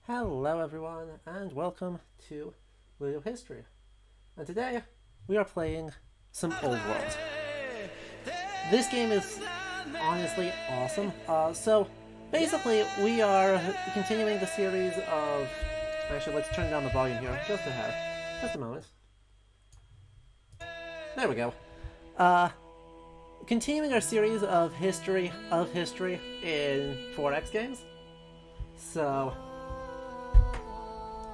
Hello everyone, and welcome to Video History. And today, we are playing some Old World. This game is honestly awesome. So, basically, we are continuing the series of... Actually, let's turn down the volume here, just a hair. Just a moment. There we go. Continuing our series of history in 4X games. So...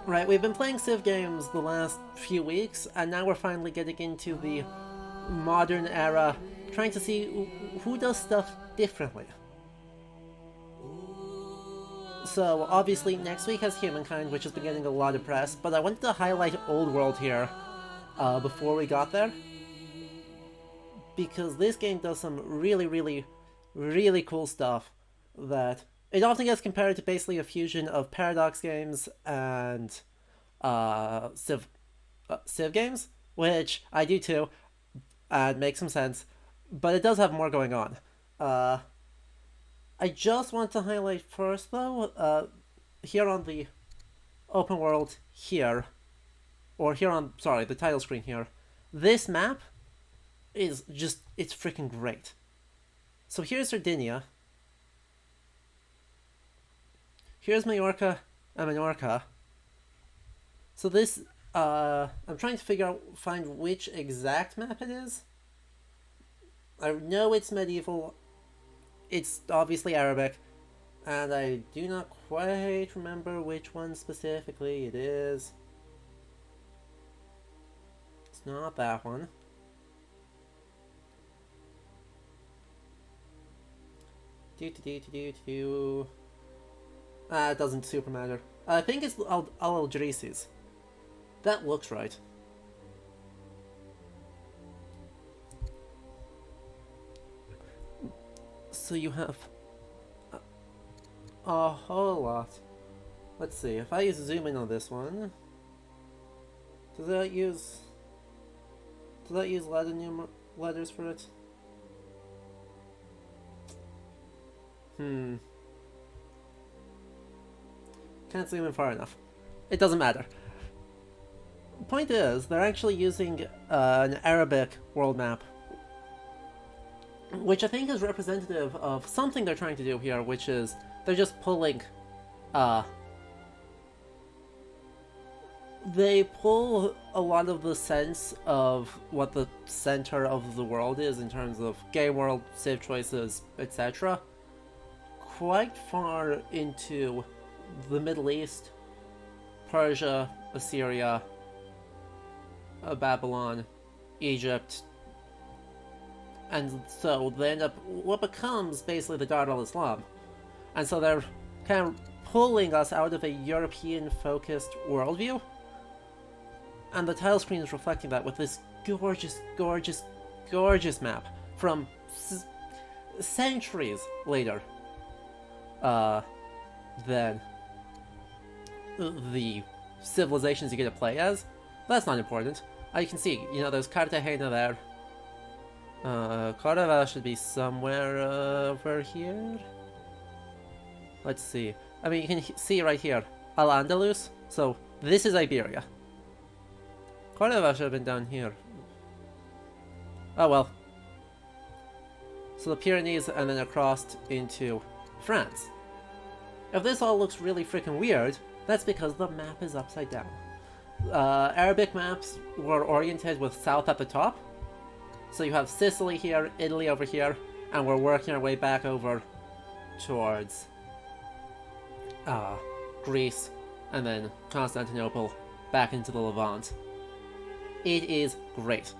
Right, we've been playing Civ games the last few weeks, and now we're finally getting into the modern era, trying to see who does stuff differently. So, obviously, next week has Humankind, which has been getting a lot of press, but I wanted to highlight Old World here before we got there, because this game does some really cool stuff that it often gets compared to basically a fusion of Paradox games and Civ games, which I do too, and makes some sense, but it does have more going on. I just want to highlight first, though, here on the open world here, or here on, sorry, the title screen here, this map is just, it's freaking great. So here's Sardinia. Here's Majorca and Menorca. So this, I'm trying to find which exact map it is. I know it's medieval, it's obviously Arabic, and I do not quite remember which one specifically it is. It's not that one. It doesn't super matter. I think it's Al-Algerisis. That looks right. So you have a whole lot. Let's see, if I zoom in on this one, does that use Latin letters for it? Can't zoom in far enough. It doesn't matter. Point is, they're actually using an Arabic world map, which I think is representative of something they're trying to do here, which is they're just pulling... they pull a lot of the sense of what the center of the world is in terms of game world, Civ choices, etc. quite far into the Middle East, Persia, Assyria, Babylon, Egypt, and so they end up what becomes basically the Dar al-Islam. And so they're kind of pulling us out of a European-focused worldview, and the title screen is reflecting that with this gorgeous map from centuries later than the civilizations you get to play as. That's not important. You can see, there's Carthago there. Cordova should be somewhere over here. Let's see. I mean, you can see right here, Al-Andalus. So, this is Iberia. Cordova should have been down here. Oh well. So the Pyrenees and then across into France. If this all looks really freaking weird, that's because the map is upside down. Arabic maps were oriented with south at the top. So you have Sicily here, Italy over here, and we're working our way back over towards Greece, and then Constantinople, back into the Levant. It is great.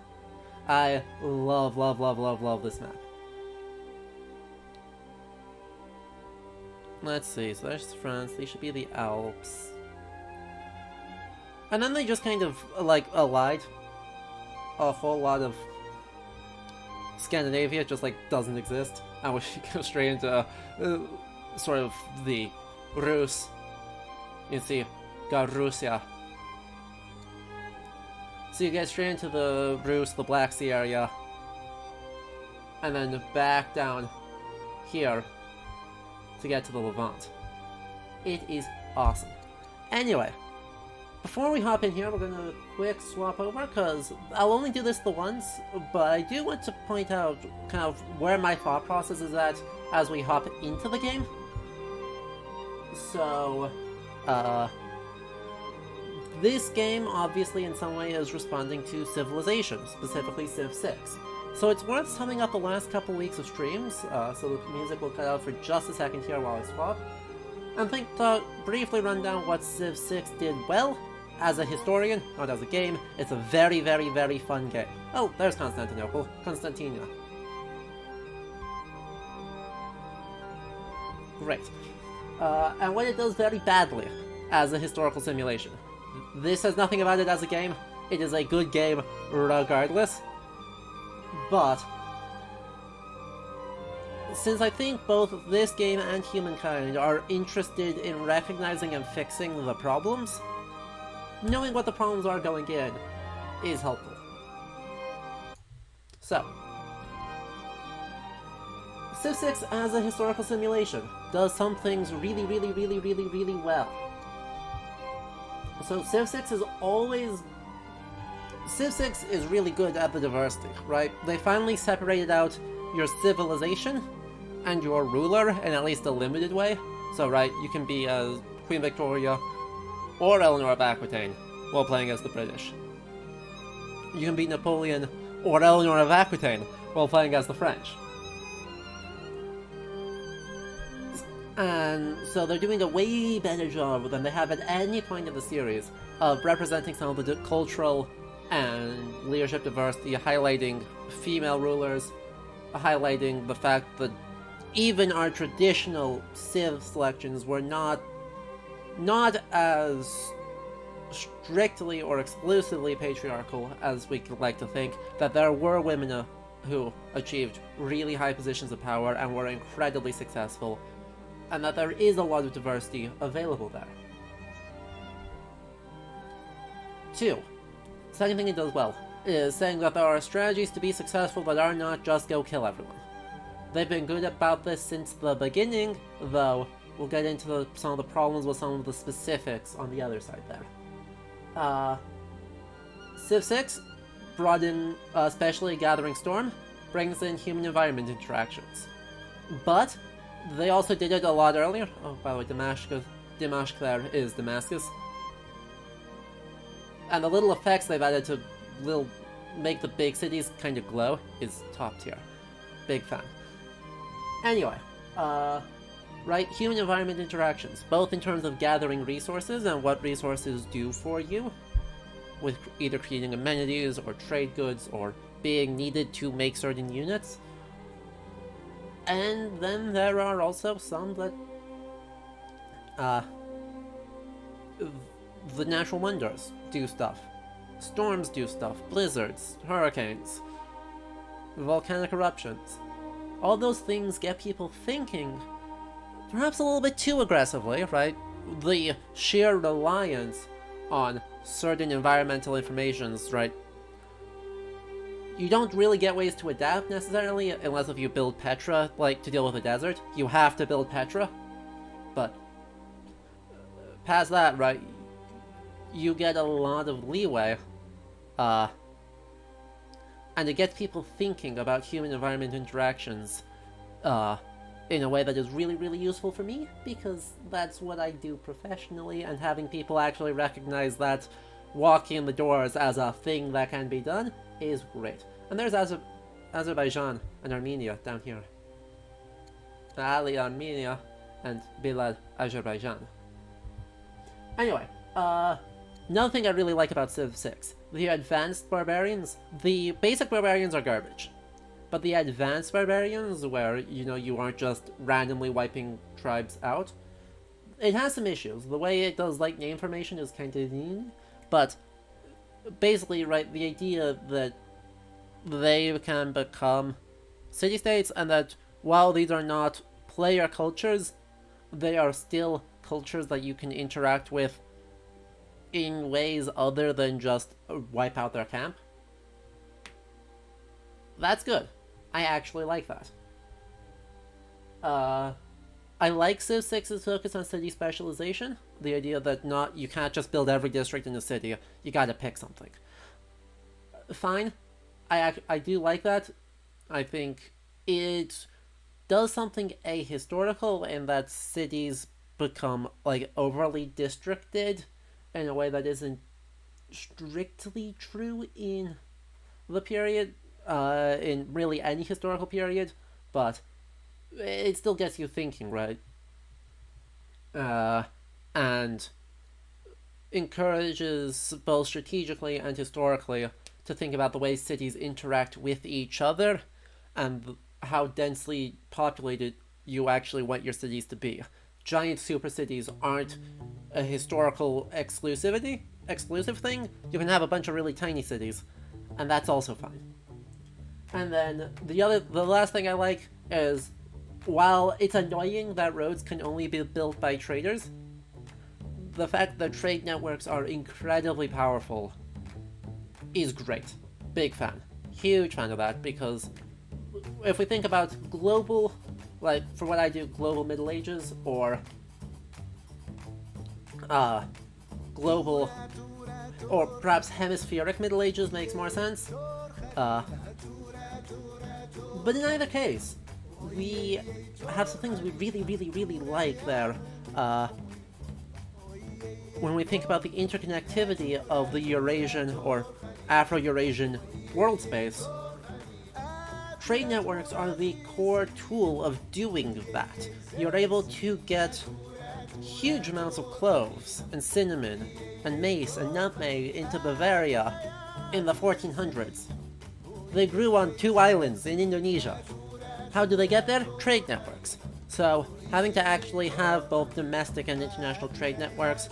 I love this map. Let's see, so there's France, these should be the Alps. And then they just kind of, allied a whole lot of Scandinavia, just, doesn't exist. And we should go straight into, sort of, the Rus. You can see, got Russia. So you get straight into the Rus, the Black Sea area. And then back down here to get to the Levant. It is awesome. Anyway, before we hop in here, we're gonna quick swap over, because I'll only do this the once, but I do want to point out kind of where my thought process is at as we hop into the game. So, this game obviously in some way is responding to Civilization, specifically Civ 6. So it's worth summing up the last couple weeks of streams, so the music will cut out for just a second here while I swap. And think to briefly run down what Civ 6 did well. As a historian, not as a game, it's a very, very, very fun game. Oh, there's Constantinople. Constantinia. Great. And what it does very badly as a historical simulation. This has nothing about it as a game. It is a good game regardless. But since I think both this game and Humankind are interested in recognizing and fixing the problems, knowing what the problems are going in is helpful. So, Civ 6 as a historical simulation does some things really, really, really, really, really well. So Civ 6 is really good at the diversity, right? They finally separated out your civilization and your ruler in at least a limited way. So, right, you can be Queen Victoria or Eleanor of Aquitaine while playing as the British. You can be Napoleon or Eleanor of Aquitaine while playing as the French. And so they're doing a way better job than they have at any point in the series of representing some of the cultural and leadership diversity, highlighting female rulers, highlighting the fact that even our traditional Civ selections were not as strictly or exclusively patriarchal as we could like to think, that there were women who achieved really high positions of power and were incredibly successful, and that there is a lot of diversity available there. 2. Second thing it does well is saying that there are strategies to be successful that are not just go kill everyone. They've been good about this since the beginning, though we'll get into some of the problems with some of the specifics on the other side there. Civ 6 brought in, especially Gathering Storm, brings in human environment interactions. But they also did it a lot earlier. Oh, by the way, Dimashq there is Damascus. And the little effects they've added to make the big cities kind of glow is top tier. Big fan. Anyway, right, human environment interactions, both in terms of gathering resources and what resources do for you, with either creating amenities or trade goods or being needed to make certain units. And then there are also some that the natural wonders do stuff. Storms do stuff, blizzards, hurricanes, volcanic eruptions. All those things get people thinking, perhaps a little bit too aggressively, right? The sheer reliance on certain environmental informations, right? You don't really get ways to adapt necessarily, unless if you build Petra, like, to deal with the desert. You have to build Petra. But past that, right, you get a lot of leeway, and it gets people thinking about human-environment interactions in a way that is really, really useful for me, because that's what I do professionally, and having people actually recognize that walking in the doors as a thing that can be done is great. And there's Azerbaijan and Armenia down here. Ali Armenia and Bilad Azerbaijan. Anyway, another thing I really like about Civ 6, the advanced barbarians. The basic barbarians are garbage, but the advanced barbarians, where, you know, you aren't just randomly wiping tribes out, it has some issues. The way it does, like, name formation is kind of neat, but basically, right, the idea that they can become city-states, and that while these are not player cultures, they are still cultures that you can interact with in ways other than just wipe out their camp. That's good. I actually like that. I like Civ 6's focus on city specialization. The idea that you can't just build every district in the city. You gotta pick something. Fine. I do like that. I think it does something ahistorical in that cities become like overly districted in a way that isn't strictly true in the period, in really any historical period, but it still gets you thinking, right? And encourages both strategically and historically to think about the ways cities interact with each other and how densely populated you actually want your cities to be. Giant super cities aren't a historical exclusive thing. You can have a bunch of really tiny cities, and that's also fine. And then the last thing I like is, while it's annoying that roads can only be built by traders, the fact that trade networks are incredibly powerful is great. Big fan. Huge fan of that, because if we think about global, like for what I do, global Middle Ages, or global, or perhaps hemispheric Middle Ages makes more sense. But in either case, we have some things we really like there. When we think about the interconnectivity of the Eurasian or Afro-Eurasian world space, trade networks are the core tool of doing that. You're able to get huge amounts of cloves and cinnamon and mace and nutmeg into Bavaria in the 1400s. They grew on 2 islands in Indonesia. How do they get there? Trade networks. So, having to actually have both domestic and international trade networks,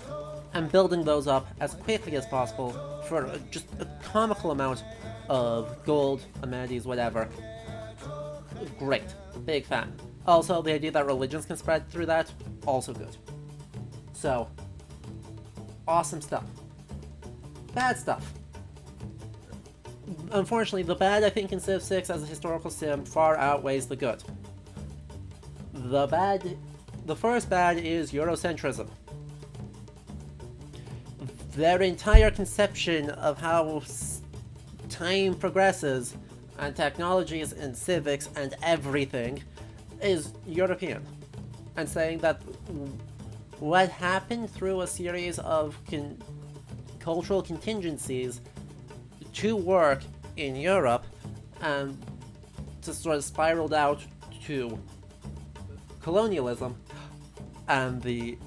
and building those up as quickly as possible for just a comical amount of gold, amenities, whatever. Great. Big fan. Also, the idea that religions can spread through that, also good. So, awesome stuff. Bad stuff. Unfortunately, the bad, I think, in Civ 6 as a historical sim far outweighs the good. The first bad is Eurocentrism. Their entire conception of how time progresses, and technologies and civics and everything, is European. And saying that what happened through a series of cultural contingencies to work in Europe and just sort of spiraled out to colonialism and the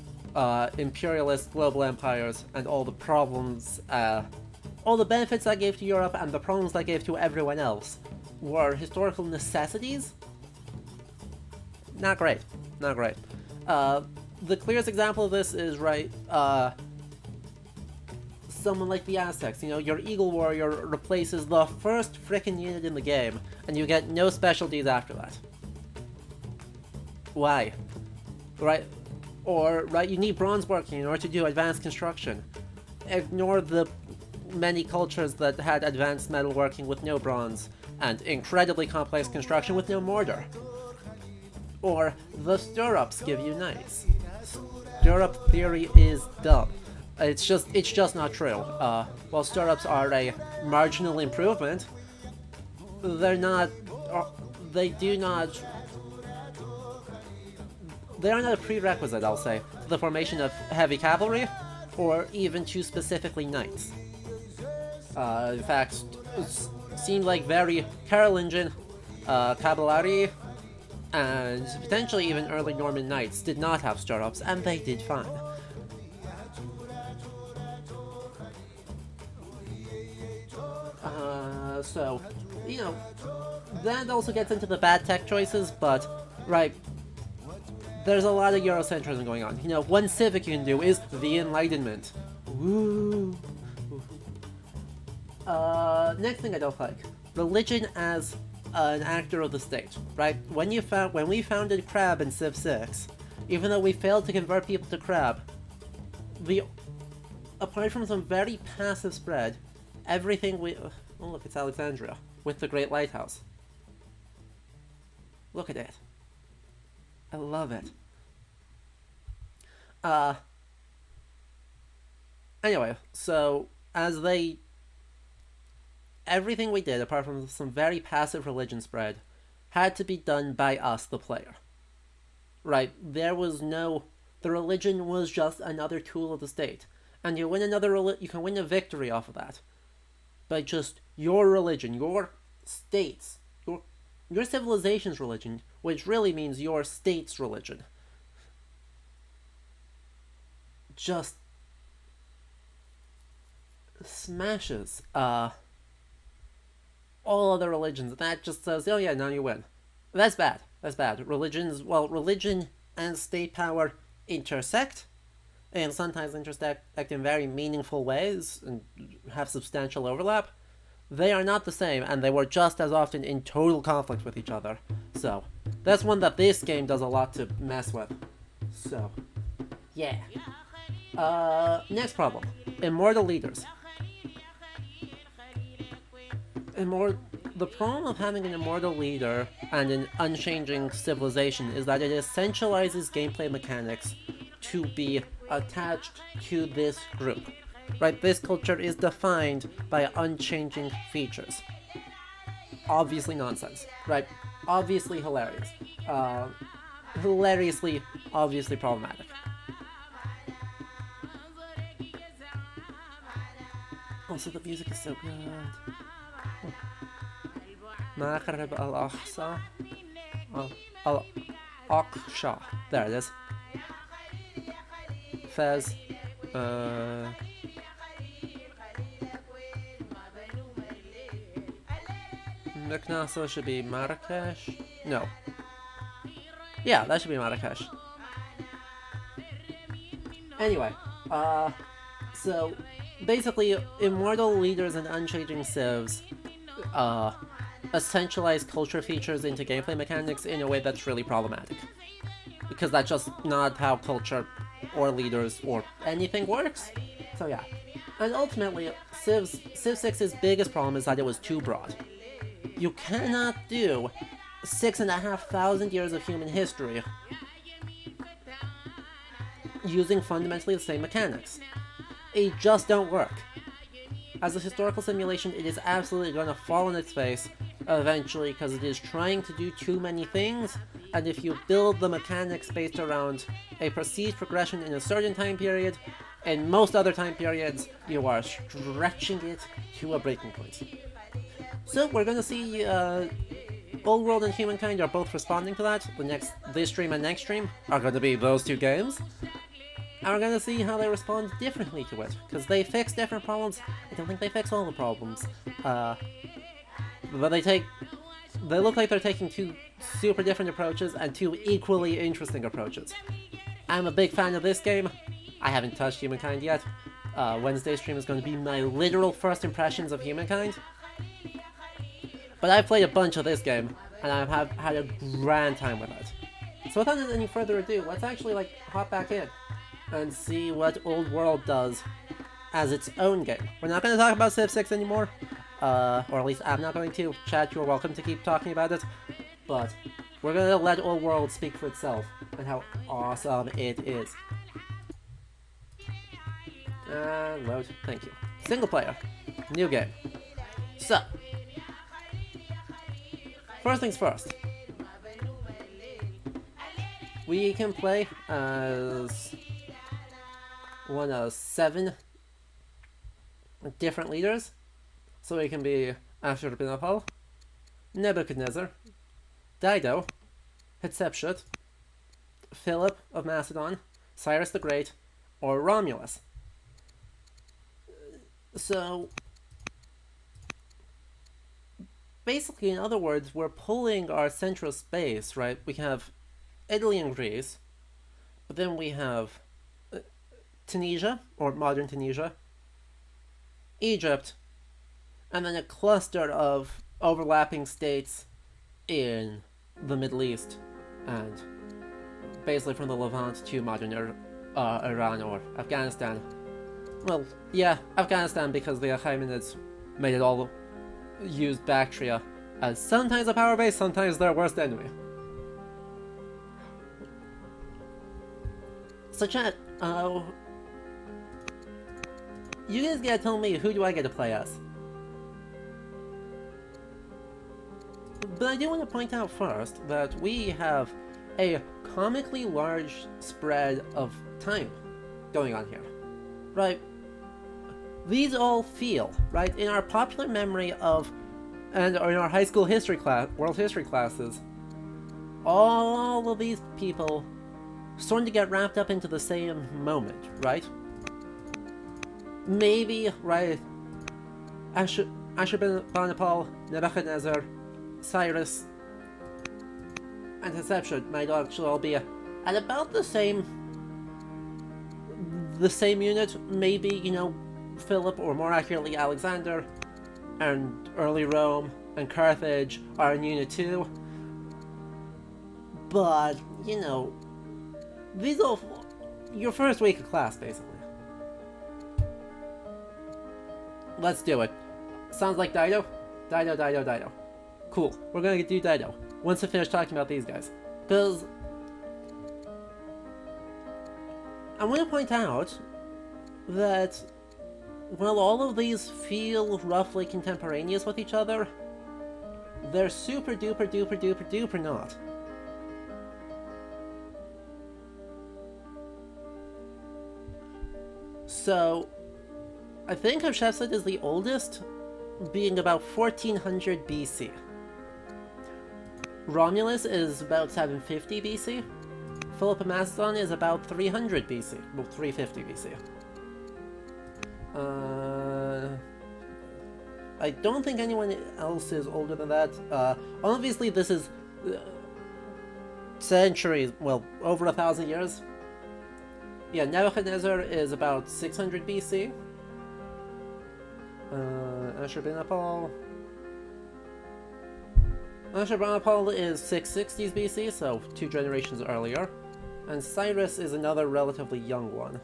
imperialist global empires and all the problems, all the benefits that gave to Europe and the problems that gave to everyone else were historical necessities. Not great. Not great. The clearest example of this is, someone like the Aztecs. You know, your Eagle Warrior replaces the first frickin' unit in the game, and you get no specialties after that. Why? Right? Or, you need bronze working in order to do advanced construction. Ignore the many cultures that had advanced metalworking with no bronze, and incredibly complex construction with no mortar. Or, the stirrups give you knights. Stirrup theory is dumb. It's just not true. While stirrups are a marginal improvement, they are not a prerequisite, I'll say, to the formation of heavy cavalry, or even to specifically knights. In fact, it seemed like very Carolingian cavalry and potentially even early Norman knights did not have stirrups, and they did fine. So, you know, that also gets into the bad tech choices, but, there's a lot of Eurocentrism going on. You know, one civic you can do is the Enlightenment. Woo! Next thing I don't like. Religion as an actor of the state, right? When we founded Crab in Civ 6, even though we failed to convert people to Crab, apart from some very passive spread, everything oh look, it's Alexandria, with the Great Lighthouse. Look at it. I love it. Uh, anyway, so as they everything we did, apart from some very passive religion spread, had to be done by us, the player. Right? There was no. The religion was just another tool of the state, and you win you can win a victory off of that, by just your religion, your state's, your civilization's religion, which really means your state's religion. Just smashes all other religions. That just says, oh yeah, now you win. That's bad. That's bad. Religion and state power intersect, and sometimes intersect in very meaningful ways and have substantial overlap. They are not the same, and they were just as often in total conflict with each other. So, that's one that this game does a lot to mess with. So, yeah. Next problem. Immortal leaders. The problem of having an immortal leader and an unchanging civilization is that it essentializes gameplay mechanics to be attached to this group. Right, this culture is defined by unchanging features. Obviously nonsense, right? Obviously hilarious. Hilariously, obviously problematic. Also, the music is so good. Maghrib al-Aqsa. Al-Aqsha. There it is. Fez. Meknasa should be Marrakesh? No. Yeah, that should be Marrakesh. Anyway, so basically, immortal leaders and unchanging civs essentialize culture features into gameplay mechanics in a way that's really problematic. Because that's just not how culture or leaders or anything works. So yeah. And ultimately, Civ 6's biggest problem is that it was too broad. You cannot do 6,500 years of human history using fundamentally the same mechanics. It just don't work. As a historical simulation, it is absolutely going to fall on its face eventually because it is trying to do too many things, and if you build the mechanics based around a perceived progression in a certain time period, in most other time periods, you are stretching it to a breaking point. So we're going to see Old World and Humankind are both responding to that. This stream and next stream are going to be those two games. And we're going to see how they respond differently to it. Because they fix different problems. I don't think they fix all the problems. But they look like they're taking two super different approaches and two equally interesting approaches. I'm a big fan of this game. I haven't touched Humankind yet. Wednesday's stream is going to be my literal first impressions of Humankind. But I've played a bunch of this game, and I have had a grand time with it. So without any further ado, let's actually hop back in and see what Old World does as its own game. We're not going to talk about Civ 6 anymore, or at least I'm not going to. Chat, you're welcome to keep talking about it, but we're going to let Old World speak for itself and how awesome it is. Load, thank you. Single player, new game. So, first things first. We can play as one of 7 different leaders. So we can be Ashurbanipal, Nebuchadnezzar, Dido, Hatshepsut, Philip of Macedon, Cyrus the Great, or Romulus. So, basically, in other words, we're pulling our central space, right? We have Italy and Greece, but then we have Tunisia, or modern Tunisia, Egypt, and then a cluster of overlapping states in the Middle East, and basically from the Levant to modern Iran or Afghanistan. Well, yeah, Afghanistan, because the Achaemenids made it all use Bactria as sometimes a power base, sometimes their worst enemy. So chat, Oh, you guys gotta tell me, who do I get to play as? But I do want to point out first that we have a comically large spread of time going on here, right? These all feel, right, in our popular memory of, and or in our high school history class, world history classes, all of these people starting to get wrapped up into the same moment, right? Maybe, right, Ashurbanipal, Nebuchadnezzar, Cyrus, and Hatshepsut might actually all be at about the same unit. Maybe, you know, Philip, or more accurately Alexander, and early Rome and Carthage are in unit 2. But, you know, these are your first week of class, basically. Let's do it. Sounds like Dido? Dido. Cool, we're gonna do Dido once I finish talking about these guys. Because I want to point out that while all of these feel roughly contemporaneous with each other, they're super duper not. So, I think Hatshepsut is the oldest, being about 1400 BC. Romulus is about 750 BC. Philip of Macedon is about 300 BC. Well, 350 BC. I don't think anyone else is older than that. Obviously this is centuries, well, over 1,000 years. Yeah, Nebuchadnezzar is about 600 BC. Ashurbanipal is 660s BC, so 2 generations earlier. And Cyrus is another relatively young one.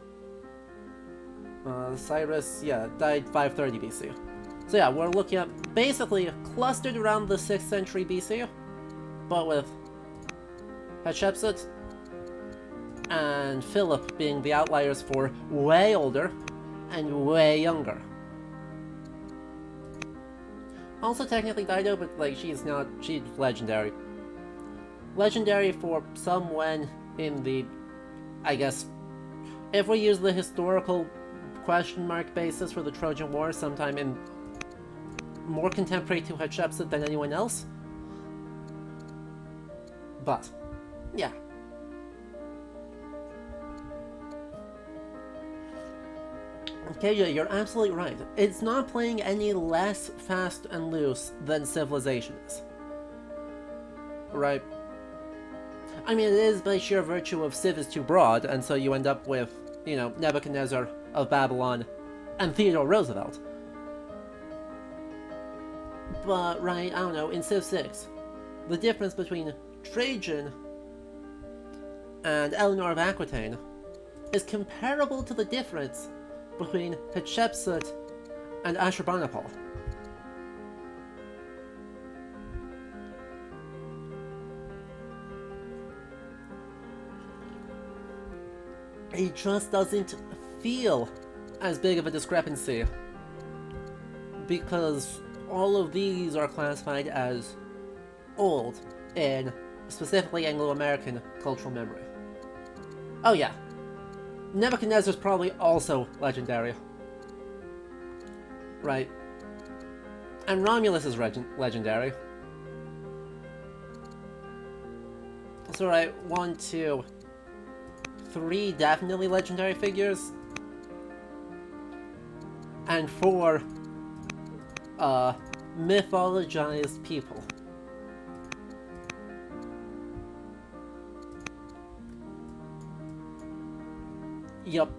Cyrus, yeah, died 530 BC. So yeah, we're looking at basically clustered around the 6th century BC, but with Hatshepsut and Philip being the outliers for way older and way younger. Also technically Dido, but like she's legendary. Legendary for someone in the, I guess, if we use the historical question mark basis for the Trojan War, sometime in more contemporary to Hatshepsut than anyone else. But, yeah. Okay, yeah, you're absolutely right. It's not playing any less fast and loose than Civilization is. Right? I mean, it is by sheer virtue of Civ is too broad, and so you end up with, you know, Nebuchadnezzar of Babylon and Theodore Roosevelt. But, right, I don't know, in Civ 6, the difference between Trajan and Eleanor of Aquitaine is comparable to the difference between Hatshepsut and Ashurbanipal. It just doesn't feel as big of a discrepancy because all of these are classified as old in specifically Anglo-American cultural memory. Oh yeah, Nebuchadnezzar's probably also legendary. Right. And Romulus is legendary. So right, 1, 2, 3 definitely legendary figures. And 4 mythologized people. Yup.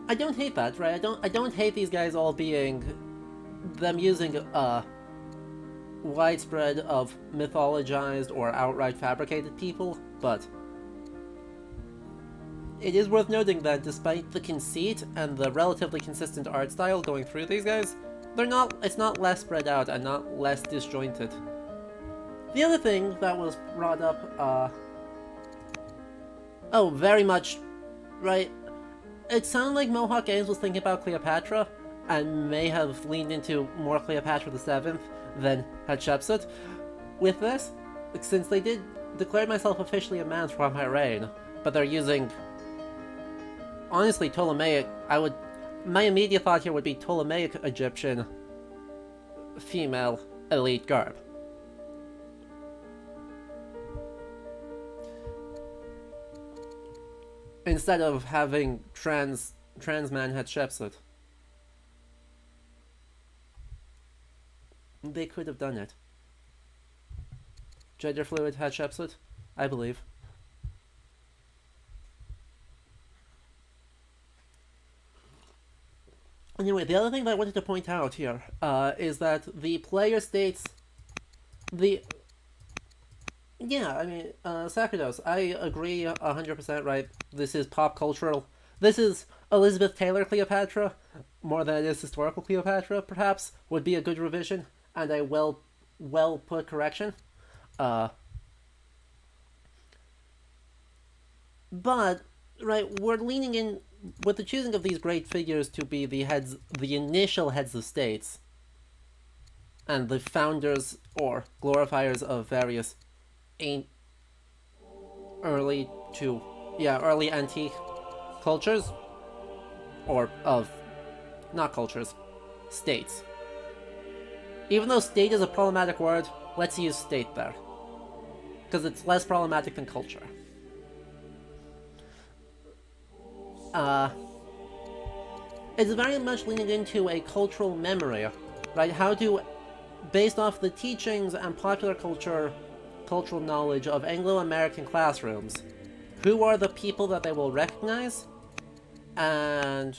I don't hate that, right? I don't hate these guys all being them using widespread of mythologized or outright fabricated people, but it is worth noting that despite the conceit and the relatively consistent art style going through these guys, it's not less spread out and not less disjointed. The other thing that was brought up Oh, very much, right? It sounded like Mohawk Games was thinking about Cleopatra, and may have leaned into more Cleopatra the Seventh than Hatshepsut with this, since they did declare myself officially a man from my reign, but they're using, honestly, Ptolemaic. My immediate thought here would be Ptolemaic Egyptian female elite garb. Instead of having trans man Hatshepsut. They could have done it. Gender fluid Hatshepsut, I believe. Anyway, the other thing that I wanted to point out here is that the player states the. Yeah, I mean, Sacerdos, I agree 100%, right? This is pop cultural. This is Elizabeth Taylor Cleopatra, more than it is historical Cleopatra, perhaps, would be a good revision, and a well put correction. But, right, we're leaning in with the choosing of these great figures to be the initial heads of states, and the founders or glorifiers of various early antique cultures, or of, not cultures, states. Even though state is a problematic word, let's use state there, because it's less problematic than culture. It's very much leaning into a cultural memory, right? Based off the teachings and popular cultural knowledge of Anglo-American classrooms, who are the people that they will recognize, and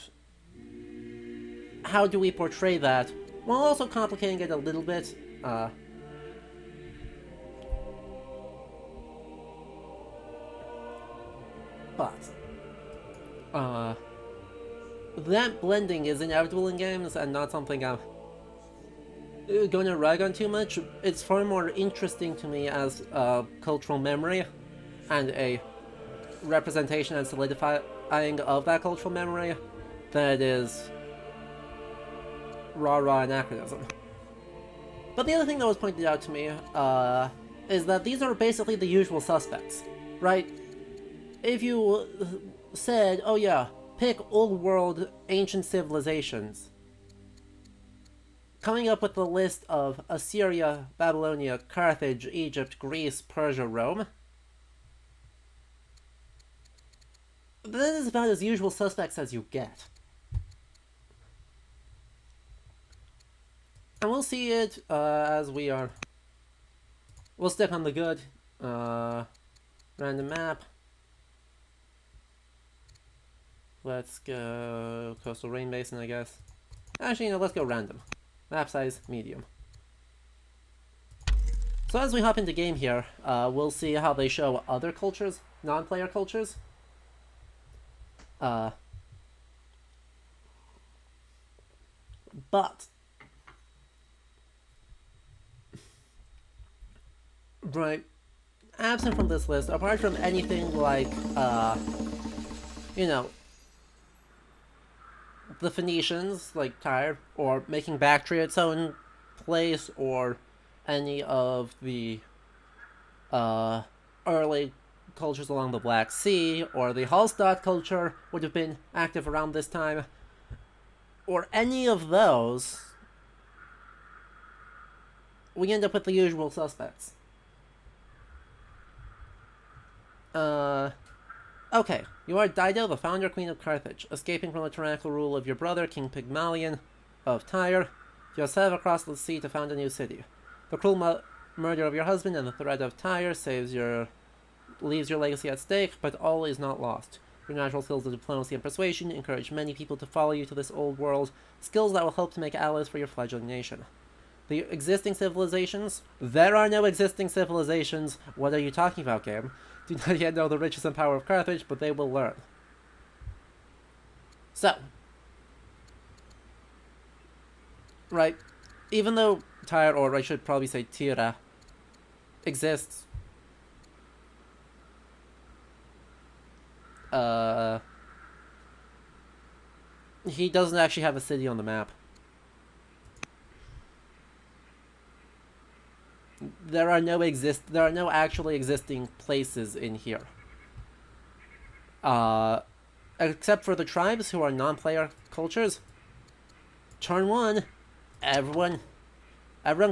how do we portray that, while also complicating it a little bit. That blending is inevitable in games and not something I'm going to rag on too much. It's far more interesting to me as a cultural memory and a representation and solidifying of that cultural memory than it is raw anachronism. But the other thing that was pointed out to me is that these are basically the usual suspects, right? If you said, oh yeah, pick old world ancient civilizations, coming up with the list of Assyria, Babylonia, Carthage, Egypt, Greece, Persia, Rome, that is about as usual suspects as you get. And we'll see it as we are. We'll stick on the good. Random map. Let's go Coastal Rain Basin, I guess. Actually, let's go random. Map size, medium. So as we hop into game here, we'll see how they show other cultures, non-player cultures. But right, absent from this list, apart from anything like, the Phoenicians, like Tyre, or making Bactria its own place, or any of the early cultures along the Black Sea, or the Hallstatt culture would have been active around this time, or any of those, we end up with the usual suspects. Okay, you are Dido, the founder queen of Carthage, escaping from the tyrannical rule of your brother, King Pygmalion of Tyre. You have set across the sea to found a new city. The cruel murder of your husband and the threat of Tyre leaves your legacy at stake, but all is not lost. Your natural skills of diplomacy and persuasion encourage many people to follow you to this old world, skills that will help to make allies for your fledgling nation. The existing civilizations? There are no existing civilizations. What are you talking about, game? Do not yet know the riches and power of Carthage, but they will learn. So, right, even though Tyre, or I should probably say Tira, exists, He doesn't actually have a city on the map. There are no actually existing places in here. Except for the tribes who are non-player cultures. Turn 1, everyone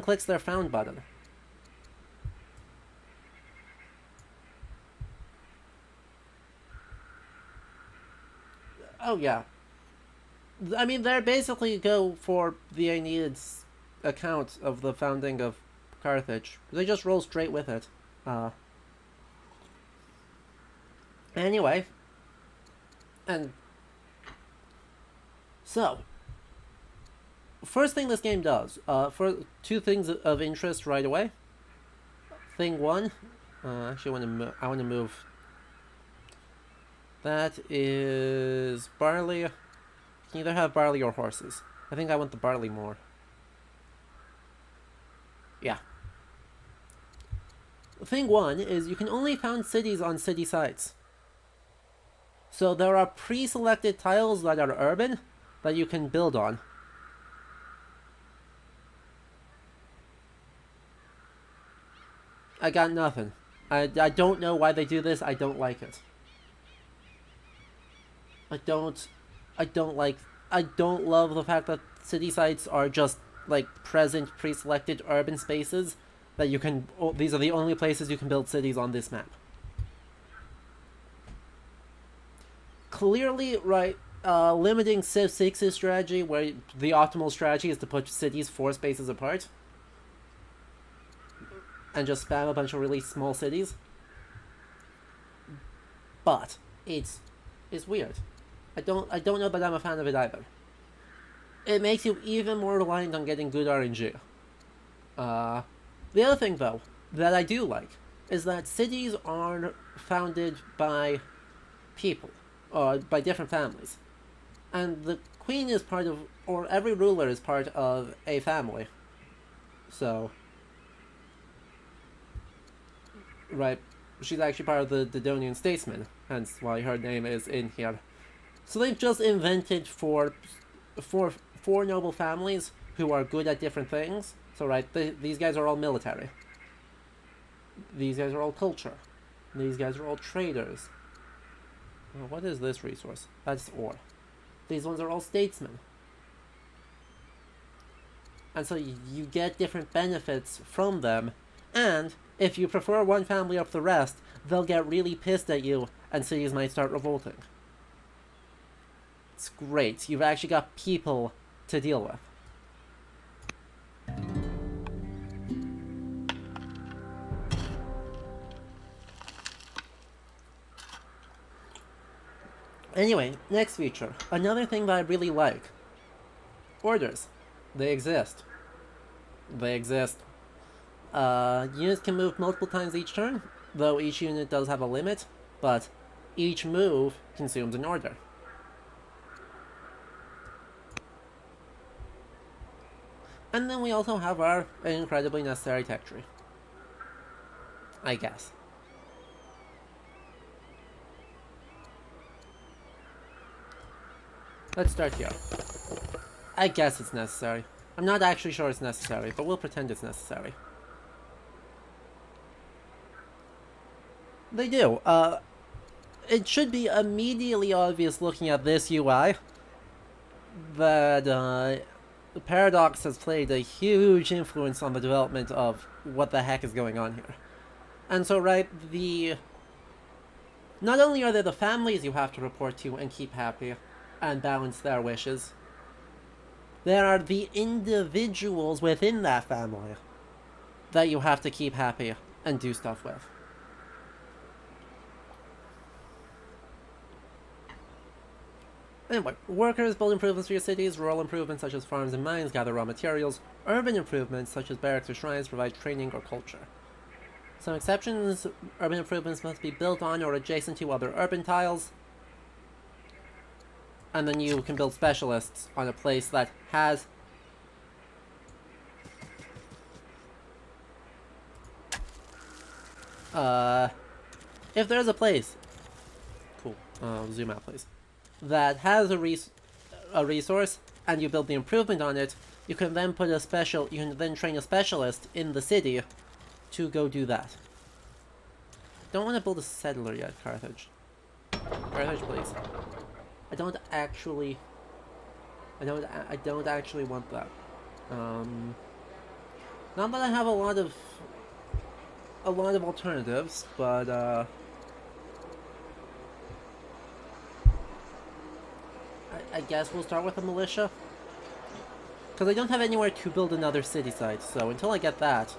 clicks their found button. Oh yeah. I mean, they basically go for the Aeneid's account of the founding of Carthage. They just roll straight with it. Anyway. And so, first thing this game does, for two things of interest right away. Thing one, actually I want to move. That is barley. You can either have barley or horses. I think I want the barley more. Yeah. Thing one is you can only found cities on city sites. So there are pre-selected tiles that are urban that you can build on. I got nothing. I don't know why they do this. I don't like it. I don't love the fact that city sites are just like present pre-selected urban spaces that you can. These are the only places you can build cities on this map. Clearly, right, limiting Civ 6's strategy, where the optimal strategy is to put cities 4 spaces apart and just spam a bunch of really small cities. But it's weird. I don't know that I'm a fan of it either. It makes you even more reliant on getting good RNG. The other thing, though, that I do like is that cities are founded by people, or by different families. And the queen is part of, or every ruler is part of a family. So, right, she's actually part of the Dodonian statesmen, hence why her name is in here. So they've just invented four noble families who are good at different things. So right, these guys are all military. These guys are all culture. These guys are all traders. What is this resource? That's ore. These ones are all statesmen. And so you get different benefits from them, and if you prefer one family up the rest, they'll get really pissed at you, and cities might start revolting. It's great. You've actually got people to deal with. Anyway, next feature. Another thing that I really like. Orders. They exist. Units can move multiple times each turn, though each unit does have a limit, but each move consumes an order. And then we also have our incredibly necessary tech tree. I guess. Let's start here. I guess it's necessary. I'm not actually sure it's necessary, but we'll pretend it's necessary. They do. It should be immediately obvious looking at this UI that Paradox has played a huge influence on the development of what the heck is going on here. And so, right, not only are there the families you have to report to and keep happy and balance their wishes, there are the individuals within that family that you have to keep happy and do stuff with. Anyway, workers build improvements for your cities, rural improvements such as farms and mines gather raw materials, urban improvements such as barracks or shrines provide training or culture. Some exceptions, urban improvements must be built on or adjacent to other urban tiles, and then you can build specialists on a place that has if there's a place. Cool. zoom out please, that has a resource, and you build the improvement on it, you can then train a specialist in the city to go do that. Don't want to build a settler yet, Carthage. Carthage, please. I don't actually want that. Not that I have a lot of alternatives, but I guess we'll start with a militia. Because I don't have anywhere to build another city site, so until I get that,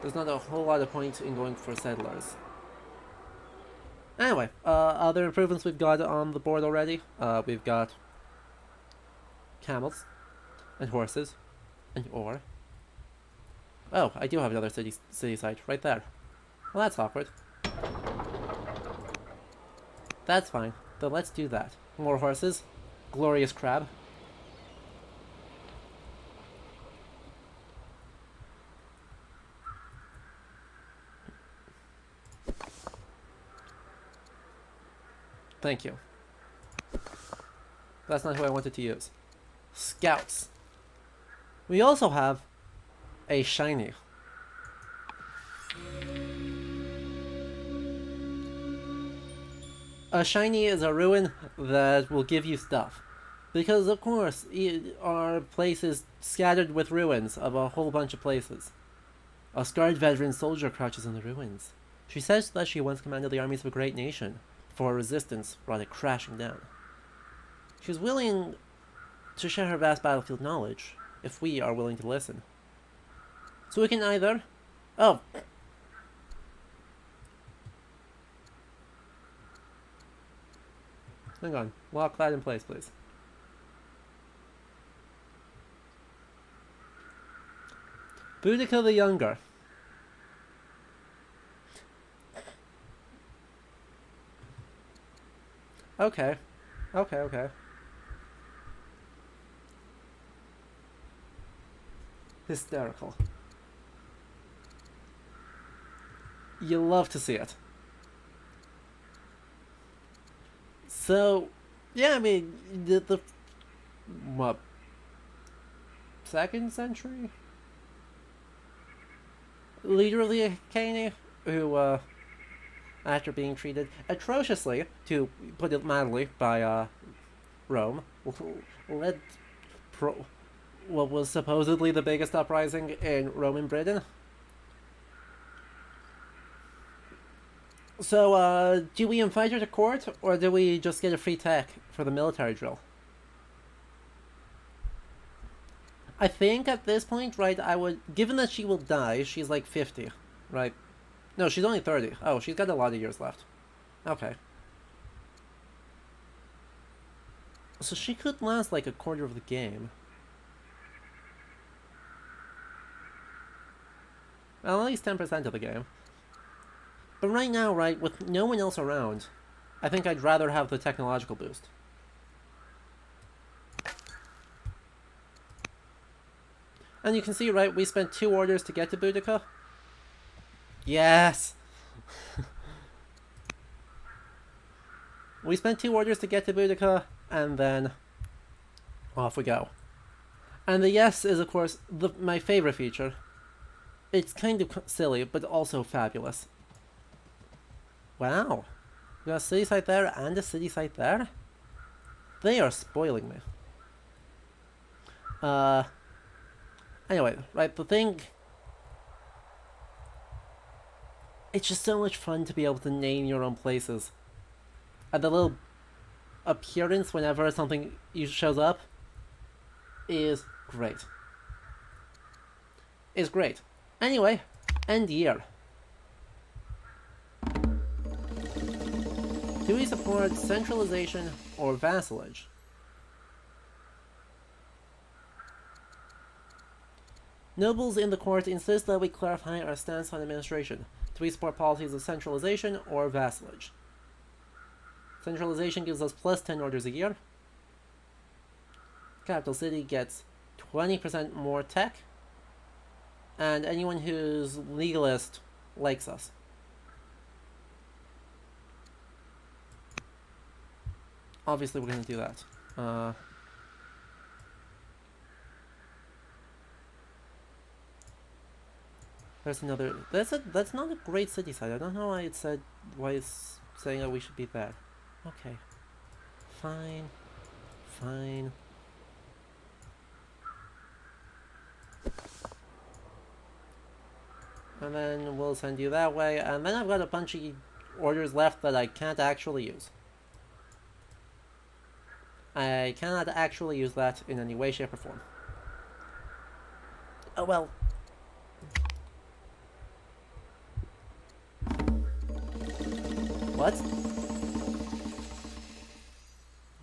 there's not a whole lot of point in going for settlers. Anyway, other improvements we've got on the board already. We've got camels, and horses, and ore. Oh, I do have another city site right there. Well, that's awkward. That's fine. Then let's do that. More horses. Glorious crab. Thank you. That's not who I wanted to use. Scouts. We also have a shiny. A shiny is a ruin that will give you stuff. Because, of course, our place is scattered with ruins of a whole bunch of places. A scarred veteran soldier crouches in the ruins. She says that she once commanded the armies of a great nation, before resistance brought it crashing down. She is willing to share her vast battlefield knowledge, if we are willing to listen. So we can either... Oh! Hang on. Lock that in place, please. Boudica the Younger. Okay. Okay. Hysterical. You love to see it. So, yeah, I mean, the what, 2nd century leader of the Iceni, who, after being treated atrociously, to put it mildly, by Rome, led what was supposedly the biggest uprising in Roman Britain. So, do we invite her to court, or do we just get a free tech for the military drill? I think at this point, right, I would... Given that she will die, she's like 50, right? No, she's only 30. Oh, she's got a lot of years left. Okay. So she could last like a quarter of the game. Well, at least 10% of the game. But right now, right, with no one else around, I think I'd rather have the technological boost. And you can see, right, we spent 2 orders to get to Boudica. Yes! We spent 2 orders to get to Boudica, and then off we go. And the yes is, of course, my favorite feature. It's kind of silly, but also fabulous. Wow. We got a city site there and a city site there? They are spoiling me. Anyway, right, the thing... It's just so much fun to be able to name your own places. And the little appearance whenever something shows up is great. Is great. Anyway, end year. Do we support centralization or vassalage? Nobles in the court insist that we clarify our stance on administration. Do we support policies of centralization or vassalage? Centralization gives us plus 10 orders a year. Capital City gets 20% more tech. And anyone who's legalist likes us. obviously we're gonna do that. There's another. That's not a great city site. I don't know why it's saying that we should be there. Okay. Fine. Fine. And then we'll send you that way, and then I've got a bunch of orders left that I can't actually use. I cannot actually use that in any way, shape, or form. Oh well. What?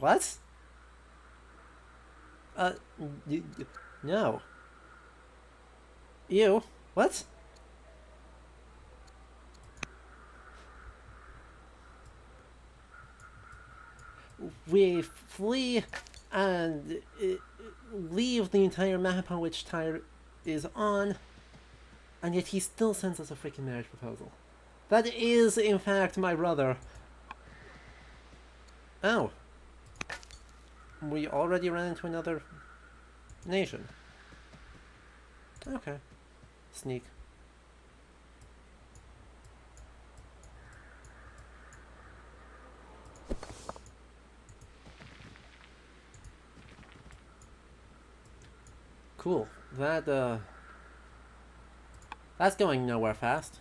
What? No. You? What? We flee and leave the entire map on which Tyre is on, and yet he still sends us a freaking marriage proposal. That is, in fact, my brother. Oh. We already ran into another nation. Okay. Sneak. Cool. That's going nowhere fast.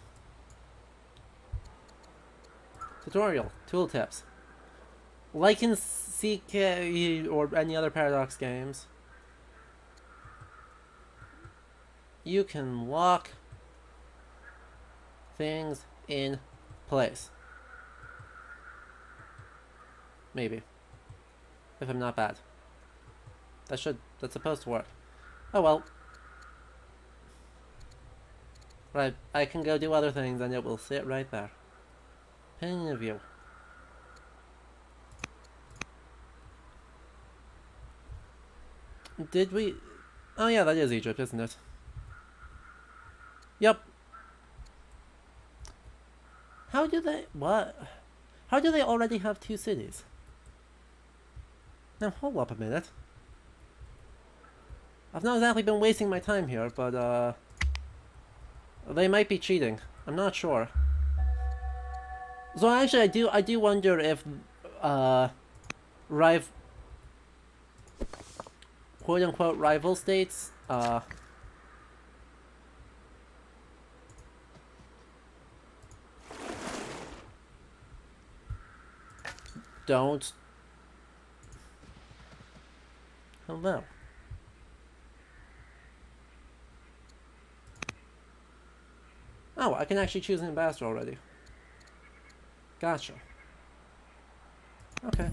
Tutorial. Tooltips. Like in Seek or any other Paradox games, you can lock things in place. Maybe. If I'm not bad. That's supposed to work. Oh well. Right, I can go do other things and it will sit right there. Opinion of view. Did we... Oh yeah, that is Egypt, isn't it? Yep. How do they... What? How do they already have 2 cities? Now, hold up a minute. I've not exactly been wasting my time here, but, they might be cheating. I'm not sure. So actually, I do wonder if, quote-unquote rival states, don't... Hello. Oh, I can actually choose an ambassador already. Gotcha. Okay.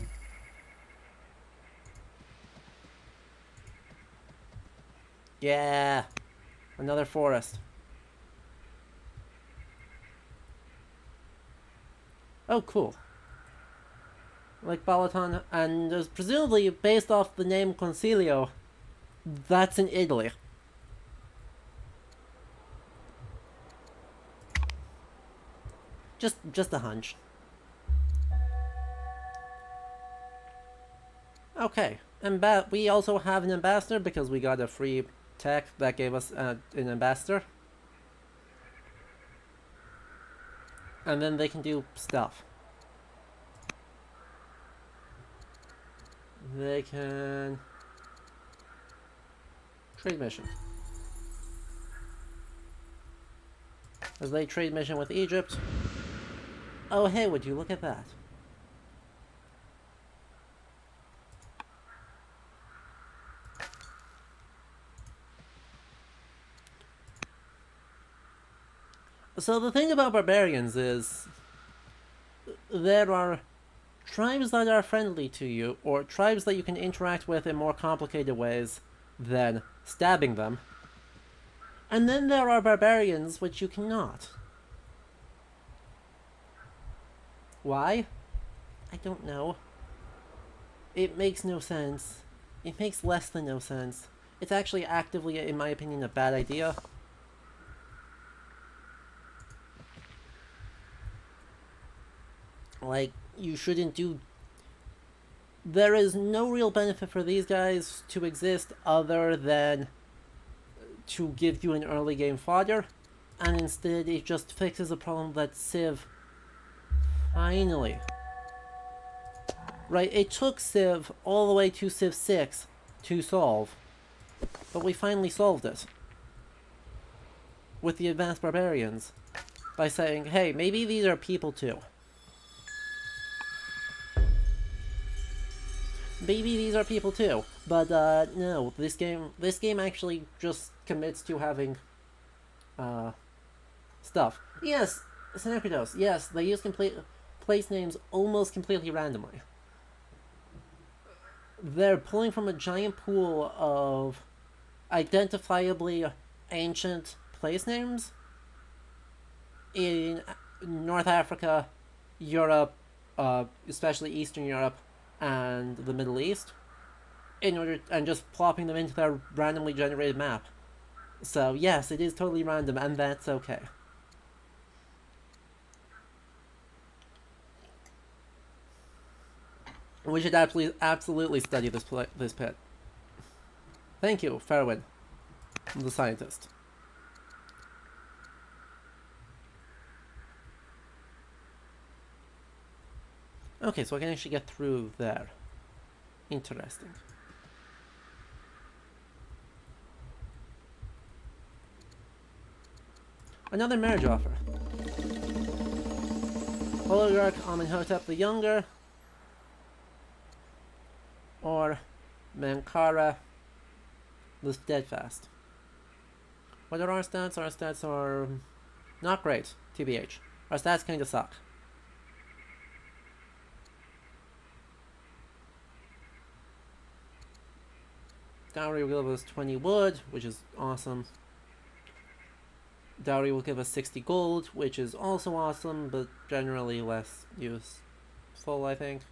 Yeah! Another forest. Oh, cool. Like Balaton, and presumably based off the name Concilio, that's in Italy. Just a hunch. Okay, and we also have an ambassador because we got a free tech that gave us an ambassador. And then they can do stuff. They can... Trade mission. As they trade mission with Egypt. Oh hey, would you look at that? So the thing about barbarians is there are tribes that are friendly to you, or tribes that you can interact with in more complicated ways than stabbing them. And then there are barbarians which you cannot. Why? I don't know. It makes no sense. It makes less than no sense. It's actually actively, in my opinion, a bad idea. Like, you shouldn't do... there is no real benefit for these guys to exist other than to give you an early game fodder, and instead it just fixes a problem that Civ finally... Right, it took Civ all the way to Civ 6 to solve, but we finally solved it with the Advanced Barbarians by saying, hey, maybe these are people too. Maybe these are people too, but no, this game actually just commits to having stuff. Yes, Synecdoche, yes, they use place names almost completely randomly. They're pulling from a giant pool of identifiably ancient place names in North Africa, Europe, especially Eastern Europe, and the Middle East, and just plopping them into their randomly generated map. So yes, it is totally random, and that's okay. We should absolutely study this pit. Thank you, Fairwin, the scientist. Okay, so I can actually get through there. Interesting. Another marriage offer. Oligarch Amenhotep the Younger, or Mankara the Steadfast. What are our stats? Our stats are not great, TBH. Our stats kinda suck. Dowry will give us 20 wood, which is awesome. Dowry will give us 60 gold, which is also awesome, but generally less useful, I think.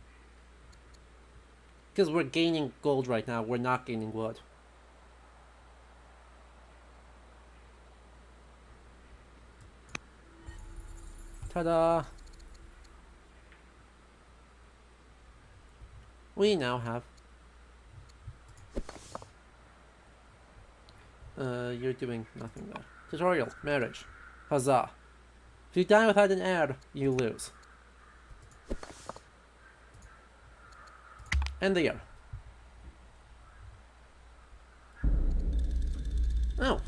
Because we're gaining gold right now, we're not gaining wood. Ta-da! We now have... you're doing nothing there. Tutorial, marriage. Huzzah. If you die without an heir, you lose. End the year. Oh.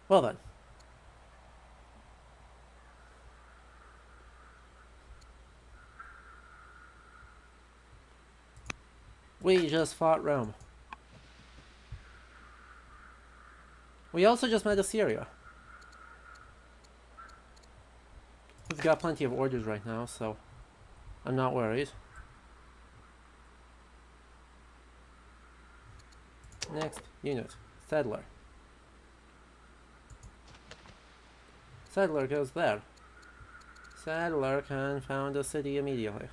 Well then. We just fought Rome. We also just met Assyria. We've got plenty of orders right now, so I'm not worried. Next unit, Settler. Settler goes there. Settler can found a city immediately.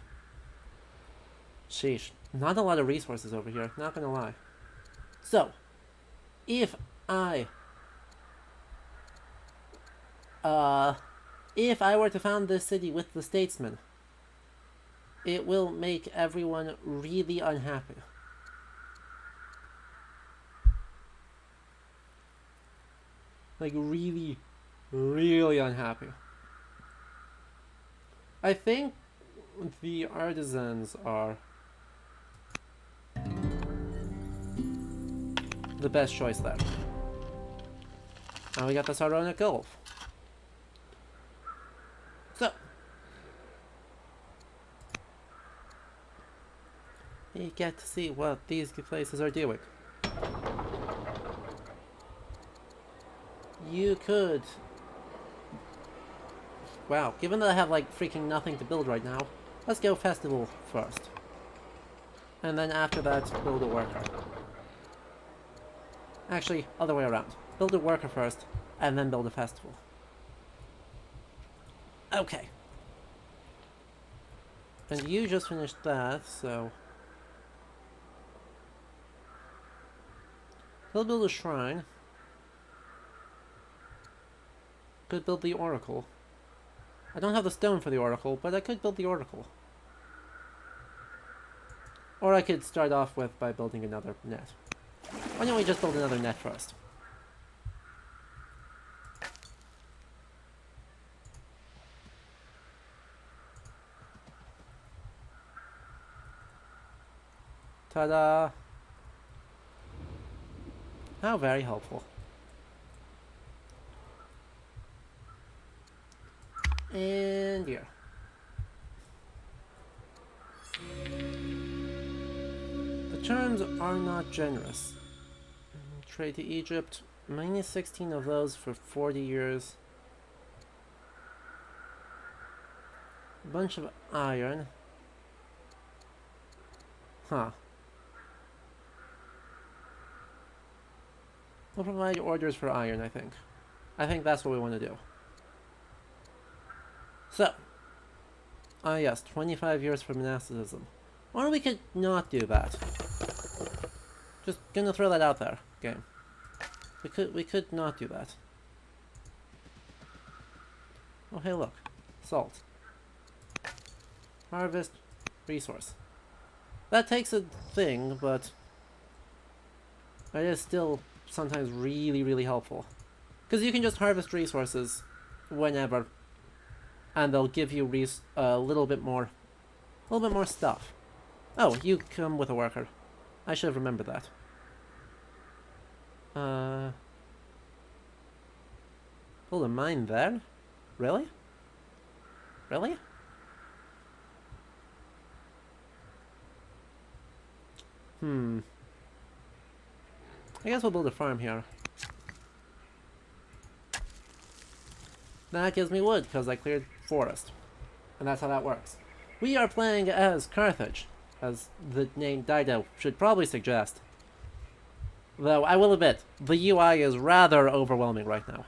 Sheesh. Not a lot of resources over here, not gonna lie. So, if I were to found this city with the statesman, it will make everyone really unhappy. Like, really, really unhappy. I think the artisans are the best choice there. And we got the Saronic Gulf. So, you get to see what these places are doing. You could... Wow, given that I have like freaking nothing to build right now, let's go festival first. And then after that, build a worker. Actually, other way around. Build a worker first, and then build a festival. Okay. And you just finished that, so... He'll build a shrine. Could build the oracle. I don't have the stone for the oracle, but I could build the oracle. Or I could start off with by building another net. Why don't we just build another net first? Ta-da! How very helpful. And here. The terms are not generous. Trade to Egypt, minus 16 of those for 40 years. A bunch of iron. Huh. We'll provide orders for iron, I think. I think that's what we want to do. So. Yes, 25 years for monasticism. Or we could not do that. Just gonna throw that out there, game. We could not do that. Oh hey look. Salt. Harvest resource. That takes a thing, but it is still sometimes really, really helpful. Because you can just harvest resources whenever, and they'll give you a little bit more stuff. Oh, you come with a worker. I should have remembered that. Build a mine there? Really? Really? I guess we'll build a farm here. That gives me wood, because I cleared forest. And that's how that works. We are playing as Carthage, as the name Dido should probably suggest. Though, I will admit, the UI is rather overwhelming right now.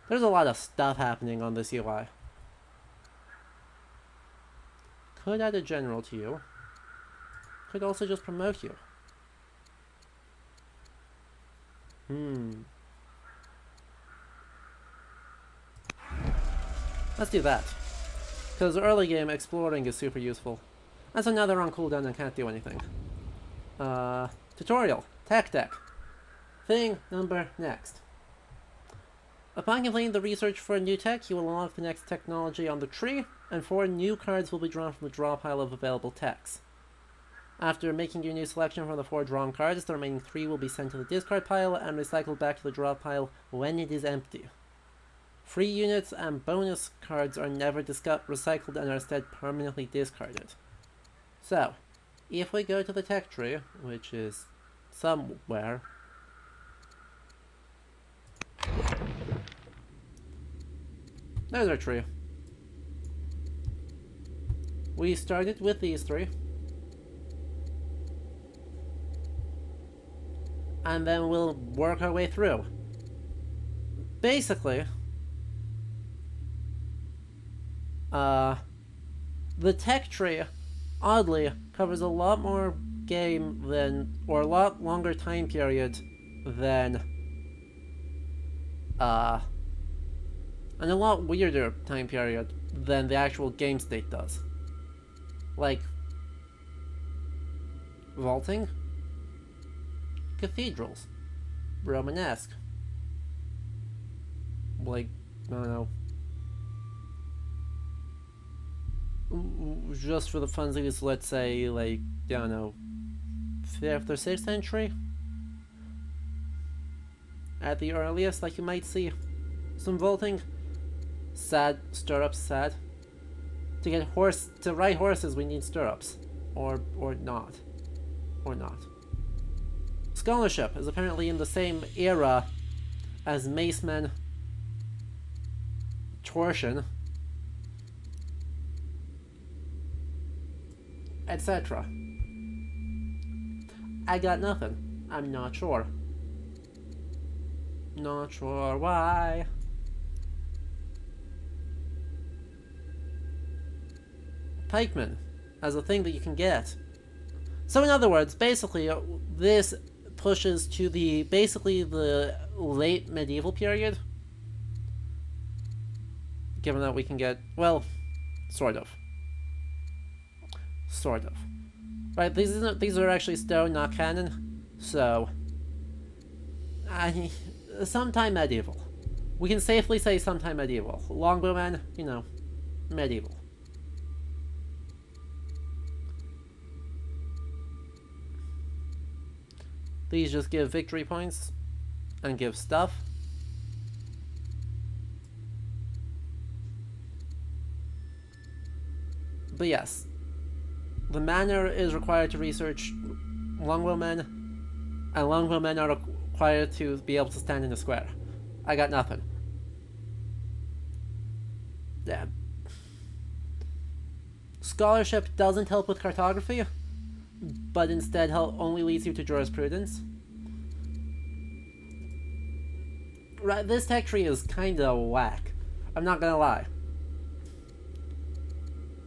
There's a lot of stuff happening on this UI. Could add a general to you. Could also just promote you. Let's do that. Because early game exploring is super useful. And so now they're on cooldown and can't do anything. Tutorial. Tech deck. Thing number next. Upon completing the research for a new tech, you will unlock the next technology on the tree, and 4 new cards will be drawn from the draw pile of available techs. After making your new selection from the 4 drawn cards, the remaining 3 will be sent to the discard pile and recycled back to the draw pile when it is empty. Free units and bonus cards are never recycled and are instead permanently discarded. So, if we go to the tech tree, which is somewhere... There's our tree. We started with these 3. And then we'll work our way through. Basically, the tech tree, oddly, covers a lot more game than, or a lot longer time period than, and a lot weirder time period than the actual game state does. Like, vaulting, cathedrals, Romanesque, like, I don't know, just for the funsies, let's say, like, I don't know, 5th or 6th century? At the earliest, like you might see some vaulting. Sad, stirrups, sad. To ride horses we need stirrups. Or not. Or not. Scholarship is apparently in the same era as Macemen, Torsion, etc. I got nothing. I'm not sure. Not sure why. Pikemen as a thing that you can get. So in other words, basically, this pushes to basically the late medieval period. Given that we can get, well, sort of. Sort of. Right, these are actually stone, not cannon. So, sometime medieval. We can safely say sometime medieval. Longbowmen, you know, medieval. These just give victory points and give stuff. But yes, the manor is required to research longbowmen, and longbowmen are required to be able to stand in a square. I got nothing. Yeah. Scholarship doesn't help with cartography, but instead only leads you to jurisprudence. Right, this tech tree is kinda whack. I'm not gonna lie.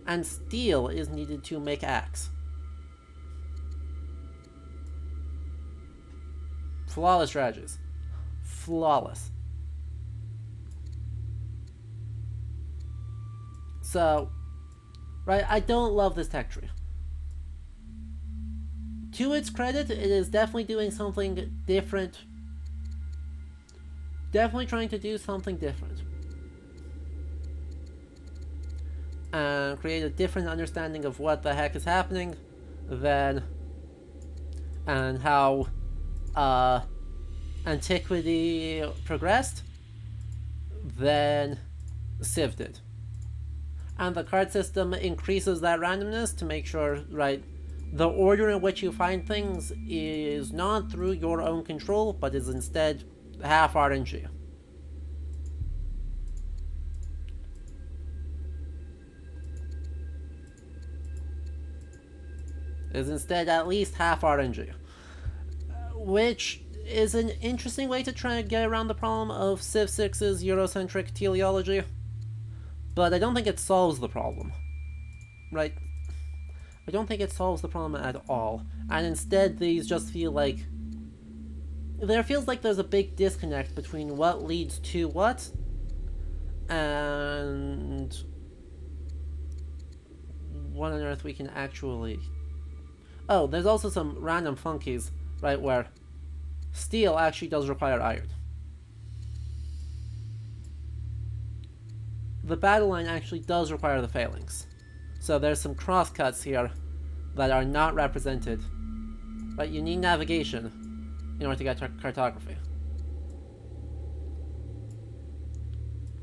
And steel is needed to make axe. Flawless strategies. Flawless. So, right, I don't love this tech tree. To its credit, it is definitely doing something different. Definitely trying to do something different. And create a different understanding of what the heck is happening than and how antiquity progressed than Civ did. And the card system increases that randomness to make sure, right, the order in which you find things is not through your own control, but is instead half RNG. Is instead at least half RNG. Which is an interesting way to try to get around the problem of Civ 6's Eurocentric teleology. But I don't think it solves the problem. Right? I don't think it solves the problem at all. And instead these just feel like... There feels like there's a big disconnect between what leads to what, and what on earth we can actually... Oh, there's also some random funkies, right, where steel actually does require iron. The battle line actually does require the phalanx. So there's some crosscuts here that are not represented. But you need navigation in order to get cartography.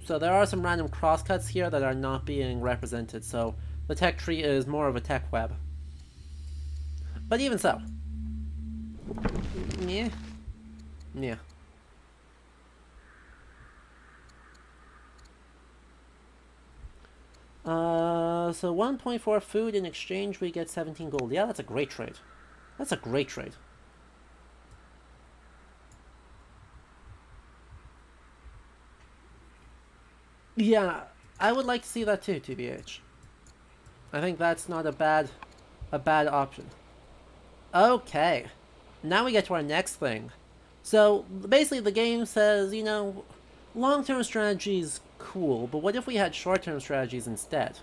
So there are some random crosscuts here that are not being represented, so the tech tree is more of a tech web. But even so. Yeah. Yeah. So 1.4 food in exchange, we get 17 gold. Yeah, that's a great trade. That's a great trade. Yeah, I would like to see that too, TBH. I think that's not a bad option. Okay, now we get to our next thing. So, basically the game says, you know, long-term strategies, cool, but what if we had short-term strategies instead?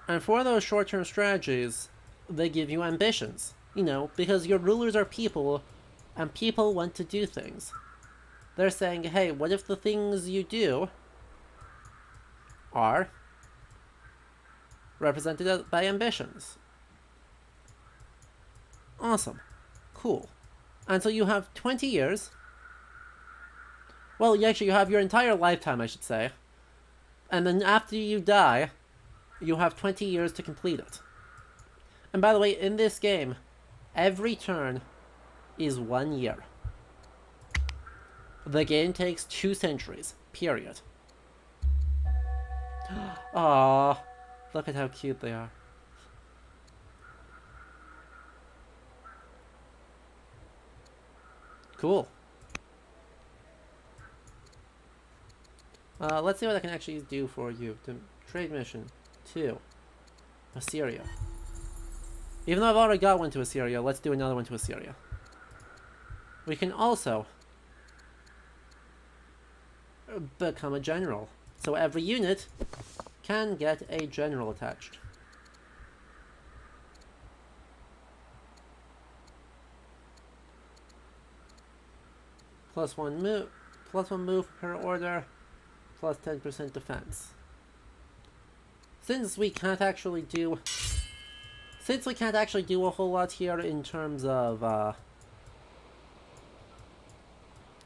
And for those short-term strategies, they give you ambitions. You know, because your rulers are people, and people want to do things. They're saying, hey, what if the things you do are represented by ambitions? Awesome. Cool. And so you have 20 years. Well, you have your entire lifetime, I should say. And then after you die, you have 20 years to complete it. And by the way, in this game, every turn is 1 year. The game takes 2 centuries, period. Aww, look at how cute they are. Cool. Let's see what I can actually do for you. Trade mission 2. Assyria. Even though I've already got one to Assyria, let's do another one to Assyria. We can also become a general. So every unit can get a general attached. +1 move per order, plus 10% defense. Since we can't actually do a whole lot here in terms of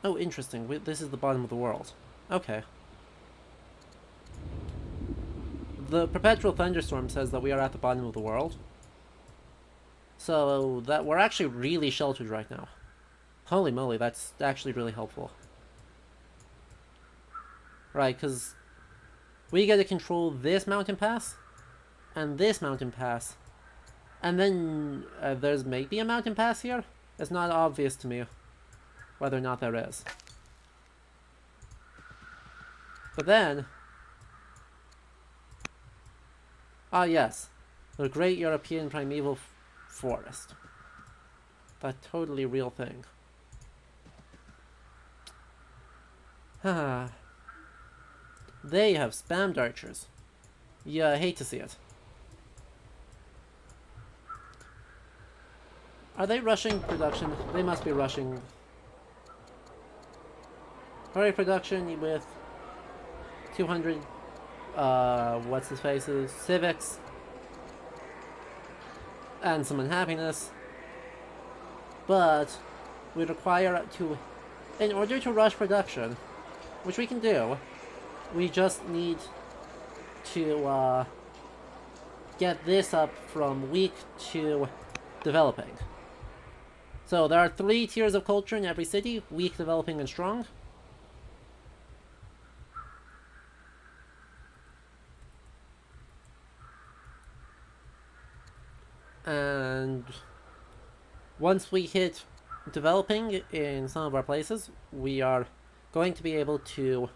oh, interesting. This is the bottom of the world. Okay. The perpetual thunderstorm says that we are at the bottom of the world. So that we're actually really sheltered right now. Holy moly, that's actually really helpful. Right, because we get to control this mountain pass, and this mountain pass, and then there's maybe a mountain pass here? It's not obvious to me whether or not there is. But then, ah yes, the Great European Primeval Forest. That totally real thing. Haha. They have spammed archers. Yeah, I hate to see it. Are they rushing production? They must be rushing. Hurry production with 200, what's his faces? Civics. And some unhappiness. But we require to, in order to rush production, which we can do, we just need to get this up from weak to developing. So there are 3 tiers of culture in every city: weak, developing, and strong. And once we hit developing in some of our places, we are going to be able to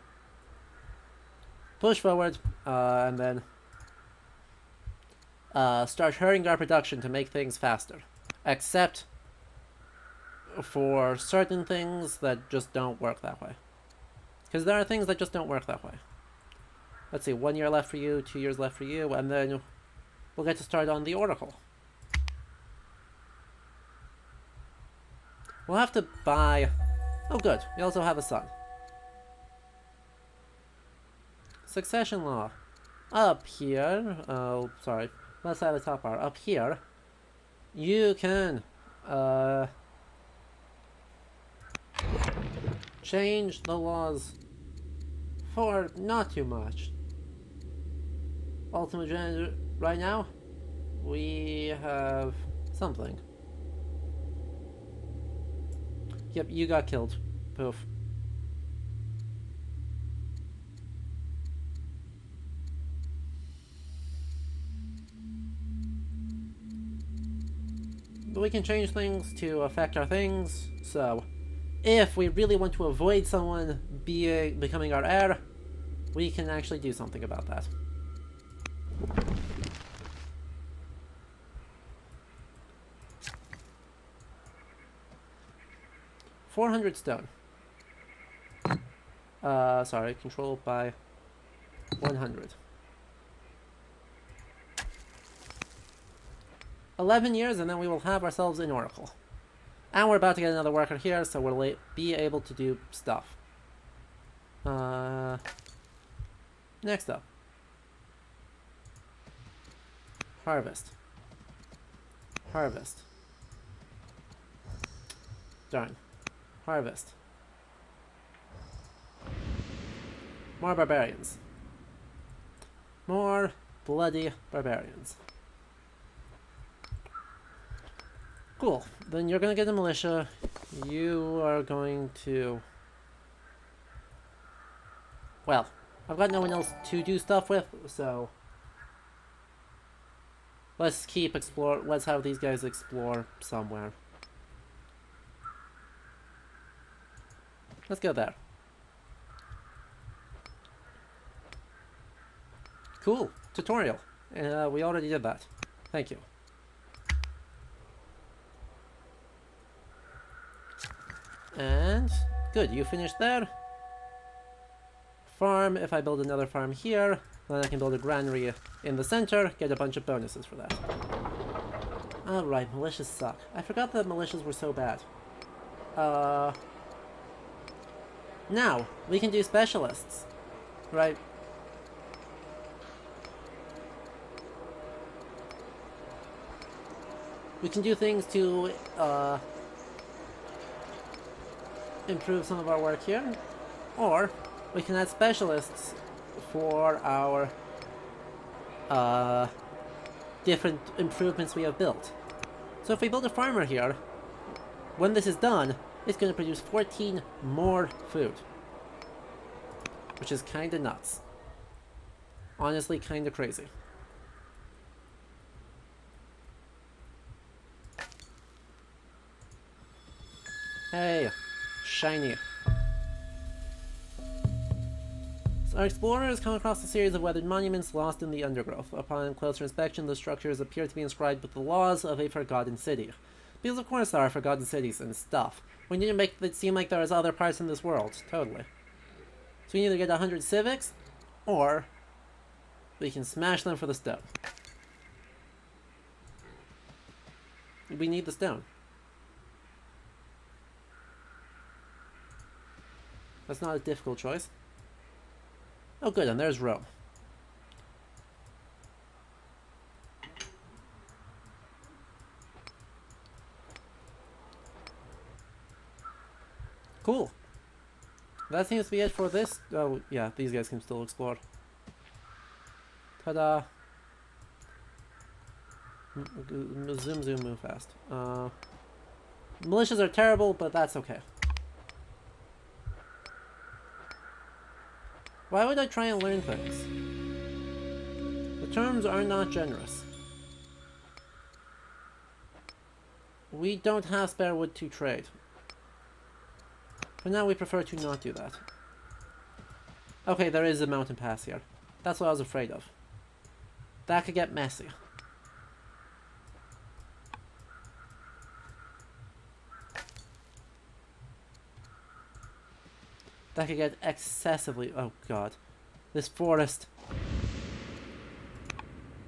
push forward and then start hurrying our production to make things faster. Except for certain things that just don't work that way. Because there are things that just don't work that way. Let's see, 1 year left for you, 2 years left for you, and then we'll get to start on the Oracle. We'll have to buy... Oh good, we also have a son. Succession law. Up here, oh sorry, left side of the top bar. Up here, you can change the laws for not too much. Ultimate gender right now, we have something. Yep, you got killed. Poof. But we can change things to affect our things, so if we really want to avoid someone becoming our heir, we can actually do something about that. $400 stone. Sorry, controlled by 100. 11 years and then we will have ourselves an oracle. And we're about to get another worker here, so we'll be able to do stuff. Next up. Harvest. Harvest. Darn. Harvest. More barbarians. More bloody barbarians. Cool. Then you're gonna get a militia. You are going to... Well, I've got no one else to do stuff with, so... Let's let's have these guys explore somewhere. Let's go there. Cool. Tutorial. We already did that. Thank you. And good, you finished there. Farm, if I build another farm here, then I can build a granary in the center, get a bunch of bonuses for that. Alright, militias suck. I forgot that militias were so bad. Now, we can do specialists. Right. We can do things to, improve some of our work here. Or, we can add specialists for our, different improvements we have built. So if we build a farmer here, when this is done, it's going to produce 14 more food. Which is kinda nuts. Honestly, kinda crazy. Hey, shiny. So our explorers come across a series of weathered monuments lost in the undergrowth. Upon closer inspection, the structures appear to be inscribed with the laws of a forgotten city. Because of course there are forgotten cities and stuff. We need to make it seem like there's other parts in this world. Totally. So we either get 100 civics, or we can smash them for the stone. We need the stone. That's not a difficult choice. Oh good, and there's Rome. Cool. That seems to be it for this. Oh yeah, these guys can still explore. Ta-da! Zoom, zoom, move fast. Militias are terrible, but that's okay. Why would I try and learn things? The terms are not generous. We don't have spare wood to trade. For now, we prefer to not do that. Okay, there is a mountain pass here. That's what I was afraid of. That could get messy. That could get excessively... Oh god. This forest.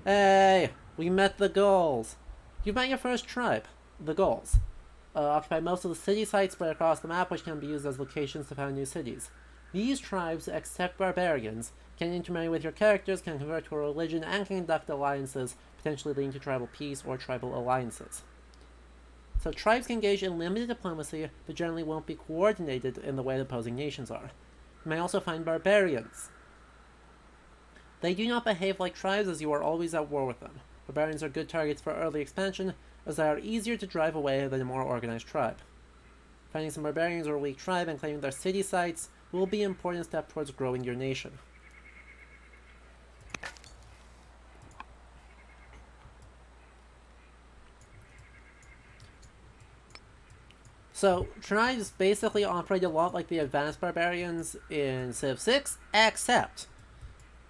Hey! We met the Gauls! You've met your first tribe. The Gauls. Occupy most of the city sites spread across the map, which can be used as locations to found new cities. These tribes, except barbarians, can intermarry with your characters, can convert to a religion, and can conduct alliances, potentially leading to tribal peace or tribal alliances. So tribes can engage in limited diplomacy, but generally won't be coordinated in the way the opposing nations are. You may also find barbarians. They do not behave like tribes, as you are always at war with them. Barbarians are good targets for early expansion, as they are easier to drive away than a more organized tribe. Finding some barbarians or a weak tribe and claiming their city sites will be an important step towards growing your nation. So, tribes basically operate a lot like the advanced barbarians in Civ 6, except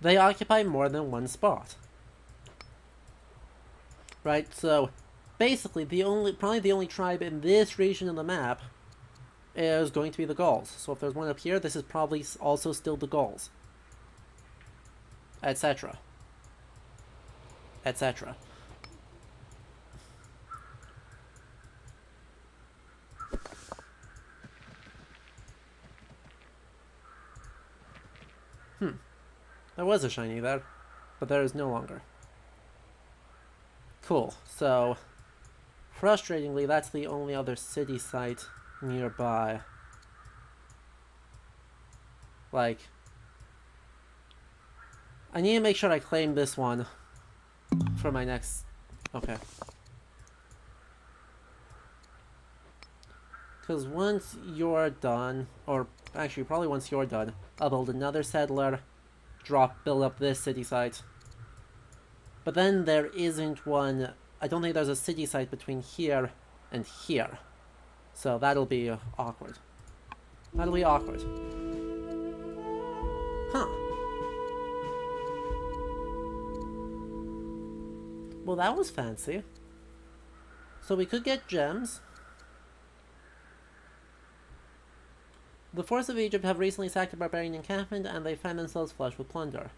they occupy more than one spot. Right, so basically probably the only tribe in this region of the map is going to be the Gauls. So if there's one up here, this is probably also still the Gauls. Etc. Etc. There was a shiny there, but there is no longer. Cool, so frustratingly, that's the only other city site nearby. Like, I need to make sure I claim this one for my next... Okay. Because once you're done, or actually probably once you're done, I'll build another settler, build up this city site. But then there isn't one... I don't think there's a city site between here and here. So that'll be awkward. That'll be awkward. Huh. Well, that was fancy. So we could get gems. The force of Egypt have recently sacked a barbarian encampment, and they find themselves flush with plunder.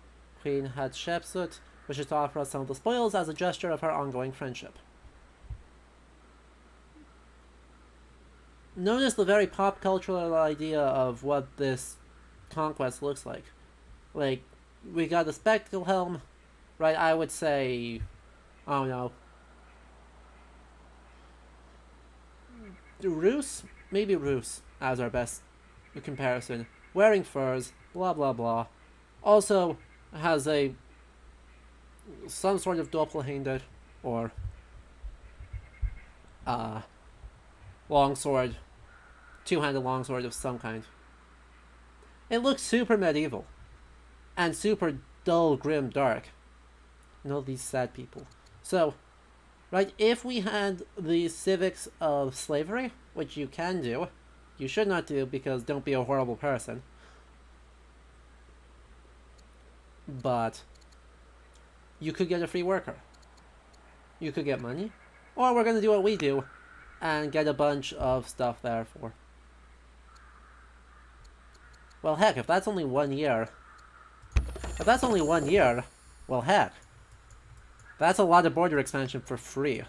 Queen Hatshepsut wishes to offer us some of the spoils as a gesture of her ongoing friendship. Notice the very pop cultural idea of what this conquest looks like. Like, we got the spectacle helm, right? I would say, I don't know, Rus? Maybe Rus as our best comparison. Wearing furs, blah blah blah. Also has some sort of doppelganger or longsword, two-handed longsword of some kind. It looks super medieval and super dull, grim, dark. And all these sad people. So, right, if we had the civics of slavery, which you can do, you should not do because don't be a horrible person. But you could get a free worker. You could get money. Or we're going to do what we do and get a bunch of stuff there for. Well, heck, if that's only 1 year. If that's only 1 year, well, heck. That's a lot of border expansion for free.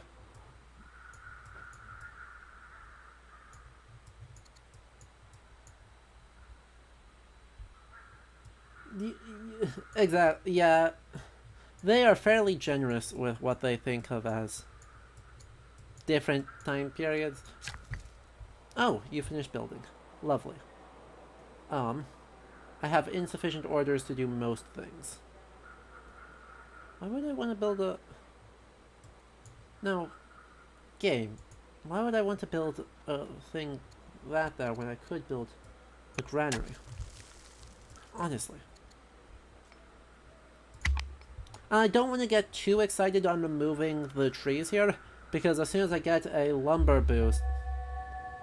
Exactly, yeah. They are fairly generous with what they think of as different time periods. Oh, you finished building. Lovely. I have insufficient orders to do most things. Why would I want to build a... No. Game. Why would I want to build a thing that there when I could build a granary? Honestly. I don't want to get too excited on removing the trees here, because as soon as I get a lumber boost...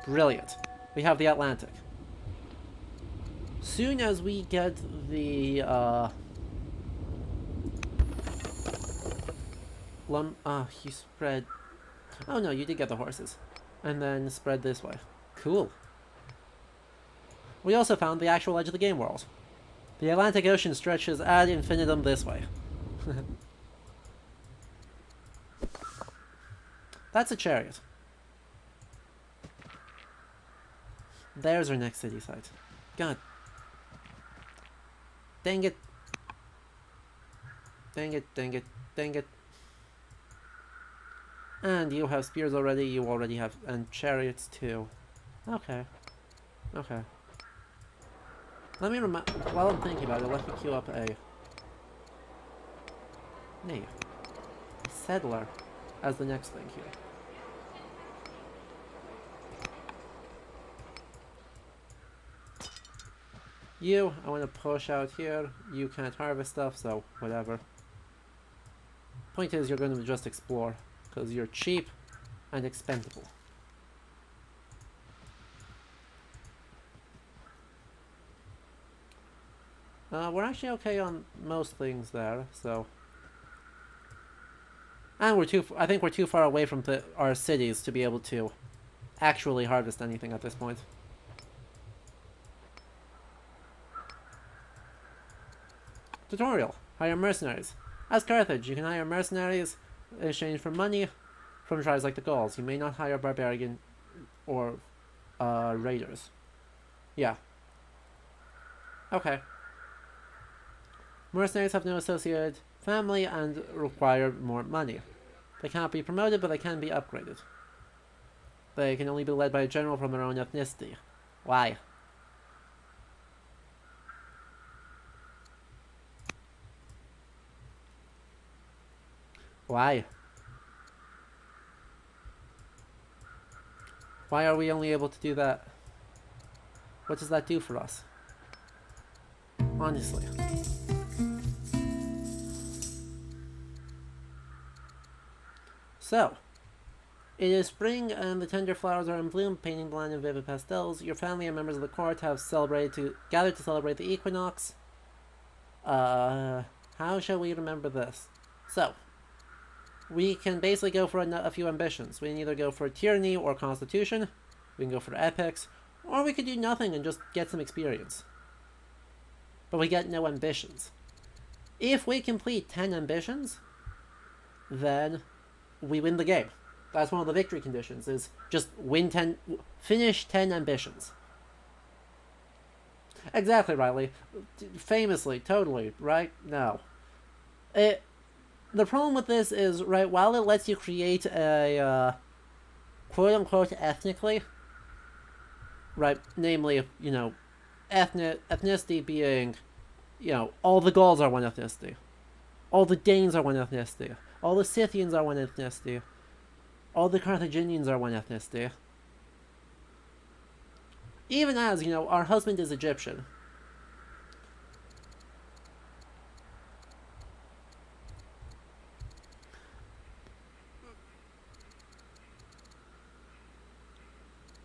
Brilliant. We have the Atlantic. Soon as we get the, you spread... Oh no, you did get the horses. And then spread this way. Cool. We also found the actual edge of the game world. The Atlantic Ocean stretches ad infinitum this way. That's a chariot. There's our next city site. God. Dang it. Dang it, dang it, dang it. And you have spears already, you already have... and chariots too. Okay. Okay. Let me while I'm thinking about it, let me queue up a... Nay. A settler as the next thing here. You, I want to push out here. You can't harvest stuff, so whatever. Point is, you're going to just explore, because you're cheap and expendable. We're actually okay on most things there, so... And I think we're too far away from our cities to be able to actually harvest anything at this point. Tutorial. Hire mercenaries. As Carthage, you can hire mercenaries in exchange for money from tribes like the Gauls. You may not hire barbarian or raiders. Yeah. Okay. Mercenaries have no associated family and require more money. They cannot be promoted, but they can be upgraded. They can only be led by a general from their own ethnicity. Why? Why? Why are we only able to do that? What does that do for us? Honestly. So, it is spring and the tender flowers are in bloom, painting the land in vivid pastels. Your family and members of the court have gathered to celebrate the equinox. How shall we remember this? So, we can basically go for a few ambitions. We can either go for tyranny or constitution, we can go for epics, or we could do nothing and just get some experience. But we get no ambitions. If we complete 10 ambitions, then we win the game. That's one of the victory conditions, is just finish 10 ambitions. Exactly, Riley. Famously, totally, right? No. The problem with this is, right, while it lets you create a, quote-unquote ethnically, right, namely, you know, ethnicity being, you know, all the Gauls are one ethnicity, all the Danes are one ethnicity, all the Scythians are one ethnicity, all the Carthaginians are one ethnicity. Even as, you know, our husband is Egyptian.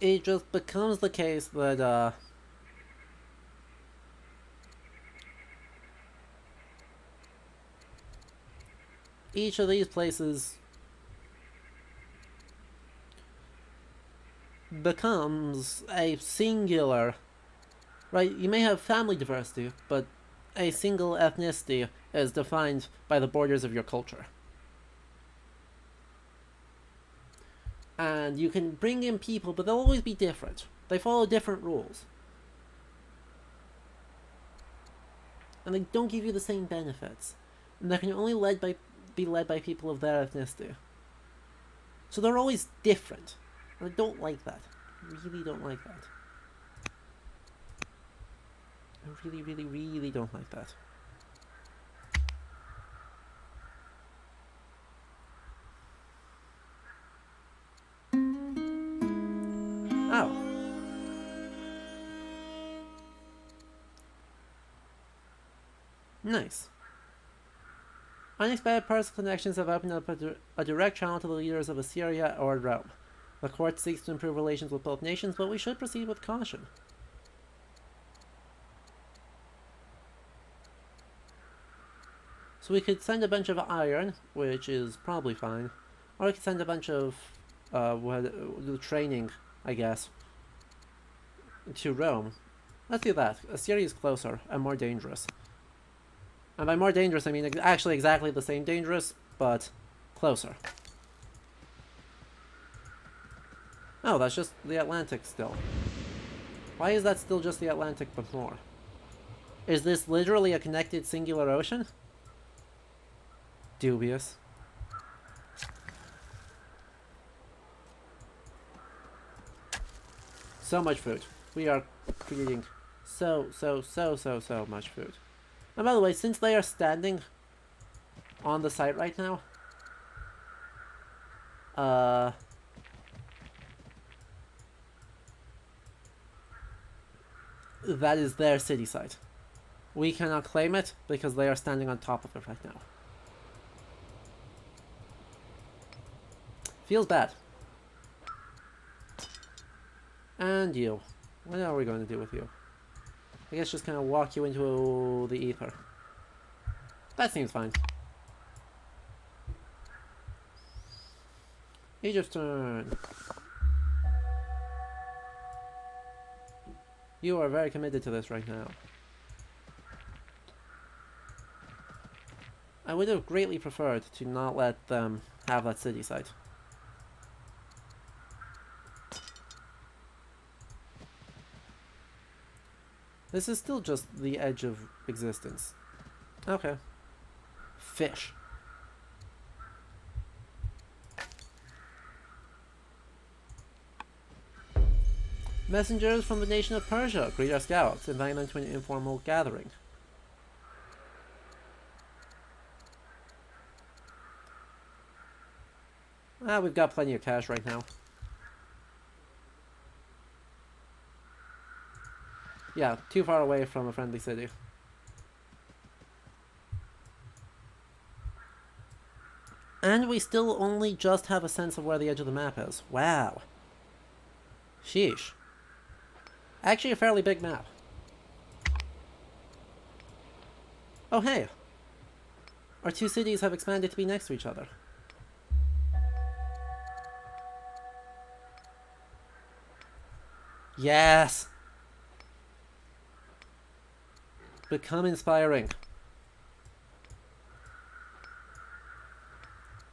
It just becomes the case that, each of these places becomes a singular, right? You may have family diversity, but a single ethnicity is defined by the borders of your culture. And you can bring in people, but they'll always be different. They follow different rules. And they don't give you the same benefits. And they can only be led by people of their ethnicity. So they're always different. And I don't like that. I really don't like that. I really, really, really don't like that. Oh. Nice. Unexpected personal connections have opened up a direct channel to the leaders of Assyria or Rome. The court seeks to improve relations with both nations, but we should proceed with caution. So we could send a bunch of iron, which is probably fine. Or we could send a bunch of training, I guess, to Rome. Let's do that. Assyria is closer and more dangerous. And by more dangerous, I mean actually exactly the same dangerous, but closer. Oh, that's just the Atlantic still. Why is that still just the Atlantic but more? Is this literally a connected singular ocean? Dubious. So much food. We are creating so much food. And by the way, since they are standing on the site right now, that is their city site. We cannot claim it because they are standing on top of it right now. Feels bad. And you. What are we going to do with you? I guess just kind of walk you into the ether. That seems fine. Egypt's turn. You are very committed to this right now. I would have greatly preferred to not let them have that city site. This is still just the edge of existence. Okay. Fish. Messengers from the nation of Persia greet our scouts, inviting them to an informal gathering. We've got plenty of cash right now. Yeah, too far away from a friendly city. And we still only just have a sense of where the edge of the map is. Wow. Sheesh. Actually a fairly big map. Oh hey. Our two cities have expanded to be next to each other. Yes! Become inspiring.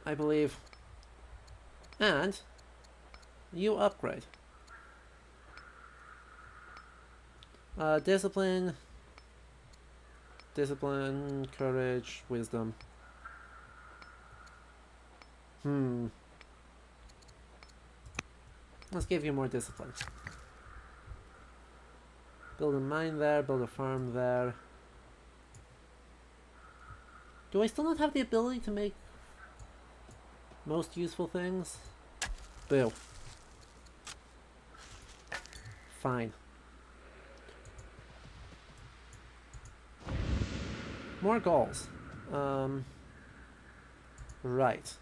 I believe. And you upgrade. Discipline, courage, wisdom. Let's give you more discipline. Build a mine there, build a farm there. Do I still not have the ability to make most useful things? Boo. Fine. More goals. Right.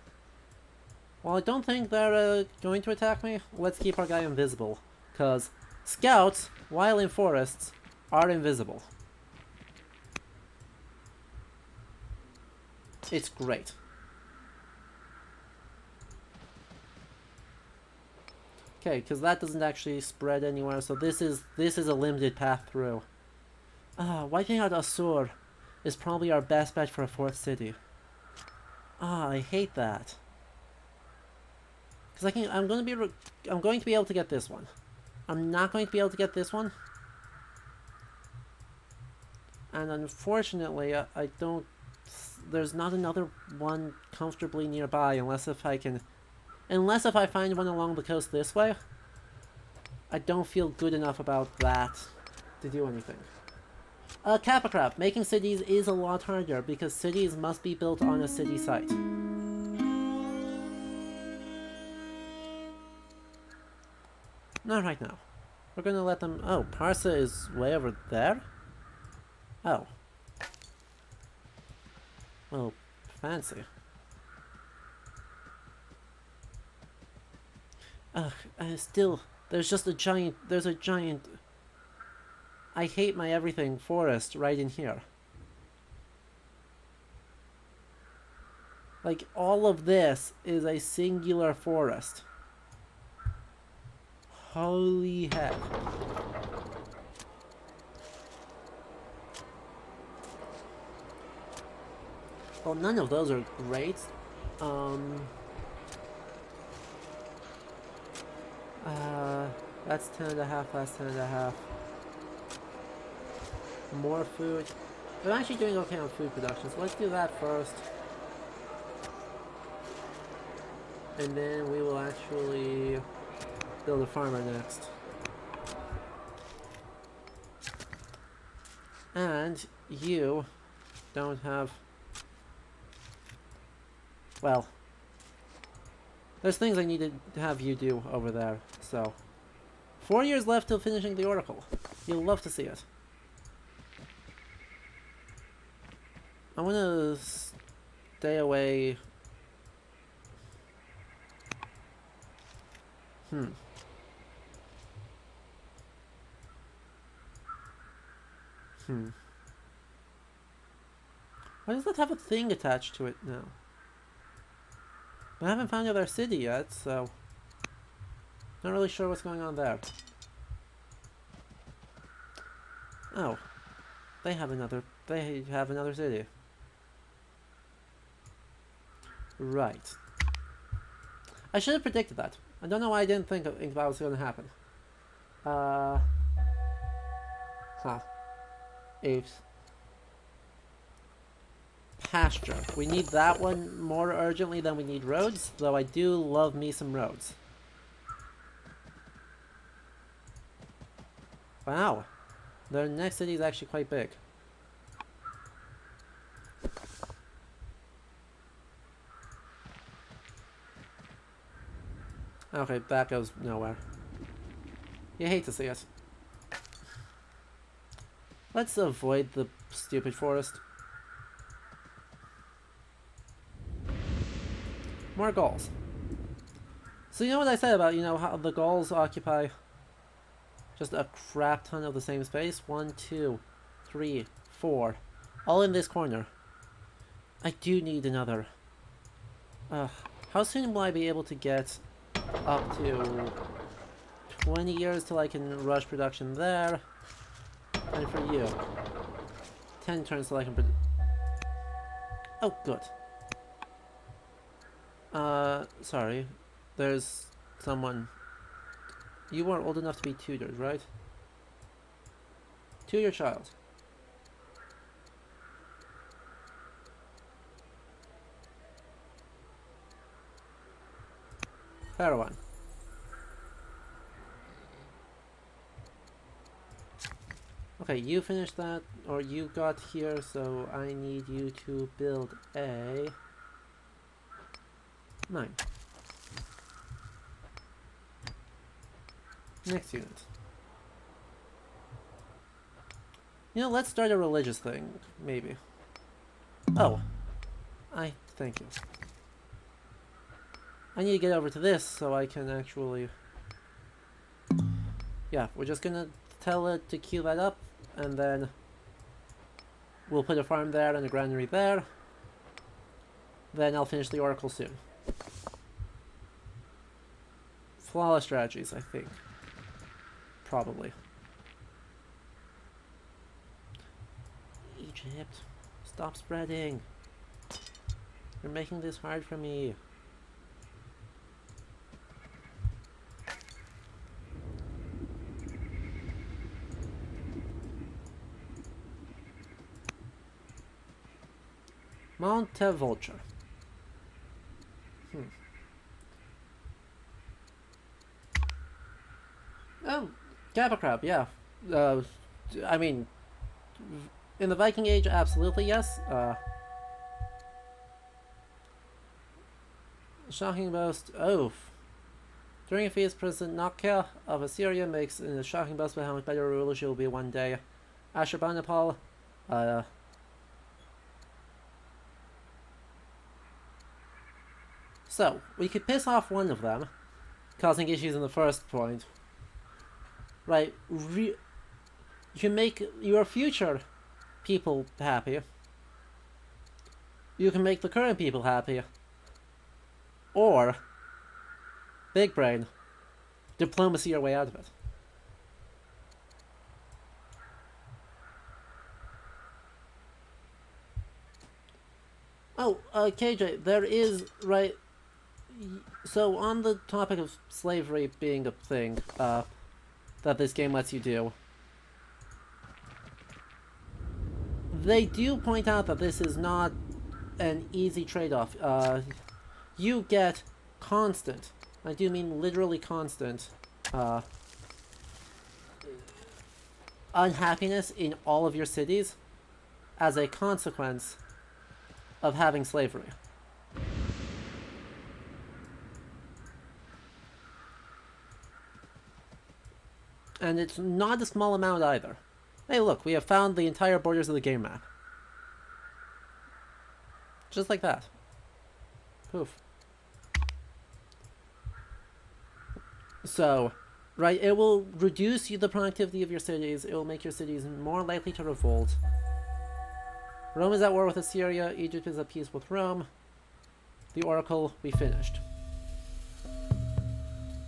Well, I don't think they're going to attack me. Let's keep our guy invisible. Because scouts, while in forests, are invisible. It's great. Okay, because that doesn't actually spread anywhere, so this is a limited path through. Wiping out Asur is probably our best bet for a fourth city. I hate that. Because I'm going to be able to get this one. I'm not going to be able to get this one. And unfortunately, I don't... There's not another one comfortably nearby unless if I find one along the coast this way. I don't feel good enough about that to do anything. Kappa Crap. Making cities is a lot harder because cities must be built on a city site. Not right now. We're gonna let them... Oh, Parsa is way over there? Oh. Oh, fancy. Ugh, still, there's a giant... I hate my everything forest right in here. Like, all of this is a singular forest. Holy heck. Well, none of those are great. That's 10.5, that's 10.5. More food. I'm actually doing okay on food production, so let's do that first. And then we will actually build a farmer next. And you don't have... Well, there's things I need to have you do over there, so... 4 years left till finishing the Oracle. You'll love to see it. I want to stay away... Why does that have a thing attached to it now? I haven't found the other city yet, so... Not really sure what's going on there. Oh. They have another city. Right. I should have predicted that. I don't know why I didn't think that was going to happen. Apes. Pasture. We need that one more urgently than we need roads, though I do love me some roads. Wow. Their next city is actually quite big. Okay, that goes nowhere. You hate to see it. Let's avoid the stupid forest. More Gauls. So you know what I said about, how the Gauls occupy just a crap ton of the same space? 1, 2, 3, 4. All in this corner. I do need another. How soon will I be able to get up to 20 years till I can rush production there. And for you, 10 turns till I can oh, good. Sorry. There's someone. You are old enough to be tutored, right? Tutor your child. Fair one. Okay, you finished that, or you got here, so I need you to build a 9. Next unit. You know, let's start a religious thing, maybe. Oh. Thank you. I need to get over to this so I can actually... Yeah, we're just gonna tell it to queue that up, and then we'll put a farm there and a granary there. Then I'll finish the oracle soon. Flawless strategies, I think. Probably. Egypt, stop spreading. You're making this hard for me. Montevulture. Oh, Kappa Crab, yeah. I mean, in the Viking Age, absolutely yes. Shocking boast. Oh. During a feast, President Nakia of Assyria makes a shocking boast about how much better a ruler she will be one day. Ashurbanipal. So, we could piss off one of them, causing issues in the first point. Right, you can make your future people happy. You can make the current people happy. Or, big brain, diplomacy your way out of it. Oh, KJ, there is, right, so on the topic of slavery being a thing, that this game lets you do, they do point out that this is not an easy trade-off. You get constant, I do mean literally constant, unhappiness in all of your cities as a consequence of having slavery. And it's not a small amount either. Hey look, we have found the entire borders of the game map. Just like that. Poof. So, right, it will reduce the productivity of your cities, it will make your cities more likely to revolt. Rome is at war with Assyria, Egypt is at peace with Rome. The Oracle, we finished.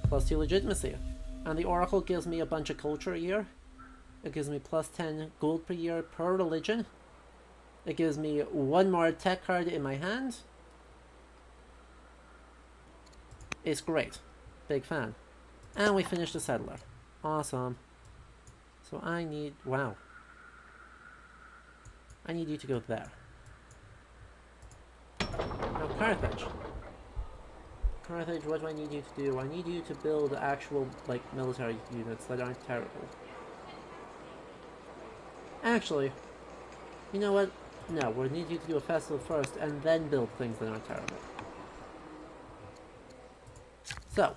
+2 legitimacy. And the Oracle gives me a bunch of culture a year. It gives me +10 gold per year per religion. It gives me 1 more tech card in my hand. It's great. Big fan. And we finished the settler. Awesome. So I need... wow. I need you to go there. Now Carthage. Carthage, what do I need you to do? I need you to build actual, like, military units that aren't terrible. Actually, you know what? No, we need you to do a festival first and then build things that aren't terrible. So,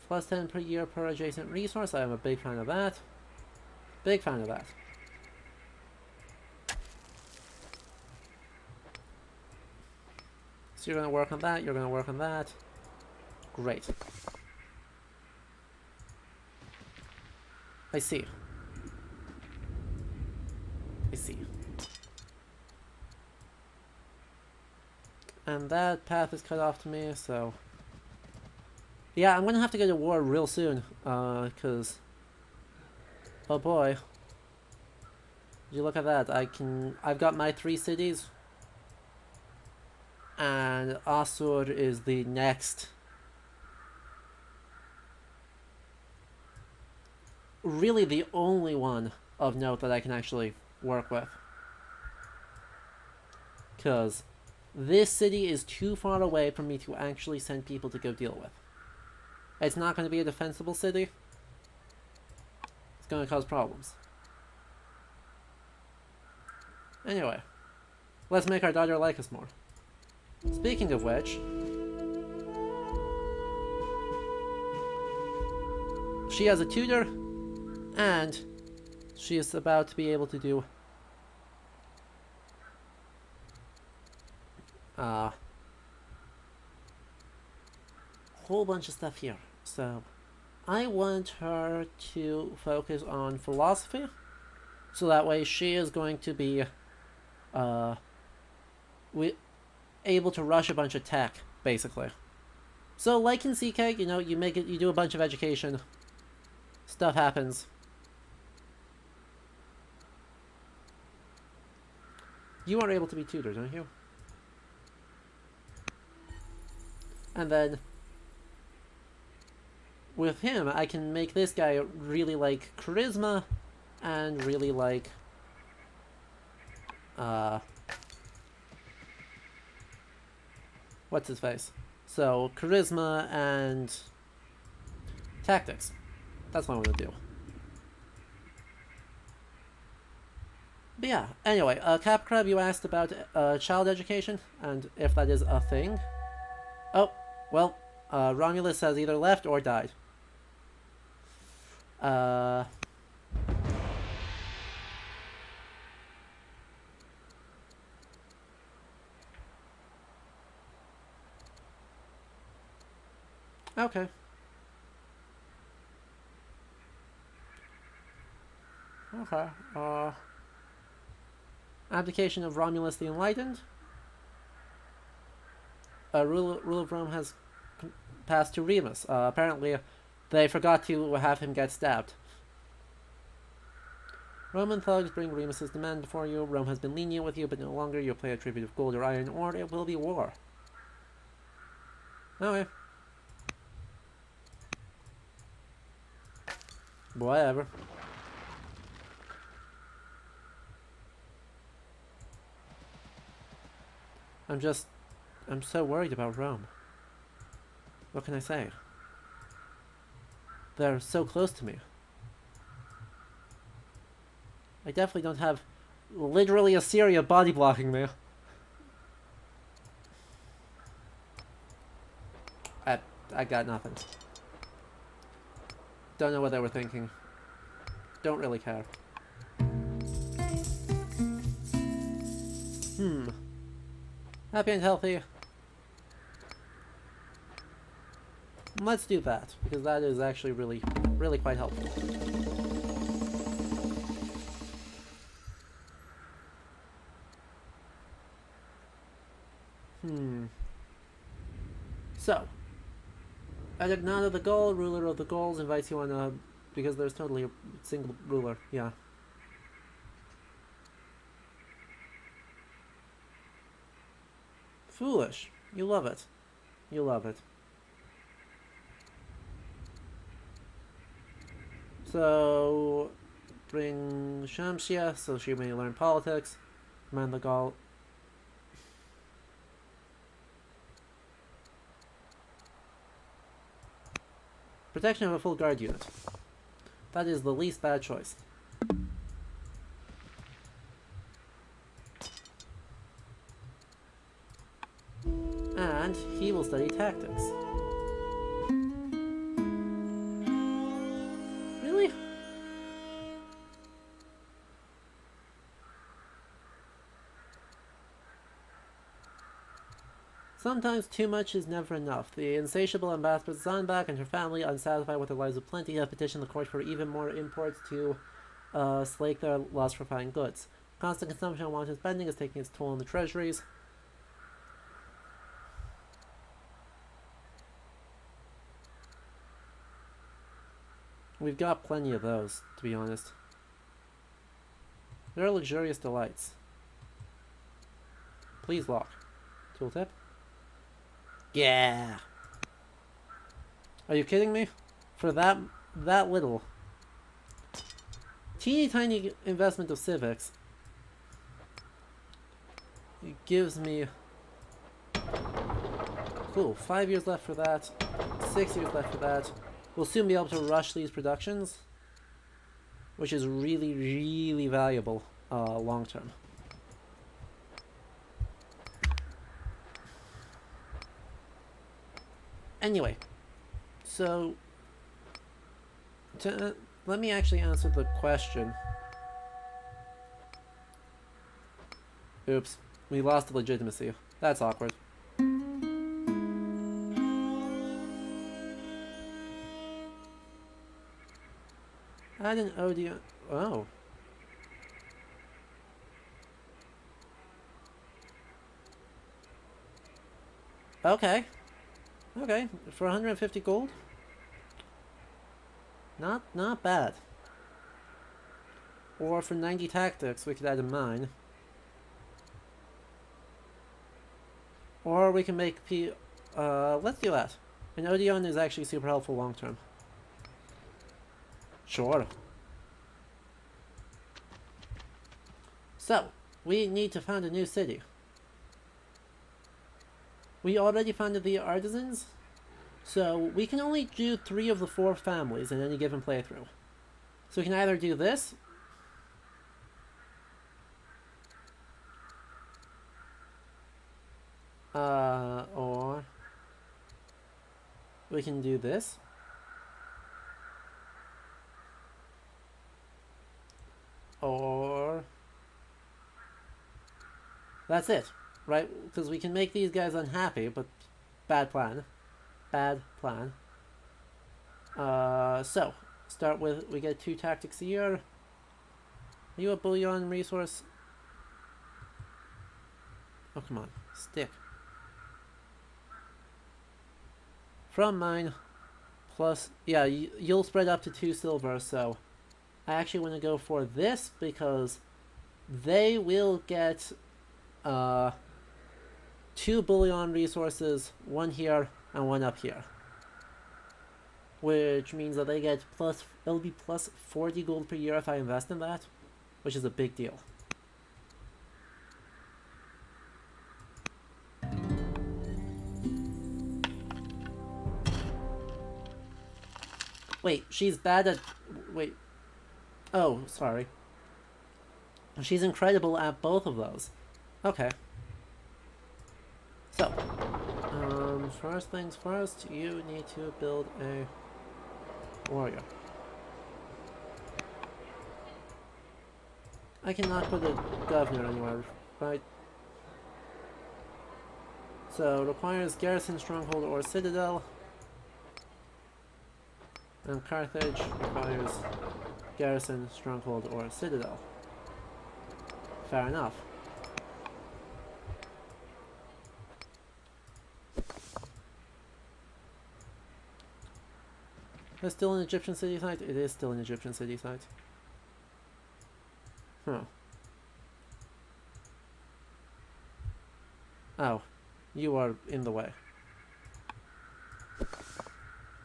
+10 per year per adjacent resource. I am a big fan of that. Big fan of that. So you're going to work on that, you're going to work on that. Great. I see. I see. And that path is cut off to me, so... Yeah, I'm gonna have to go to war real soon, cause... Oh boy. You look at that, I've got my 3 cities. And Asur is the next. Really the only one of note that I can actually work with. Cause this city is too far away for me to actually send people to go deal with. It's not going to be a defensible city. It's going to cause problems. Anyway, let's make our daughter like us more. Speaking of which, she has a tutor, and she is about to be able to do a whole bunch of stuff here. So I want her to focus on philosophy, so that way she is going to be able to rush a bunch of tech, basically. So like in CK, you know, you do a bunch of education, stuff happens. You are able to be tutored, aren't you? And then with him, I can make this guy really like charisma and really like what's his face? So charisma and tactics. That's what I'm gonna do. But yeah, anyway, Capcrab, you asked about child education and if that is a thing. Oh, well, Romulus has either left or died. Okay. Okay, abdication of Romulus the Enlightened. Rule of Rome has passed to Remus. Apparently, they forgot to have him get stabbed. Roman thugs bring Remus's demand before you. Rome has been lenient with you, but no longer. You'll pay a tribute of gold or iron, or it will be war. Okay. Whatever. I'm so worried about Rome. What can I say? They're so close to me. I definitely don't have literally Assyria body blocking me. I got nothing. Don't know what they were thinking. Don't really care. Happy and healthy. Let's do that, because that is actually really, really quite helpful. So, Adagnana the Gaul, ruler of the Gauls, invites you on a... because there's totally a single ruler, yeah. Foolish. You love it. You love it. So, bring Shamsia so she may learn politics. Man the Gaul. Protection of a full guard unit. That is the least bad choice. And he will study tactics. Really? Sometimes too much is never enough. The insatiable ambassador Zanbak and her family, unsatisfied with their lives of plenty, have petitioned the court for even more imports to slake their lust for fine goods. Constant consumption and wanton spending is taking its toll on the treasuries. We've got plenty of those, to be honest. They're luxurious delights. Please lock. Tooltip? Yeah! Are you kidding me? For that little teeny tiny investment of civics, it gives me... Cool, 5 years left for that, 6 years left for that. We'll soon be able to rush these productions, which is really, really valuable long term. Anyway, so let me actually answer the question. Oops, we lost the legitimacy. That's awkward. Add an audio. Oh. Okay. Okay, for 150 gold? Not bad. Or for 90 tactics, we could add a mine. Or we can make let's do that. An Odeon is actually super helpful long term. Sure. So, we need to found a new city. We already founded the artisans, so we can only do 3 of the 4 families in any given playthrough. So we can either do this, or we can do this, or that's it, right? Because we can make these guys unhappy, but bad plan. Bad plan. So, start with, we get 2 tactics a year. Are you a bullion resource? Oh, come on. Stick. From mine, plus, yeah, you'll spread up to 2 silver, so I actually want to go for this because they will get 2 bullion resources, 1 here and 1 up here. Which means that they get it'll be plus 40 gold per year if I invest in that, which is a big deal. Wait, she's bad at... Wait. Oh, sorry. She's incredible at both of those. Okay. So, first things first, you need to build a warrior. I cannot put a governor anywhere, right? So, requires garrison, stronghold, or citadel. And Carthage requires garrison, stronghold, or citadel. Fair enough. Is it still an Egyptian city site? It is still an Egyptian city site. Huh. Oh. You are in the way.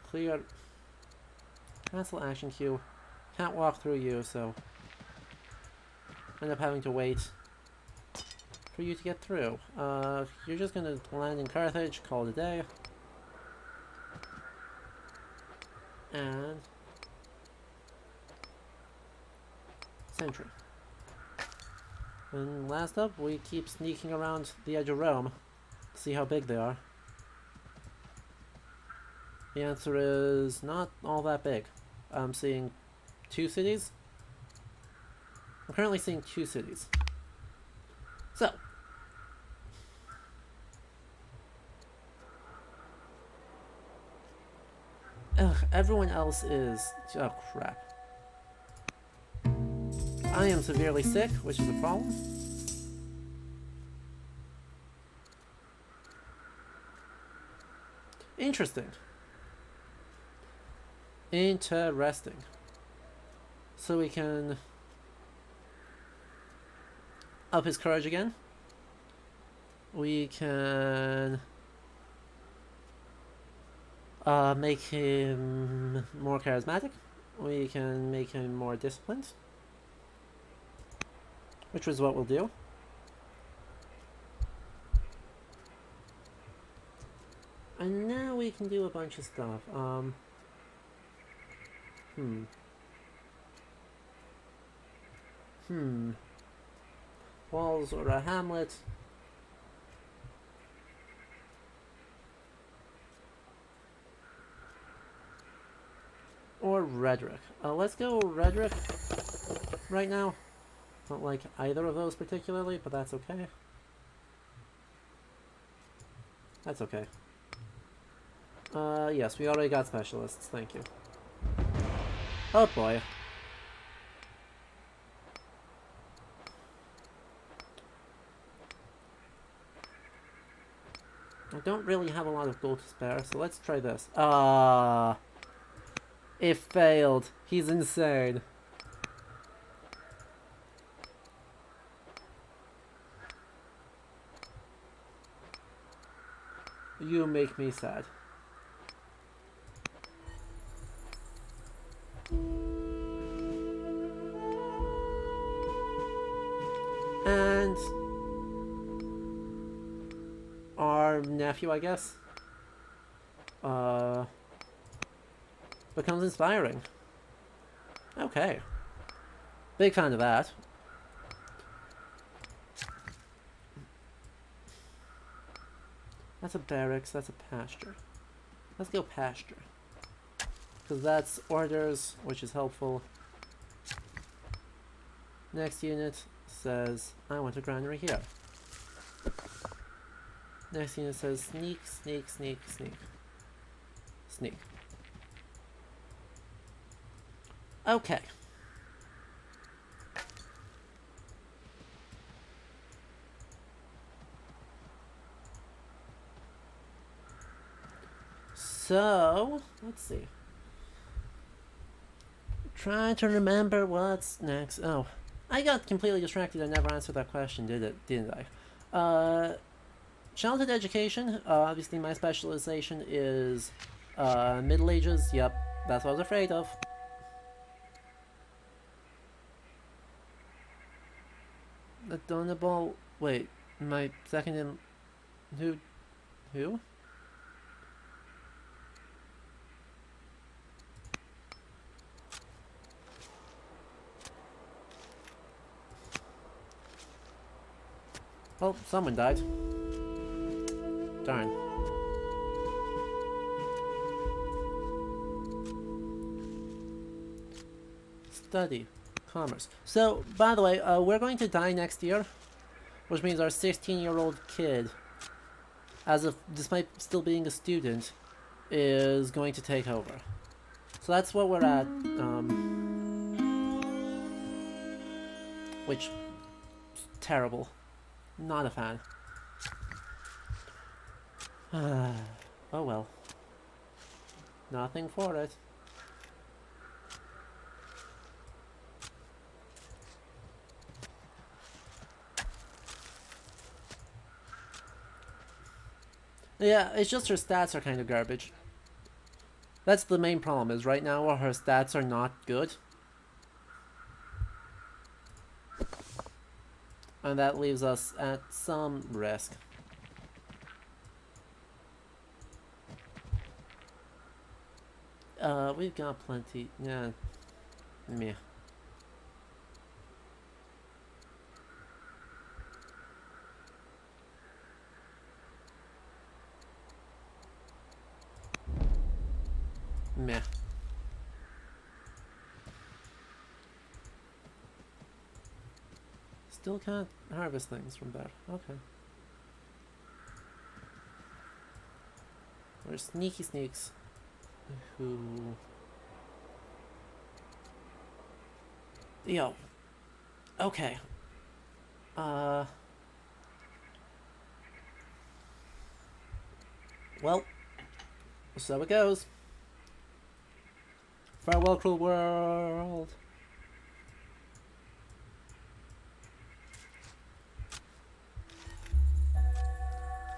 Clear. Cancel action queue. Can't walk through you, so end up having to wait for you to get through. You're just gonna land in Carthage, call it a day. And sentry. And last up, we keep sneaking around the edge of Rome to see how big they are. The answer is not all that big. I'm seeing 2 cities. I'm currently seeing 2 cities. So, ugh, everyone else is... Oh, crap. I am severely sick, which is a problem. Interesting. Interesting. So we can up his courage again. We can make him more charismatic. We can make him more disciplined, which is what we'll do. And now we can do a bunch of stuff. Walls or a hamlet. Or rhetoric. Let's go rhetoric right now. Don't like either of those particularly, but that's okay. That's okay. Yes, we already got specialists, thank you. Oh boy. I don't really have a lot of gold to spare, so let's try this. It failed. He's insane. You make me sad. And our nephew, I guess, becomes inspiring. Okay. Big fan of that. That's a barracks, that's a pasture. Let's go pasture. Because that's orders, which is helpful. Next unit says, I want a granary here. Next unit says, sneak, sneak, sneak, sneak. Sneak. Okay. So, let's see. Trying to remember what's next. Oh, I got completely distracted. I never answered that question, didn't I? Childhood education. Obviously, my specialization is Middle Ages. Yep, that's what I was afraid of. Adornable. Wait, my second in. Who? Oh, someone died. Darn. Study. Commerce. So, by the way, we're going to die next year, which means our 16-year-old kid, despite still being a student, is going to take over. So that's what we're at, which, terrible. Not a fan. Oh well. Nothing for it. Yeah, it's just her stats are kind of garbage. That's the main problem, is right now her stats are not good. And that leaves us at some risk. We've got plenty. Yeah. Meh. Meh. Still can't harvest things from there. Okay. There's sneaky sneaks who... Yo. Okay. Well. So it goes. Farewell, cruel world.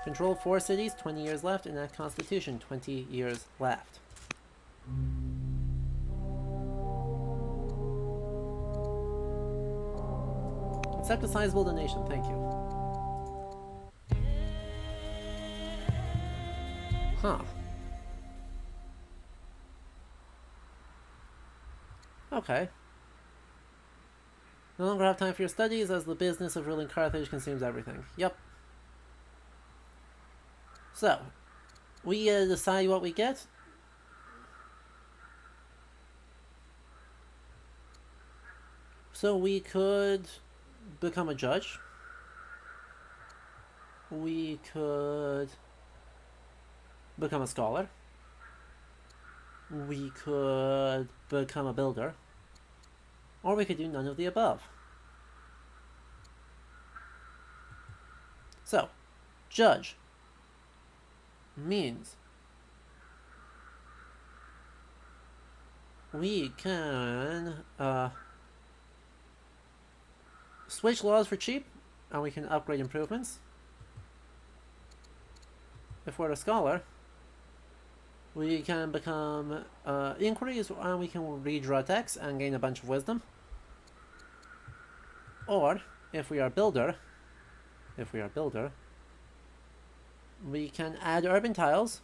Control 4 cities, 20 years left, and that constitution, 20 years left. Accept a sizable donation, thank you. Huh. Okay. No longer have time for your studies as the business of ruling Carthage consumes everything. Yep. So, we decide what we get. So we could become a judge. We could become a scholar. We could become a builder. Or we could do none of the above. So, judge means we can switch laws for cheap, and we can upgrade improvements. If we're a scholar, we can become inquiries, and we can redraw text and gain a bunch of wisdom. Or if we are builder, we can add urban tiles.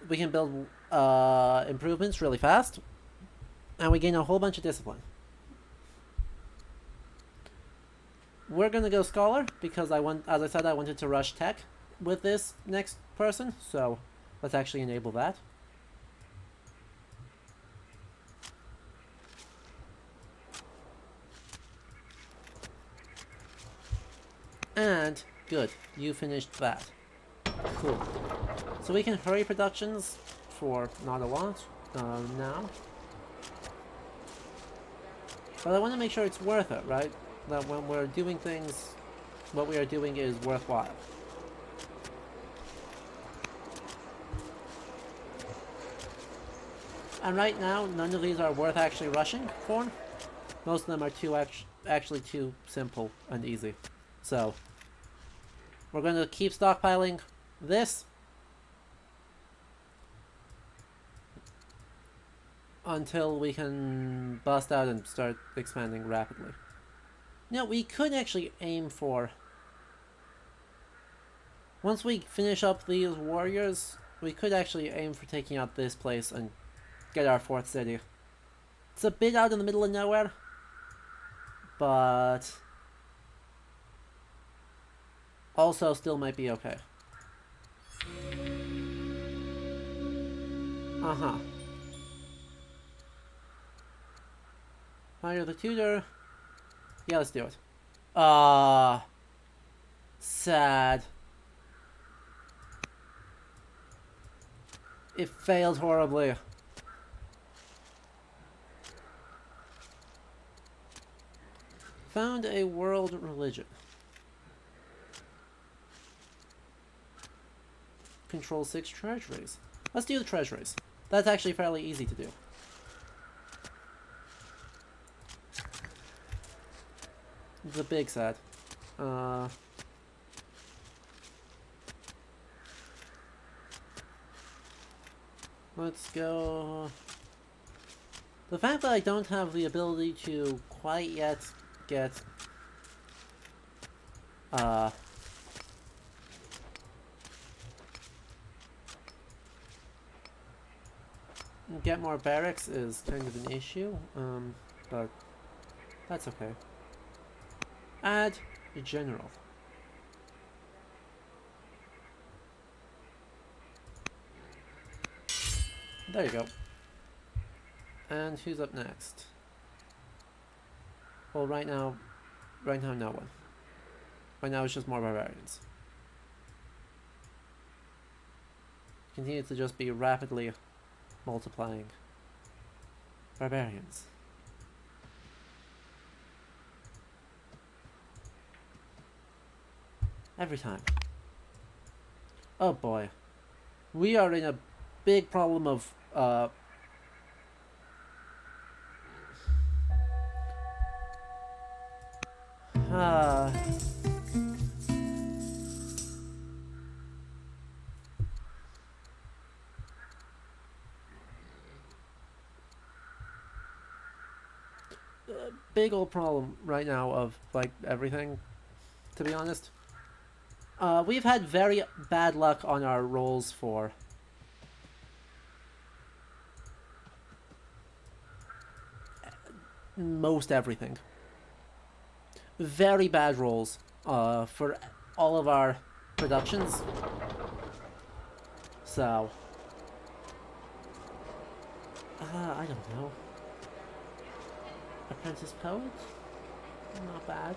We can build improvements really fast, and we gain a whole bunch of discipline. We're gonna go scholar because as I said, I wanted to rush tech with this next person, so let's actually enable that. And good, you finished that. Cool. So we can hurry productions for not a lot now. But I want to make sure it's worth it, right? That when we're doing things, what we are doing is worthwhile. And right now, none of these are worth actually rushing for. Most of them are actually too simple and easy. So, we're going to keep stockpiling this until we can bust out and start expanding rapidly. Now, we could actually aim for... Once we finish up these warriors, we could actually aim for taking out this place and get our 4th city. It's a bit out in the middle of nowhere, but also still might be okay. Hire the tutor. Yeah, let's do it. Sad. It failed horribly. Found a world religion. Control 6 treasuries. Let's do the treasuries. That's actually fairly easy to do. The big sad. Let's go... The fact that I don't have the ability to quite yet get... get more barracks is kind of an issue, but that's okay. Add a general. There you go. And who's up next? Well, right now, no one. Right now it's just more barbarians. Continue to just be rapidly multiplying barbarians. Every time. Oh boy. We are in a big problem of Big old problem right now of, like, everything, to be honest. We've had very bad luck on our rolls for most everything. Very bad rolls for all of our productions. So, I don't know. Apprentice Poet? Not bad.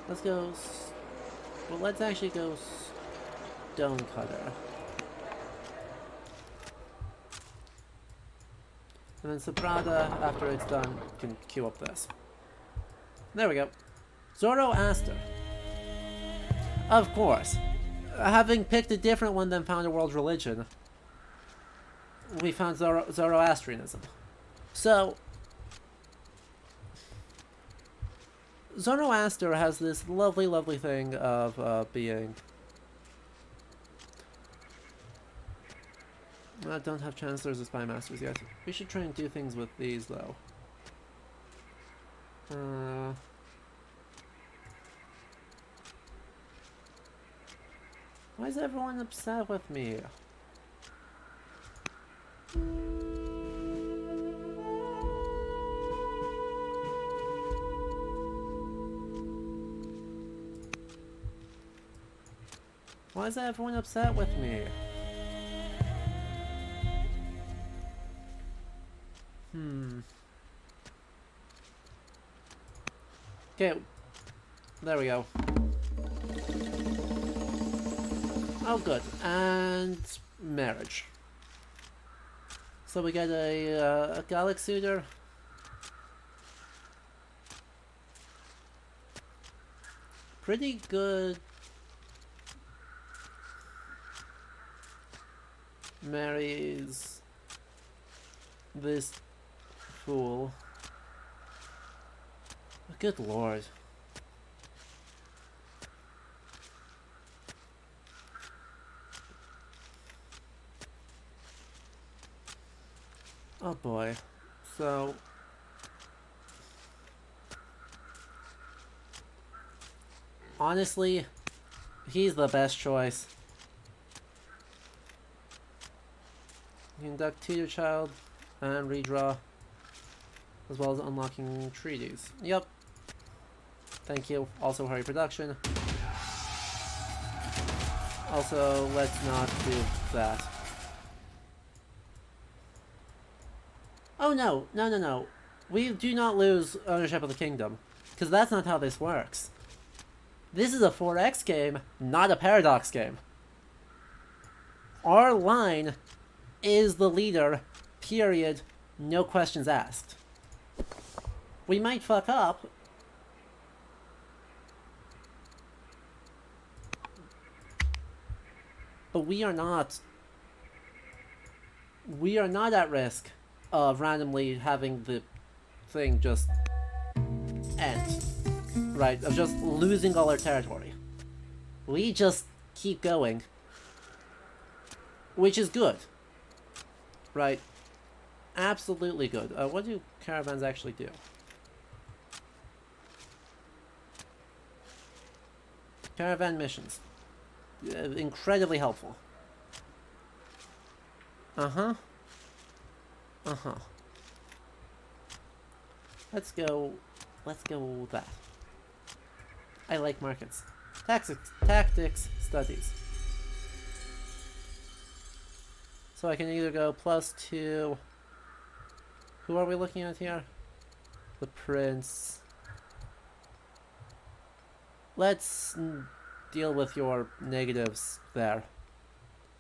Let's go... Well, let's actually go Stonecutter. And then Sabrada, after it's done, can queue up this. There we go. Zoroaster. Of course. Having picked a different one than found a world religion, we found Zoroastrianism. So, Zoroaster has this lovely, lovely thing of being... I don't have Chancellors or Spy Masters yet. We should try and do things with these, though. Why is everyone upset with me? Why is everyone upset with me? Okay, there we go. Oh, good. And marriage. So we got a Galaxuder. Pretty good. Marries this fool. Good lord. Oh boy. So... honestly, he's the best choice. You induct Tutor Child and redraw, as well as unlocking treaties. Yep. Thank you. Also hurry production. Also, let's not do that. Oh no, no. We do not lose ownership of the kingdom, because that's not how this works. This is a 4X game, not a Paradox game. Our line is the leader, period, no questions asked. We might fuck up, but we are not at risk of randomly having the thing just end. Right, of just losing all our territory. We just keep going. Which is good. Right. Absolutely good. What do caravans actually do? Caravan missions. Incredibly helpful. Uh-huh. Uh-huh. Let's go with that. I like markets. Tactics studies. So I can either go +2. Who are we looking at here? The prince. Let's deal with your negatives there.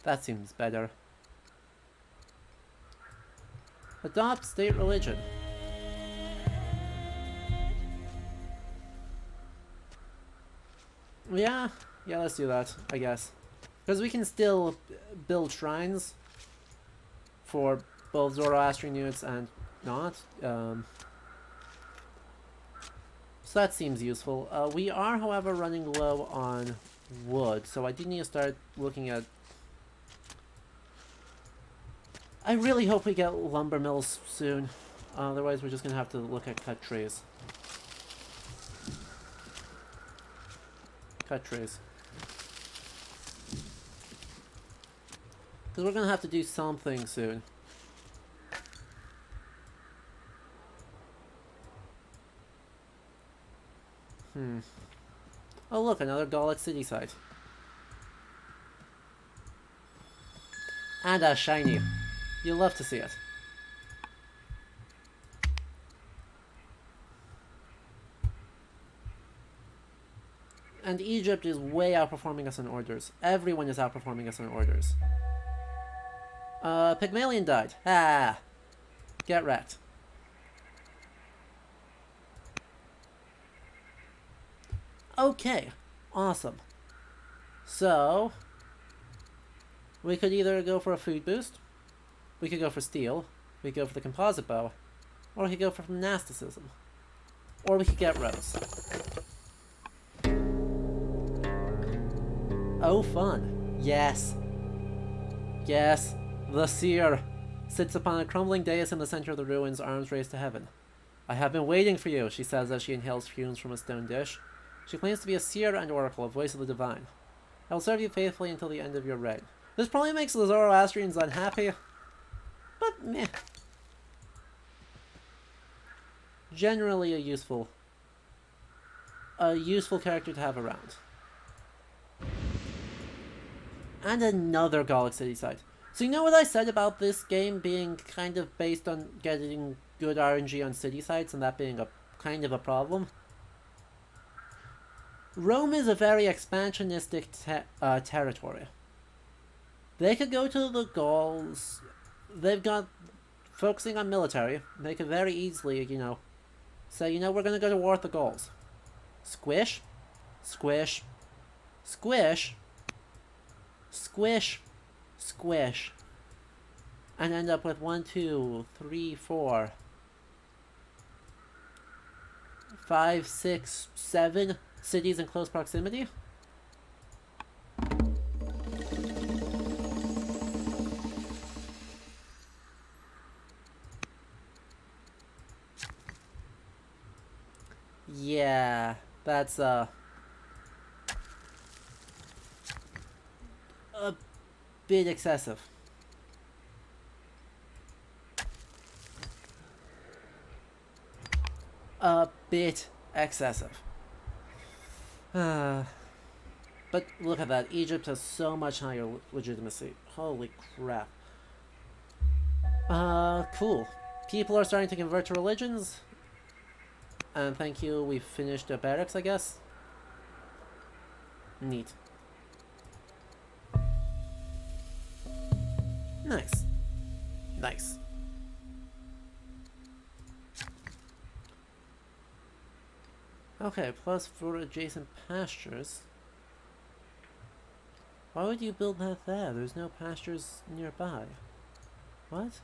That seems better. Adopt state religion. Yeah, let's do that, I guess. Because we can still build shrines for both Zoroastrian units and not. So that seems useful. We are, however, running low on wood, so I do need to start looking at... I really hope we get lumber mills soon. Otherwise, we're just gonna have to look at cut trees. Cut trees. Because we're gonna have to do something soon. Oh look, another Gallic city site. And a shiny. You love to see it. And Egypt is way outperforming us in orders. Everyone is outperforming us in orders. Pygmalion died. Ah! Get wrecked. Okay. Awesome. So... we could either go for a food boost, we could go for steel, we could go for the composite bow, or we could go for monasticism. Or we could get Rose. Oh, fun. Yes. Yes. The seer sits upon a crumbling dais in the center of the ruins, arms raised to heaven. I have been waiting for you, she says as she inhales fumes from a stone dish. She claims to be a seer and oracle, a voice of the divine. I will serve you faithfully until the end of your reign. This probably makes the Zoroastrians unhappy, but meh. Generally a useful character to have around. And another Gallic city site. So you know what I said about this game being kind of based on getting good RNG on city sites and that being a kind of a problem? Rome is a very expansionistic territory. They could go to the Gauls. They've got focusing on military. They could very easily, you know, say, you know, we're gonna go to war with the Gauls. Squish, squish, squish, squish, squish, and end up with 1, 2, 3, 4, 5, 6, 7 cities in close proximity. Yeah, that's a bit excessive. A bit excessive. But look at that. Egypt has so much higher legitimacy. Holy crap. Cool. People are starting to convert to religions. And thank you, we've finished the barracks, I guess. Neat. Nice. Nice. Okay, plus 4 adjacent pastures. Why would you build that there? There's no pastures nearby. What?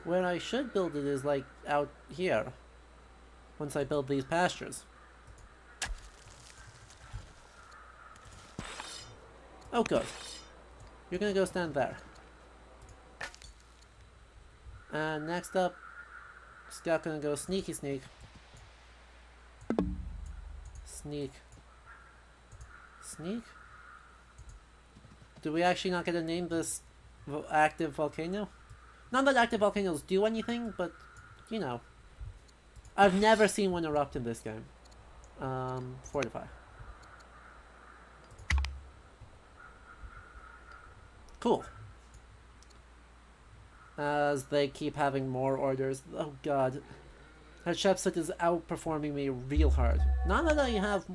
Where I should build it is like out here. Once I build these pastures. Oh good. You're gonna go stand there. And next up, Scout gonna go sneaky sneak. Sneak. Sneak? Do we actually not get to name this active volcano? Not that active volcanoes do anything, but, you know. I've never seen one erupt in this game. Fortify. Cool. As they keep having more orders. Oh god. Hatshepsut is outperforming me real hard. Not that I have...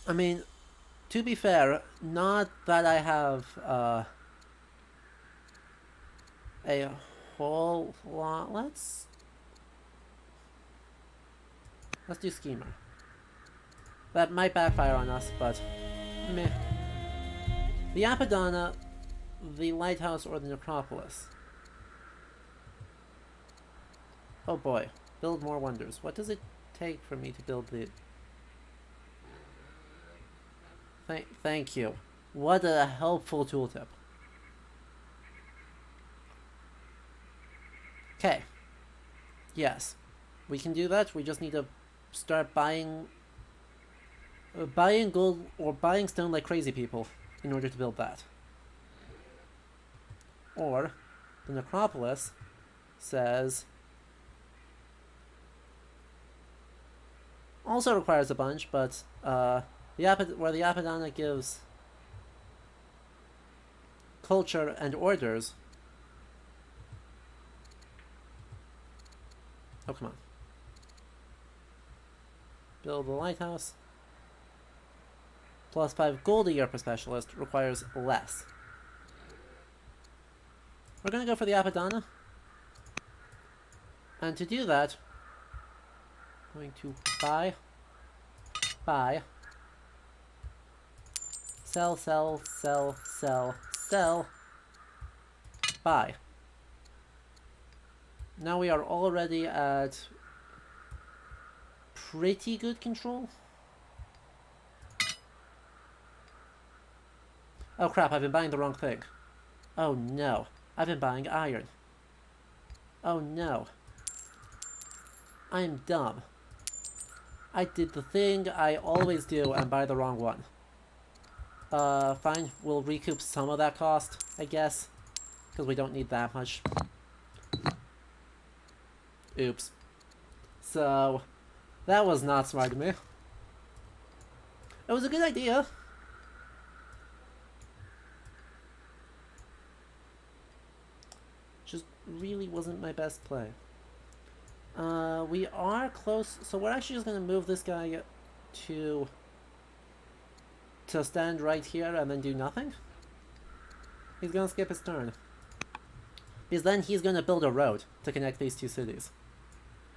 I mean, to be fair, not that I have a whole lot. Let's do Schemer. That might backfire on us, but meh. The Apadana, the lighthouse, or the necropolis? Oh boy. Build more wonders. What does it take for me to build the... Thank you. What a helpful tooltip. Okay. Yes. We can do that. We just need to start buying gold or buying stone like crazy people in order to build that. Or the necropolis says also requires a bunch, but where the Apadana gives culture and orders. Oh, come on. Build the lighthouse. Plus 5 gold a year per specialist requires less. We're gonna go for the Apadana. And to do that, I'm going to buy, sell, buy. Now we are already at pretty good control. Oh crap, I've been buying the wrong thing. Oh no, I've been buying iron. Oh no. I'm dumb. I did the thing I always do and buy the wrong one. Fine, we'll recoup some of that cost, I guess. Because we don't need that much. Oops. So, that was not smart of me. It was a good idea. Just really wasn't my best play. We are close, so we're actually just gonna move this guy to stand right here and then do nothing. He's gonna skip his turn. Because then he's gonna build a road to connect these two cities.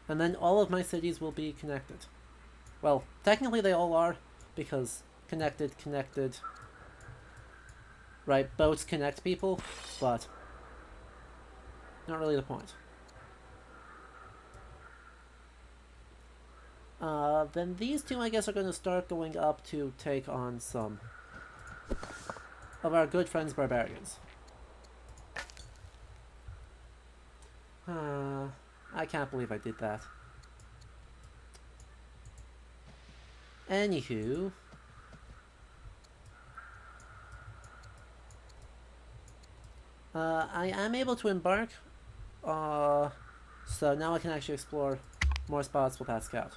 And then all of my cities will be connected. Well, technically they all are, because connected. Right, boats connect people, but not really the point. Then these two, I guess, are going to start going up to take on some of our good friends barbarians. I can't believe I did that. Anywho, I am able to embark, so now I can actually explore more spots with that scout.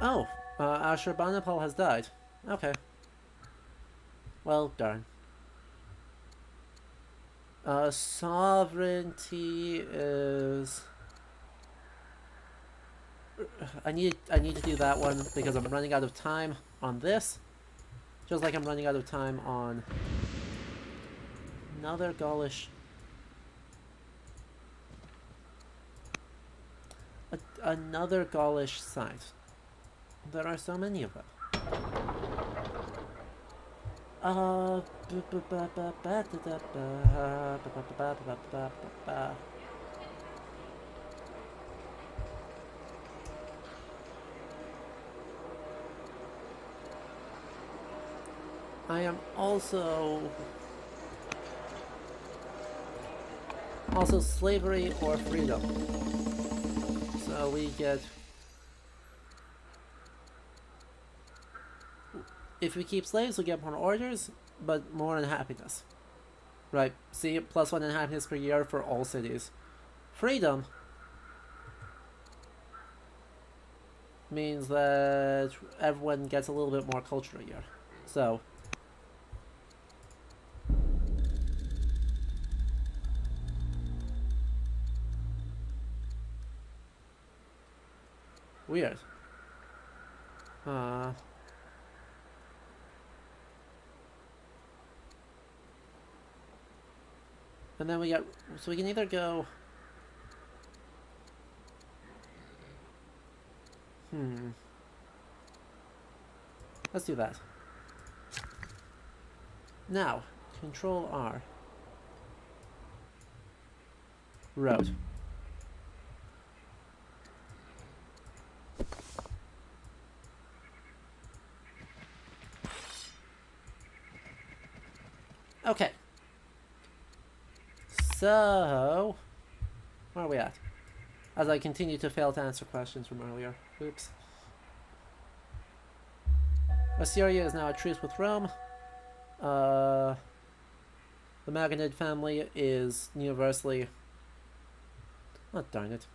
Oh, Ashurbanipal has died. Okay. Well, darn. Sovereignty is... I need to do that one because I'm running out of time on this. Just like I'm running out of time on another Gaulish... another Gaulish site. There are so many of them. I am also slavery or freedom. So we get, if we keep slaves, we get more orders, but more unhappiness. Right, see, +1 unhappiness per year for all cities. Freedom means that everyone gets a little bit more culture a year. So, weird. And then we got, so we can either go Let's do that. Now, Control R. Road. Okay. So, where are we at? As I continue to fail to answer questions from earlier. Oops. Assyria is now at truce with Rome. The Maganid family is universally... Oh, darn it.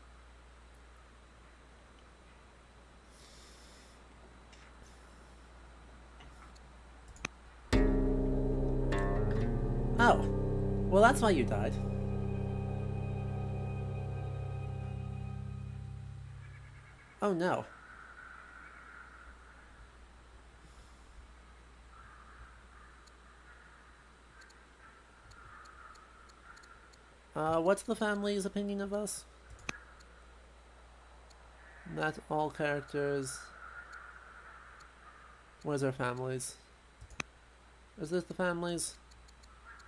Oh. Well, that's why you died. Oh, no. What's the family's opinion of us? That all characters... Where's our families? Is this the families?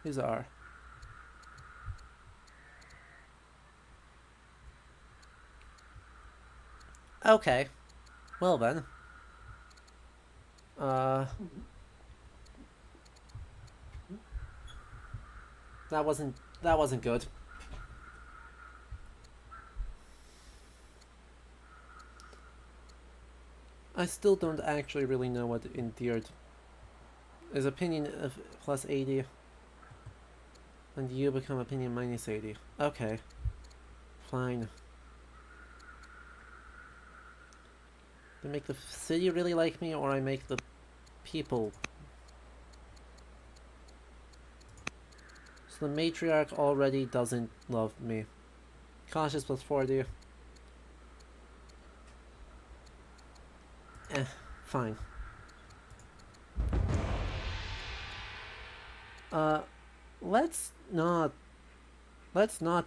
These are. Okay. Well then. That wasn't good. I still don't actually really know what endeared. Is opinion of plus 80. And you become opinion minus 80. Okay. Fine. I make the city really like me, or I make the people. So the matriarch already doesn't love me. Cautious plus 40. Fine. Let's not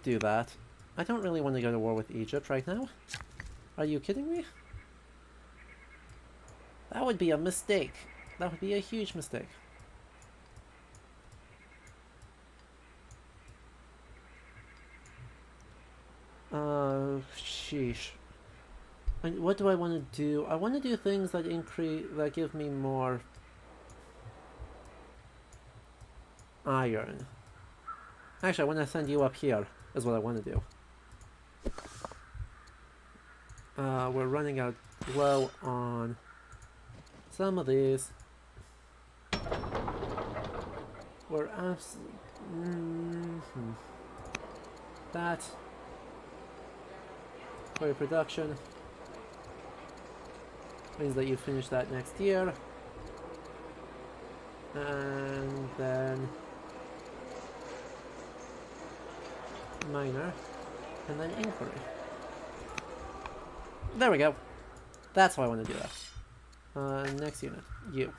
do that. I don't really want to go to war with Egypt right now. Are you kidding me? That would be a mistake. That would be a huge mistake. Sheesh. And what do I want to do? I want to do things that give me more iron. Actually, I want to send you up here, is what I want to do. We're running out low on some of these. We're that for your production means that you finish that next year, and then minor, and then inquiry. There we go. That's how I want to do that. Next unit, you.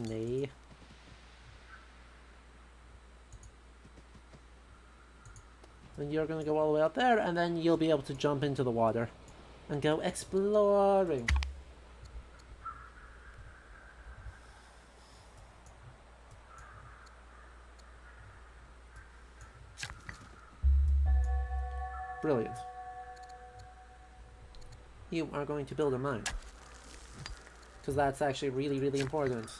Nay. And you're gonna go all the way out there, and then you'll be able to jump into the water and go exploring. Brilliant. You are going to build a mine. Because that's actually really, really important.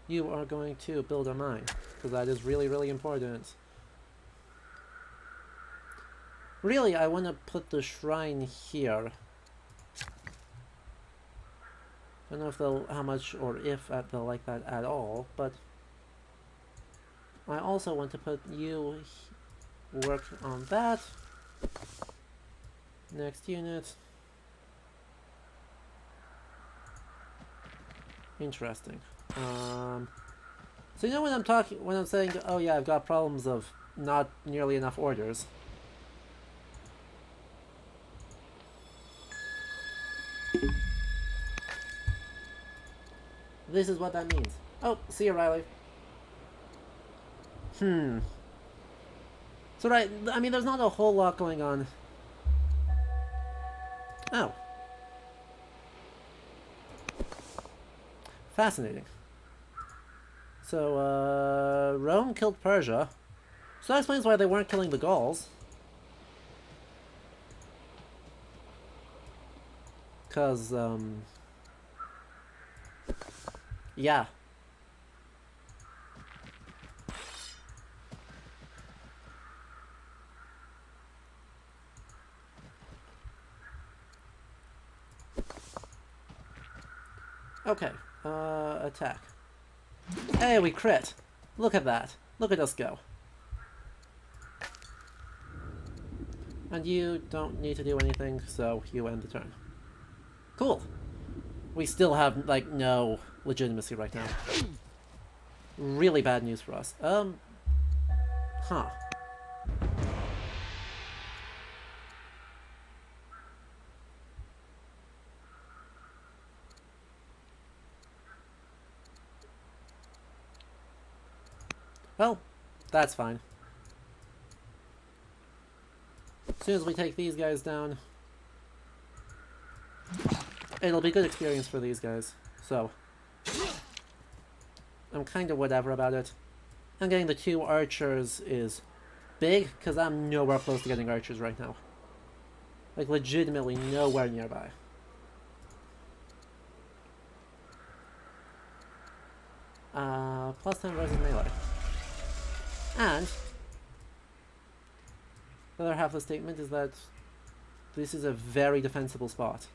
You are going to build a mine. Because that is really, really important. Really, I want to put the shrine here. I don't know if they'll, how much or if they'll like that at all, but I also want to put you work on that. Next unit. Interesting. So you know when I'm saying, oh yeah, I've got problems of not nearly enough orders. This is what that means. Oh, see you, Riley. So right, I mean, there's not a whole lot going on. Oh. Fascinating. So, Rome killed Persia. So that explains why they weren't killing the Gauls. Cause, yeah. Okay, attack. Hey, we crit! Look at that. Look at us go. And you don't need to do anything, so you end the turn. Cool. We still have, like, no legitimacy right now. Really bad news for us. Huh. Well, that's fine. As soon as we take these guys down, it'll be good experience for these guys. So, I'm kind of whatever about it. And getting the 2 archers is big, because I'm nowhere close to getting archers right now. Like, legitimately nowhere nearby. Plus 10 versus melee. And the other half of the statement is that this is a very defensible spot.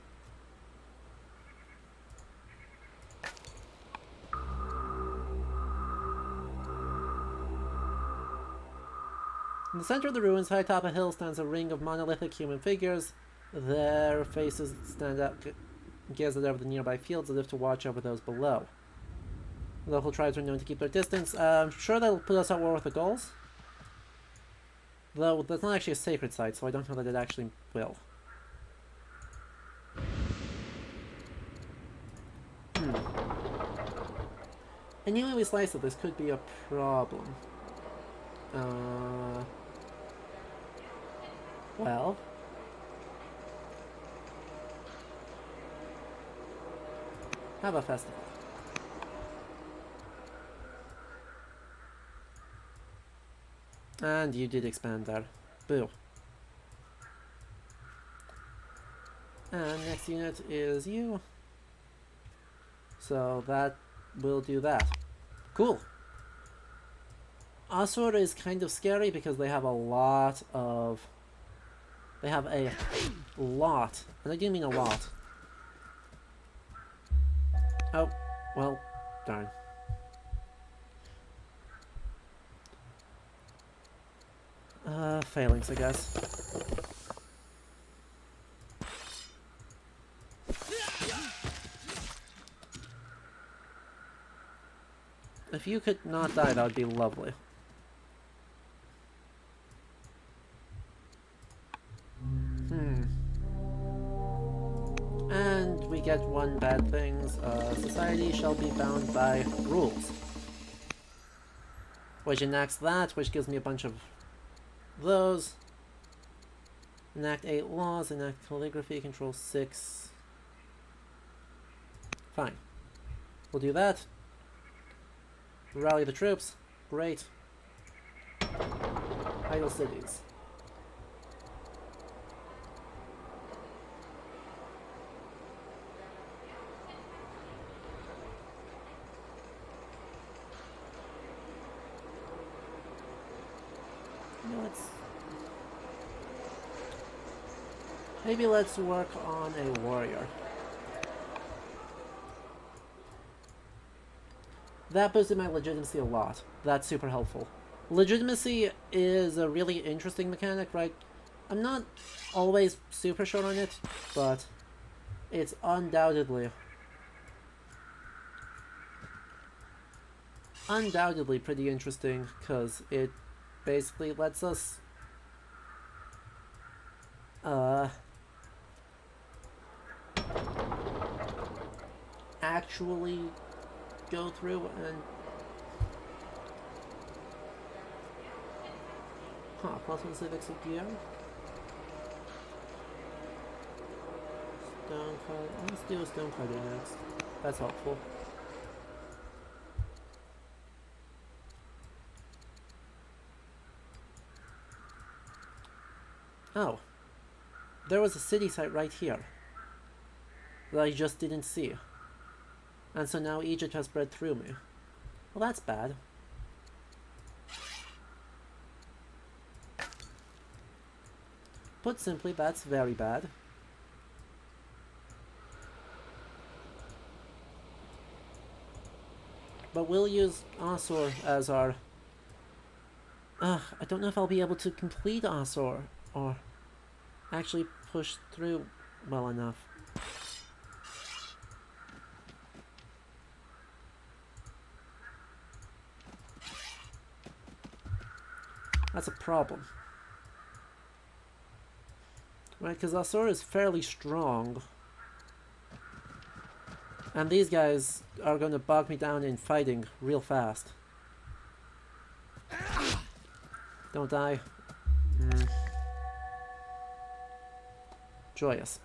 In the center of the ruins, high atop a hill, stands a ring of monolithic human figures. Their faces stand out, gazered over the nearby fields as if to watch over those below. The local tribes are known to keep their distance. I'm sure they'll put us at war with the Gauls. Though that's not actually a sacred site, so I don't know that it actually will. Any way we slice it, this could be a problem. Well... have a festival. And you did expand there. Boo. And next unit is you. So that will do that. Cool. Asur is kind of scary because they have a lot of... They have a lot. And I do mean a lot. Oh, well, darn. Failings, I guess. If you could not die, that would be lovely. And we get one bad thing. Society shall be bound by rules. Which enacts that, which gives me a bunch of those. Enact 8 laws, enact calligraphy, control 6. Fine. We'll do that. Rally the troops. Great. Idle cities. Maybe let's work on a warrior. That boosted my legitimacy a lot. That's super helpful. Legitimacy is a really interesting mechanic, right? I'm not always super sure on it, but it's undoubtedly pretty interesting because it basically lets us actually go through and Huh, +1 civics of gear. Stone card. Let's do a stone card next. That's helpful. Oh. There was a city site right here that I just didn't see. And so now Egypt has spread through me. Well, that's bad. Put simply, that's very bad. But we'll use Asur as our... I don't know if I'll be able to complete Asur or actually push through well enough. That's a problem. Right, because Asur is fairly strong. And these guys are going to bog me down in fighting real fast. Don't die. Joyous.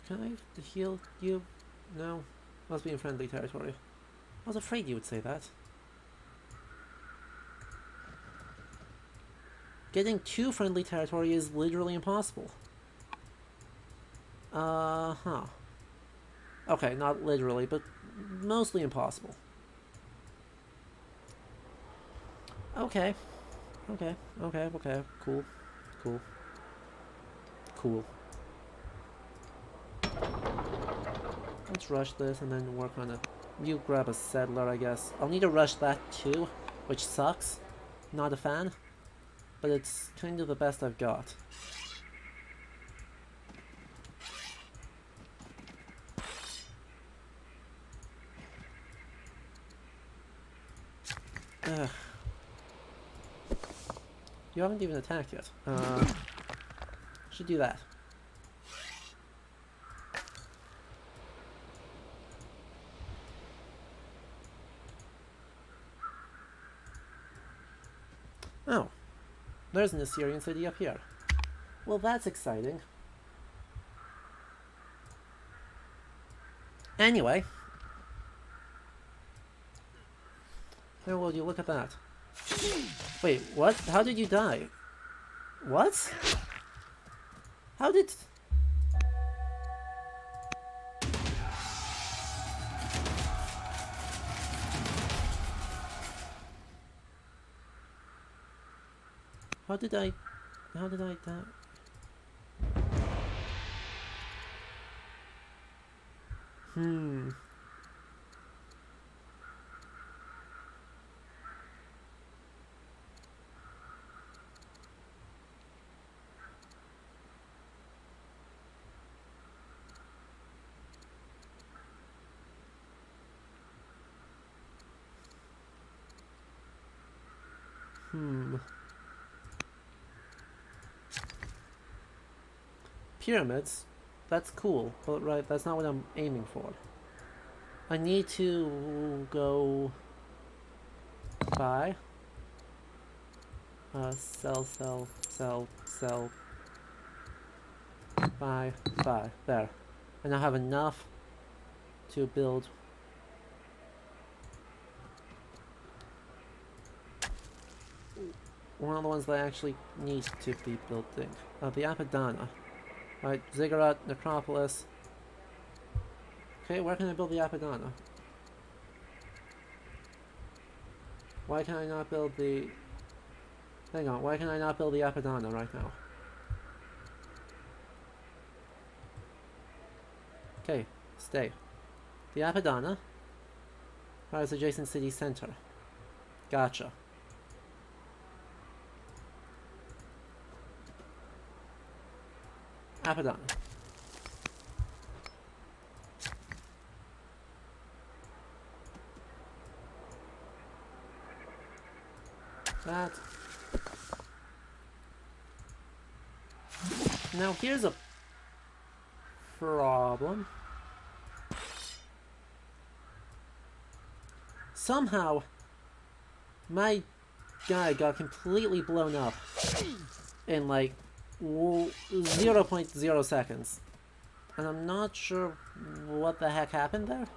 Can I heal you? No. Must be in friendly territory. I was afraid you would say that. Getting to friendly territory is literally impossible. Huh. Okay, not literally, but mostly impossible. Okay. Okay, cool. Cool. Let's rush this and then work on it. You grab a settler, I guess. I'll need to rush that too, which sucks. Not a fan. But it's kind of the best I've got. Ugh. You haven't even attacked yet. Should do that. Oh. There's an Assyrian city up here. Well, that's exciting. Anyway. Oh, will you look at that? Wait, what? How did you die? What? How did... How did I die? Hmm. Pyramids, that's cool, but right, that's not what I'm aiming for. I need to go buy, sell, buy, there. And I have enough to build one of the ones that I actually need to be building. The Apadana. Right, Ziggurat, Necropolis. Okay, where can I build the Apadana? Why can I not build the... Hang on, why can I not build the Apadana right now? Okay, stay. The Apadana is adjacent city center. Gotcha. Apadana. That. Now here's a problem. Somehow, my guy got completely blown up in like 0.0 seconds. And I'm not sure what the heck happened there.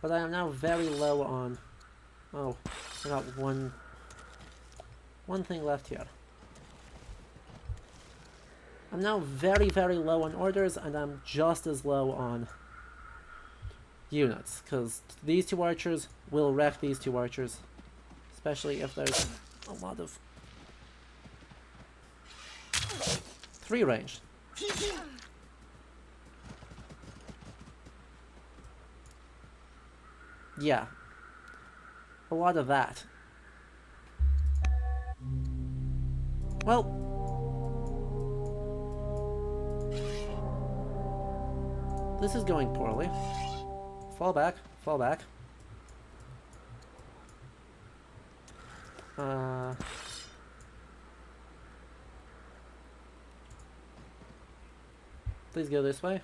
But I am now very low on... Oh, I got one thing left here. I'm now very, very low on orders, and I'm just as low on units, because these two archers will wreck these two archers, especially if there's a lot of 3 range. Yeah, a lot of that. Well, this is going poorly. Fall back, fall back. Please go this way.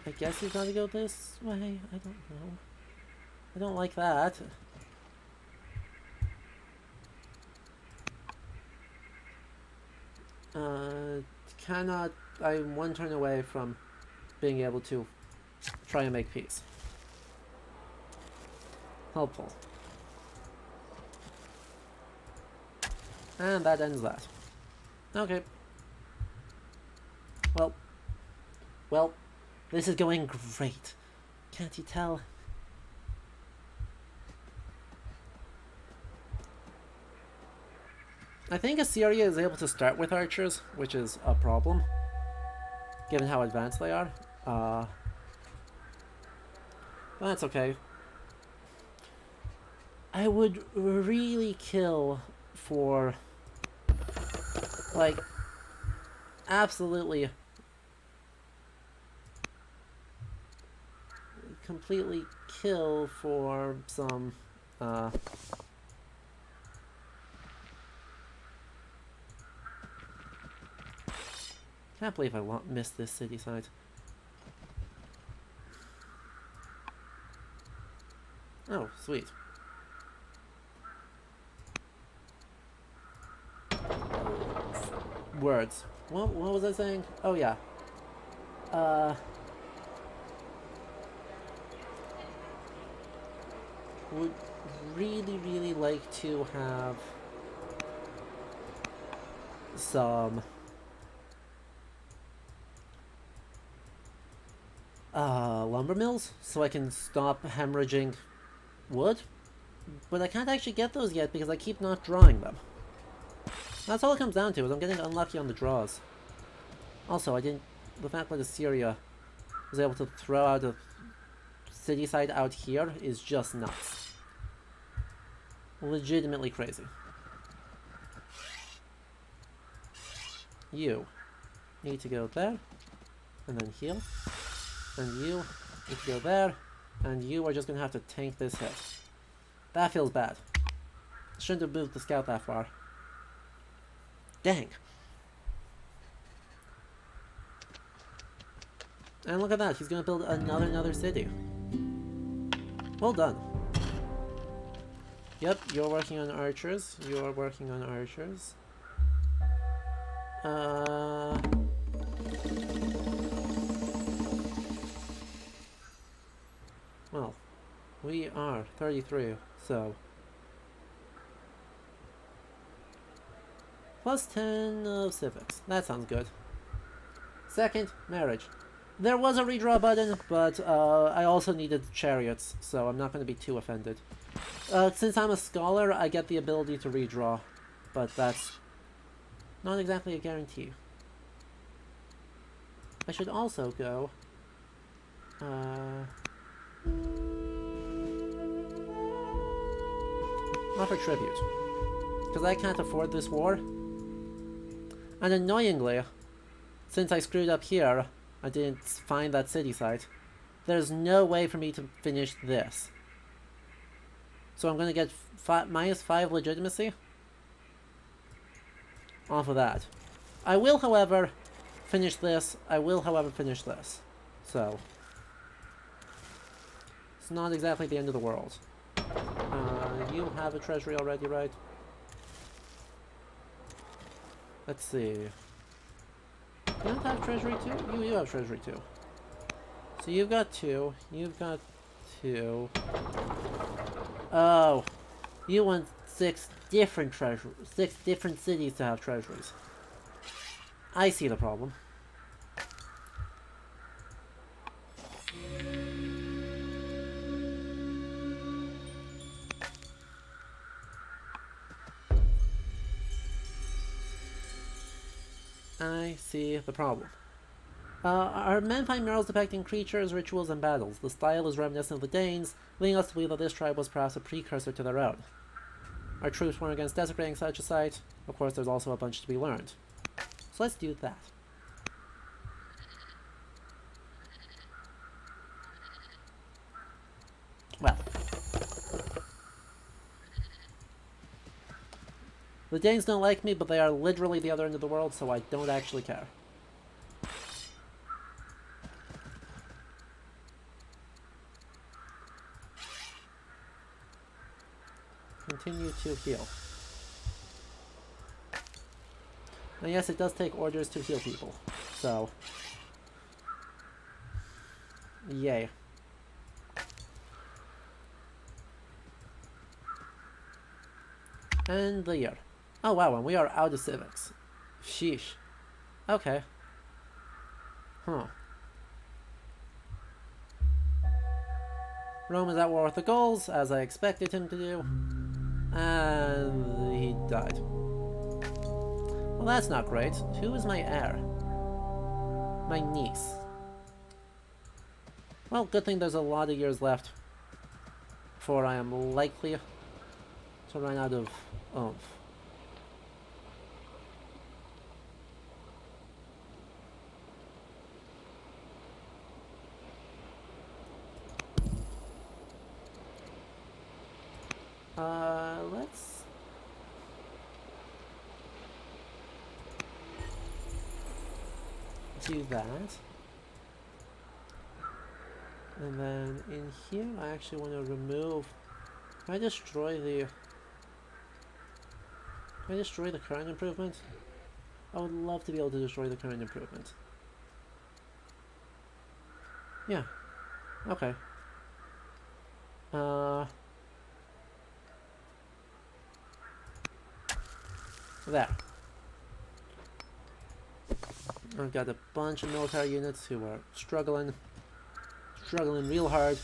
I guess you gotta go this way. I don't know. I don't like that. Cannot. I'm one turn away from being able to try and make peace. Helpful. And that ends that. Okay. Well, this is going great. Can't you tell? I think Assyria is able to start with archers, which is a problem, given how advanced they are. But that's okay. I would really kill for, like, absolutely, completely kill for some, can't believe I missed this city side. Oh, sweet. Words. What was I saying? Oh yeah. Would really like to have some lumber mills so I can stop hemorrhaging wood, but I can't actually get those yet because I keep not drawing them. That's all it comes down to, is I'm getting unlucky on the draws. Also, the fact that Assyria was able to throw out a city side out here is just nuts. Legitimately crazy. You need to go there, and then heal. And you need to go there, and you are just gonna have to tank this hit. That feels bad. Shouldn't have moved the scout that far. Dang. And look at that, he's gonna build another city. Well done. Yep, you're working on archers. You're working on archers. Well, we are 33, so... Plus 10 of civics. That sounds good. Second, marriage. There was a redraw button, but I also needed chariots, so I'm not going to be too offended. Since I'm a scholar, I get the ability to redraw, but that's not exactly a guarantee. I should also go... offer tribute. Because I can't afford this war. And annoyingly, since I screwed up here, I didn't find that city site. there's no way for me to finish this. So I'm gonna get -5 legitimacy off of that. I will, however, finish this. I will, however, finish this. So it's not exactly the end of the world. You have a treasury already, right? Let's see. You don't have treasury too? You have treasury too. So you've got 2. You've got 2. Oh, you want 6 different treasuries, 6 different cities to have treasuries. I see the problem. I see the problem. Our men find murals depicting creatures, rituals, and battles. The style is reminiscent of the Danes, leading us to believe that this tribe was perhaps a precursor to their own. Our troops warn against desecrating such a site. Of course, there's also a bunch to be learned. So let's do that. Well. The Danes don't like me, but they are literally the other end of the world, so I don't actually care. Continue to heal. Now yes, it does take orders to heal people, so... yay. And the year. Oh wow, and we are out of civics. Sheesh. Okay. Huh. Rome is at war with the Gauls, as I expected him to do. And he died. Well, that's not great. Who is my heir? My niece. Well, good thing there's a lot of years left before I am likely to run out of oomph. Let's... do that. And then in here, I actually want to remove... Can I destroy the... Can I destroy the current improvement? I would love to be able to destroy the current improvement. Yeah. Okay. There. I've got a bunch of military units who are struggling real hard.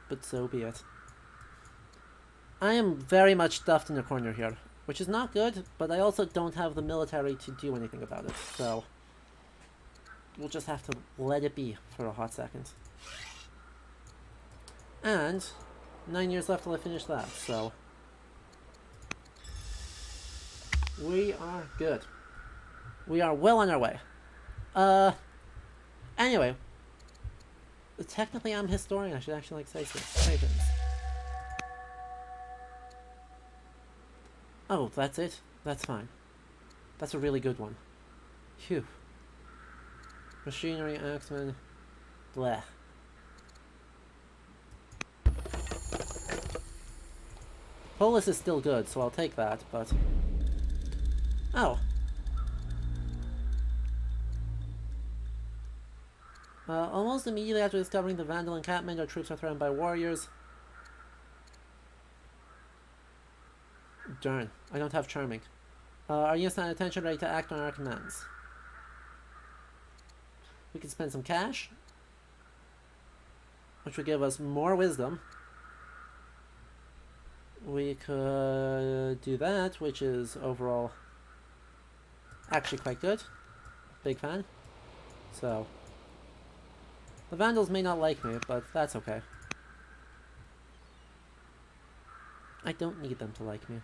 But so be it. I am very much stuffed in a corner here, which is not good, but I also don't have the military to do anything about it, so we'll just have to let it be for a hot second. And 9 years left till I finish that, so we are good. We are well on our way. Anyway, technically I'm a historian. I should actually say things. Oh, that's it? That's fine. That's a really good one. Phew. Machinery, axemen, bleh. Polis is still good, so I'll take that, but... Oh. Almost immediately after discovering the Vandal encampment, our troops are threatened by warriors. Darn, I don't have charming. Our units at attention, ready to act on our commands. We can spend some cash, which would give us more wisdom. We could do that, which is overall actually quite good. Big fan. So, the Vandals may not like me, but that's okay. I don't need them to like me.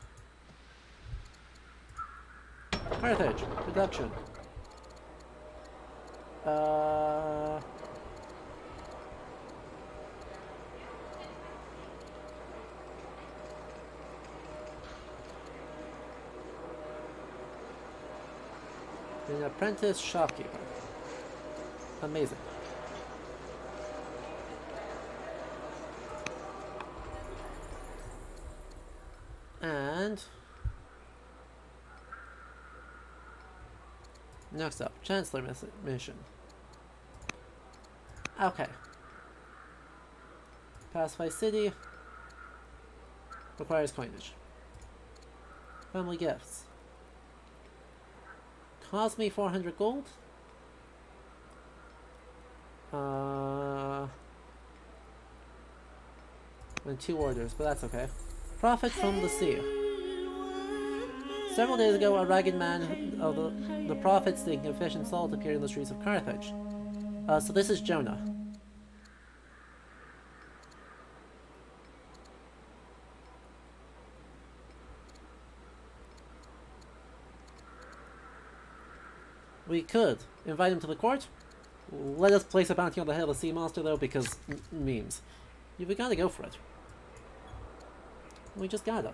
Carthage, production. Uh... An apprentice shopkeeper. Amazing. And next up, Chancellor mission. Okay. Pacify city. Requires coinage. Family gifts. Cost me 400 gold. And 2 orders, but that's okay. Profit from the sea. Several days ago, a ragged man of the prophet seeking efficient salt appeared in the streets of Carthage. So this is Jonah. We could invite him to the court. Let us place a bounty on the head of the sea monster, though, because memes. We gotta go for it. We just gotta.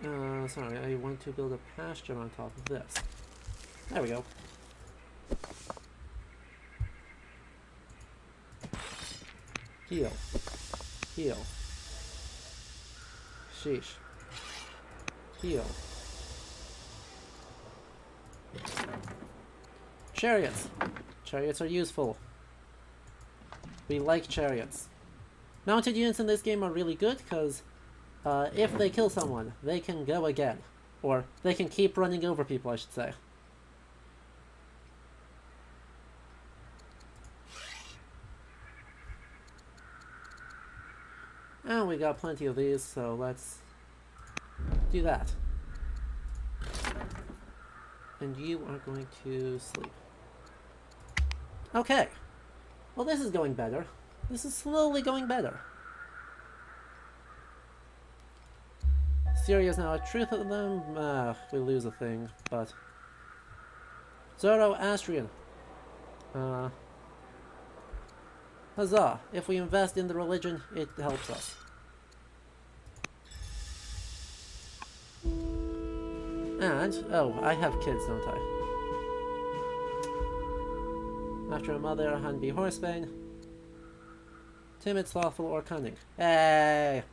Sorry, I want to build a pasture on top of this. There we go. Heal. Heal. Sheesh. Heal. Chariots. Chariots are useful. We like chariots. Mounted units in this game are really good because if they kill someone, they can go again. Or they can keep running over people, I should say. And we got plenty of these, so let's do that. And you are going to sleep. Okay. Well, this is going better. This is slowly going better. Syria is now a truth of them. We lose a thing, but... Zoroastrian. Huzzah. If we invest in the religion, it helps us. And, oh, I have kids, don't I? After a mother, Han be Horsebane. Timid, slothful, or cunning. Hey!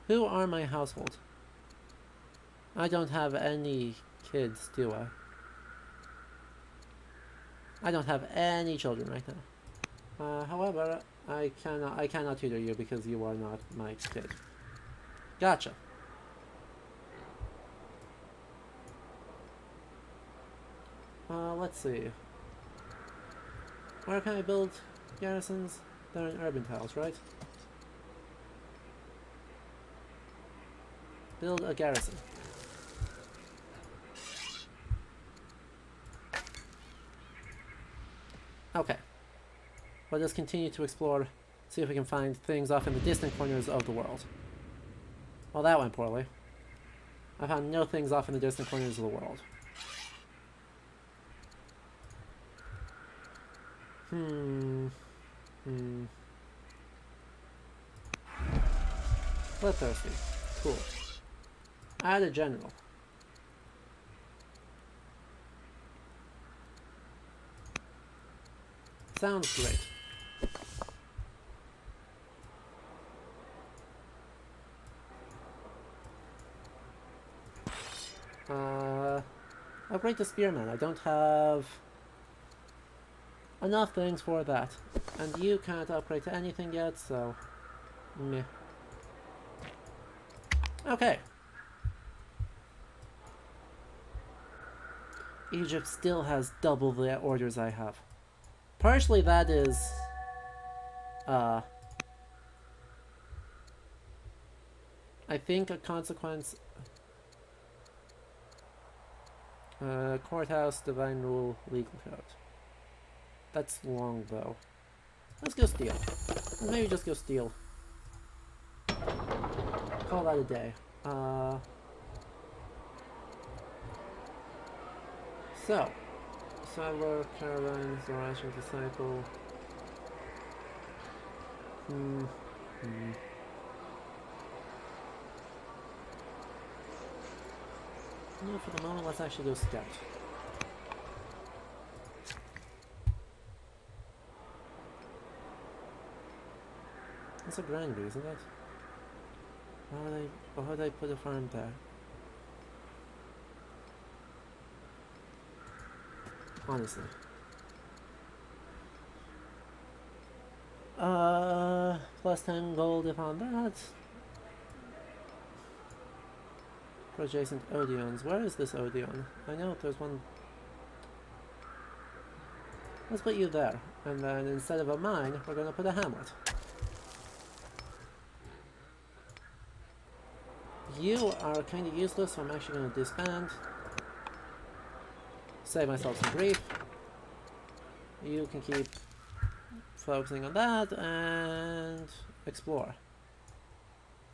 Who are my household? I don't have any kids, do I? I don't have any children right now. However, I cannot tutor you because you are not my kid. Gotcha. Let's see. Where can I build garrisons? They're in urban tiles, right? Build a garrison. Okay. Let us continue to explore, see if we can find things off in the distant corners of the world. Well, that went poorly. I found no things off in the distant corners of the world. Bloodthirsty. Cool. Add a general. Sounds great. Upgrade the spearman. I don't have enough things for that. And you can't upgrade to anything yet, so... meh. Okay. Egypt still has double the orders I have. Partially that is... I think a consequence... courthouse, divine rule, legal code. That's long though. Let's go steal. Maybe just go steal. call that a day. So, Cyber, Caravans, Ration Disciple. No, for the moment, let's actually go scout. That's a granary, isn't it? Why would they put a farm there? Honestly. Plus 10 gold if on that. For adjacent Odeons. Where is this Odeon? I know there's one. Let's put you there. And then instead of a mine, we're gonna put a hamlet. You are kind of useless, so I'm actually gonna disband. Save myself some grief. You can keep focusing on that and explore.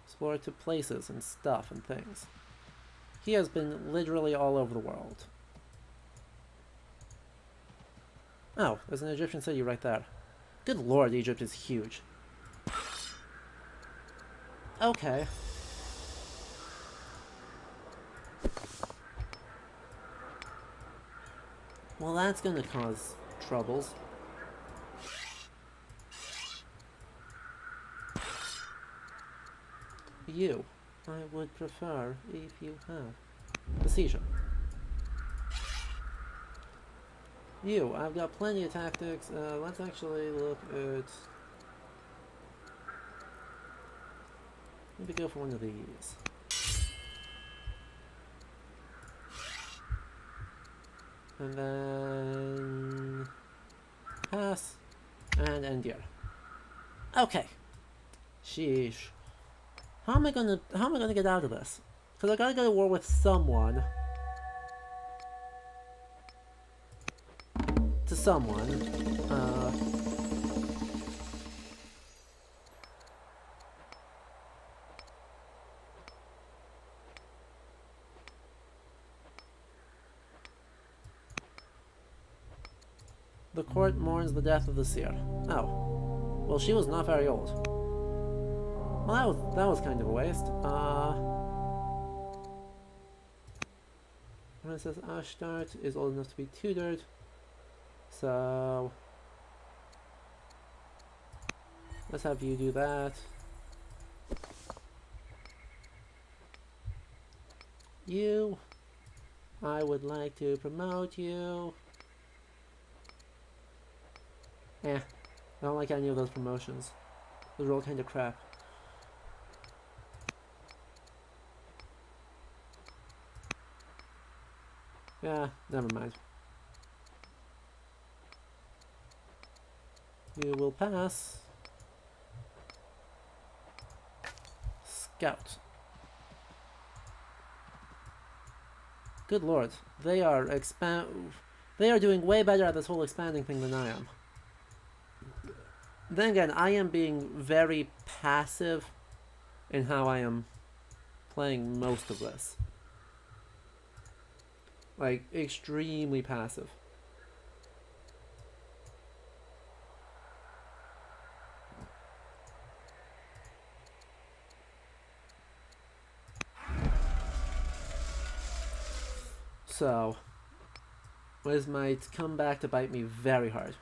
Explore to places and stuff and things. He has been literally all over the world. Oh, there's an Egyptian city right there. Good lord, Egypt is huge. Okay. Well, that's gonna cause troubles. You, I would prefer if you have the seizure. You, I've got plenty of tactics. Let's actually look at. Maybe go for one of these. And then pass and endure. Okay. Sheesh. How am I gonna get out of this? Because I gotta go to war with someone. To someone. The court mourns the death of the seer. Oh. Well, she was not very old. Well, that was kind of a waste. Princess Ashtart is old enough to be tutored. So let's have you do that. You, I would like to promote you. I don't like any of those promotions. Those are all kind of crap. Yeah, never mind. You will pass. Scout. Good lord, they are doing way better at this whole expanding thing than I am. Then again, I am being very passive in how I am playing most of this. Like, extremely passive. So, this might come back to bite me very hard.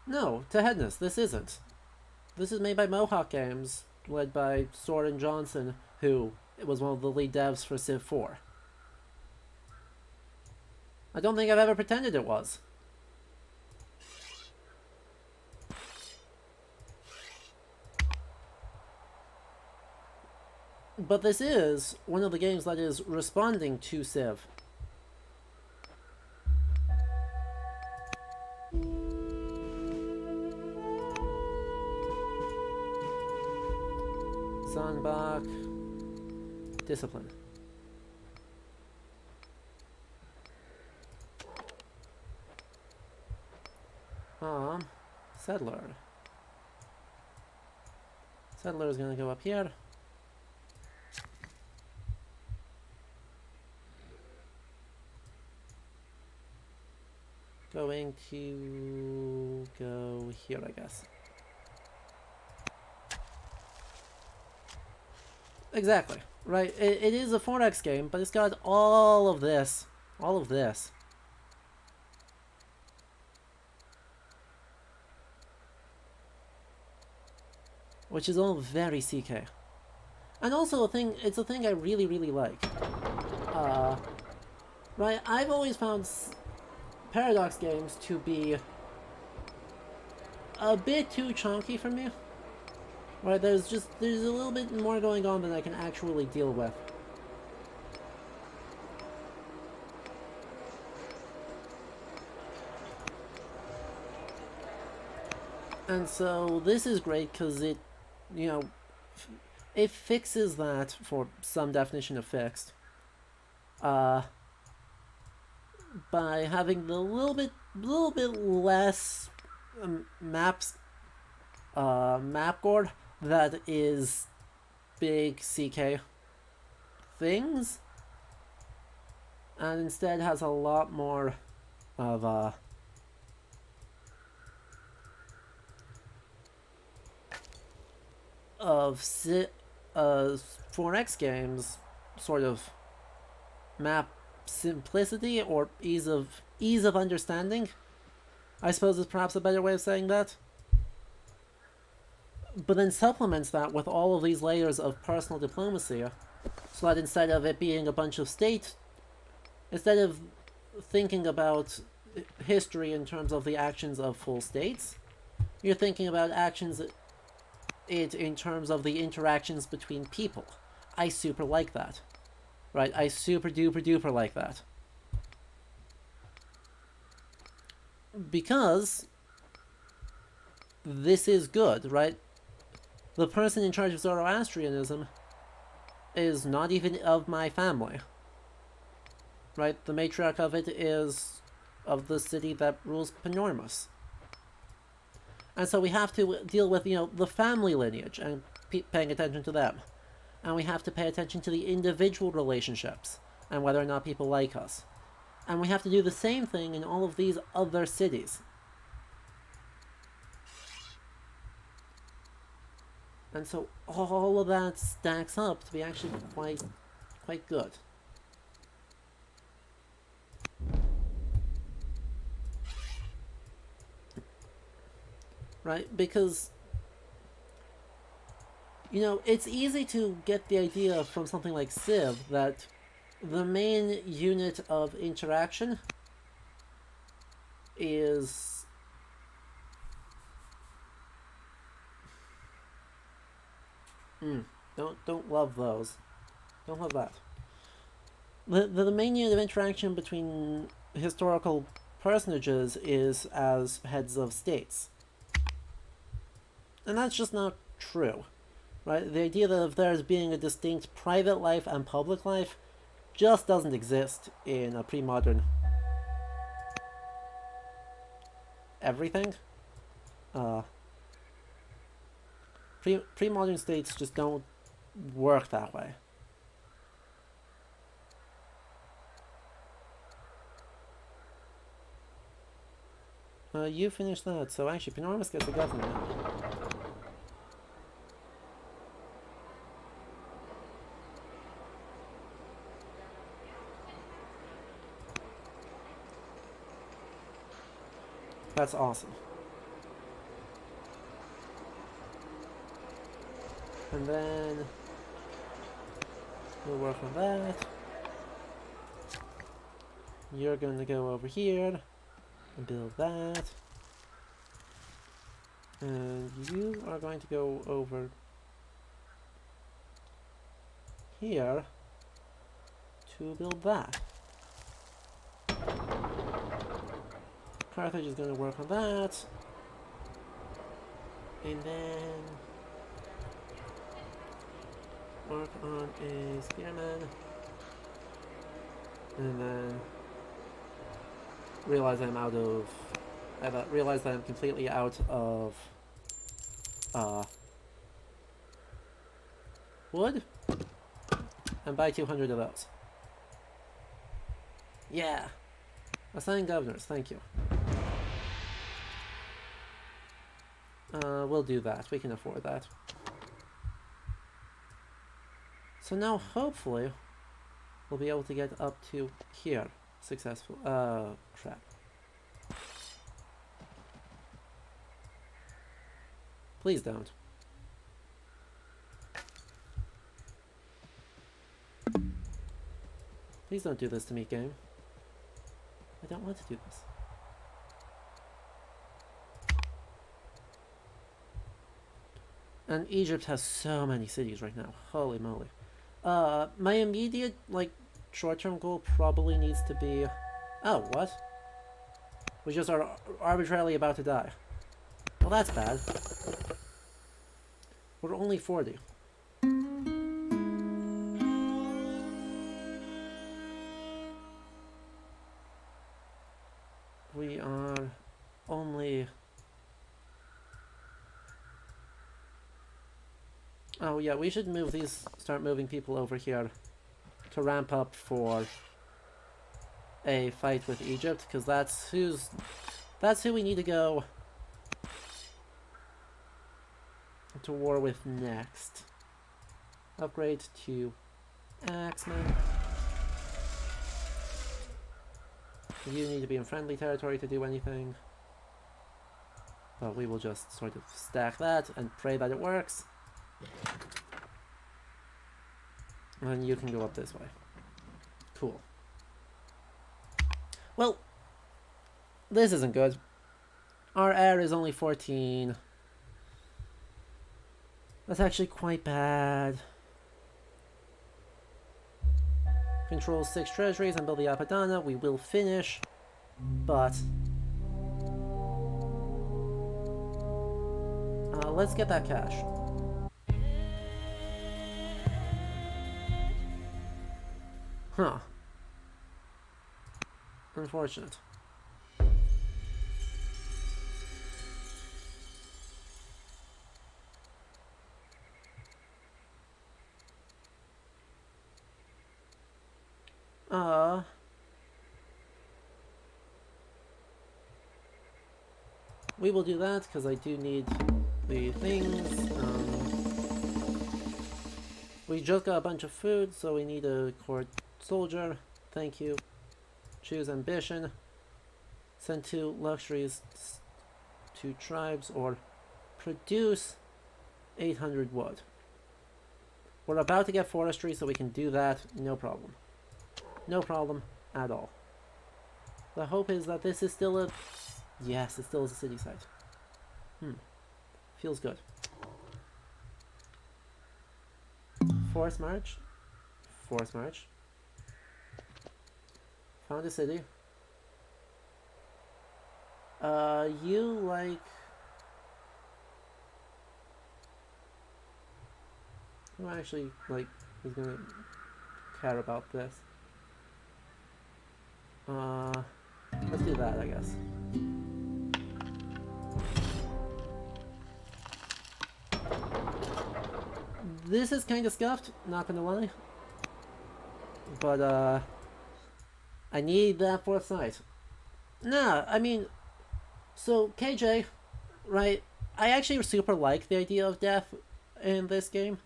No, to Headness, this isn't. This is made by Mohawk Games, led by Soren Johnson, who was one of the lead devs for Civ 4. I don't think I've ever pretended it was. But this is one of the games that is responding to Civ. Sandbach. Discipline. Settler. Settler is gonna go up here. Going to go here, I guess. Exactly, right? It is a 4X game, but it's got all of this. All of this. Which is all very CK. And also it's a thing I really, really like. Right, I've always found Paradox games to be a bit too chunky for me. Right, there's a little bit more going on than I can actually deal with. And so this is great because it, you know, it fixes that for some definition of fixed. By having the little bit less map gore that is big CK things, and instead has a lot more of 4X games sort of map simplicity or ease of understanding, I suppose, is perhaps a better way of saying that. But then supplements that with all of these layers of personal diplomacy, so that instead of it being a bunch of instead of thinking about history in terms of the actions of full states, you're thinking about in terms of the interactions between people. I super like that. Right, I super duper like that. Because this is good, right? The person in charge of Zoroastrianism is not even of my family. Right, the matriarch of it is of the city that rules Panormus. And so we have to deal with, the family lineage and paying attention to them. And we have to pay attention to the individual relationships and whether or not people like us. And we have to do the same thing in all of these other cities. And so all of that stacks up to be actually quite good. Right? Because, it's easy to get the idea from something like Civ that the main unit of interaction is don't love those. Don't love that. The main unit of interaction between historical personages is as heads of states. And that's just not true. Right? The idea that if there's being a distinct private life and public life just doesn't exist in a pre-modern everything. Pre-modern states just don't work that way. You finished that, so actually Panormus gets the government now. That's awesome. And then we'll work on that. You're going to go over here and build that. And you are going to go over here to build that. Carthage is going to work on that. And then work on a spearman. And then realize that I'm completely out of wood and buy 200 of those. Yeah. Assign governors, thank you. We'll do that. We can afford that. So now, hopefully, we'll be able to get up to here. Successful. Crap. Please don't. Please don't do this to me, game. I don't want to do this. And Egypt has so many cities right now. Holy moly. My immediate, like, short-term goal probably needs to be... Oh, what? We just are arbitrarily about to die. Well, that's bad. We're only 40. We are only... Oh yeah, we should move these, start moving people over here to ramp up for a fight with Egypt, because that's who we need to go to war with next. Upgrade to Axeman. You need to be in friendly territory to do anything. But we will just sort of stack that and pray that it works. And you can go up this way. Cool. Well, this isn't good. Our air is only 14. That's actually quite bad. Control 6 treasuries and build the Apadana. We will finish, but let's get that cash. Huh. Unfortunate. We will do that, because I do need the things. We just got a bunch of food, so we need a court soldier. Thank you. Choose ambition. Send 2 luxuries to tribes, or produce 800 wood. We're about to get forestry, so we can do that, no problem. No problem at all. The hope is that this is still a... Yes, it still is a city site. Feels good. Forest march. Forest march. Found a city. You like... Who actually, like, is gonna care about this? Let's do that, I guess. This is kind of scuffed, not gonna lie. But, I need that 4th site. Nah, I mean, so, KJ, right, I actually super like the idea of death in this game.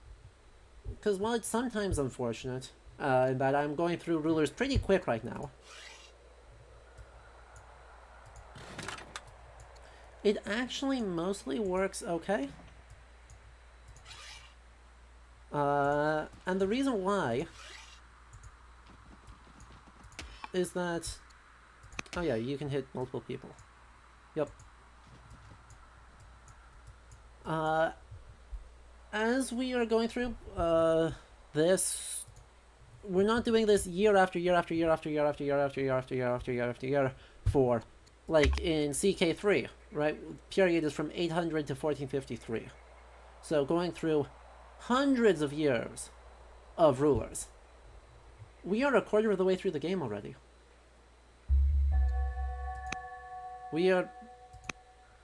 Because while it's sometimes unfortunate, in that I'm going through rulers pretty quick right now, it actually mostly works okay. And the reason why is that... Oh yeah, you can hit multiple people. Yep. As we are going through this, we're not doing this year after year after year after year after year after year after year after year after year for, like in CK3, right? Period is from 800 to 1453. So going through hundreds of years of rulers. We are a quarter of the way through the game already. We are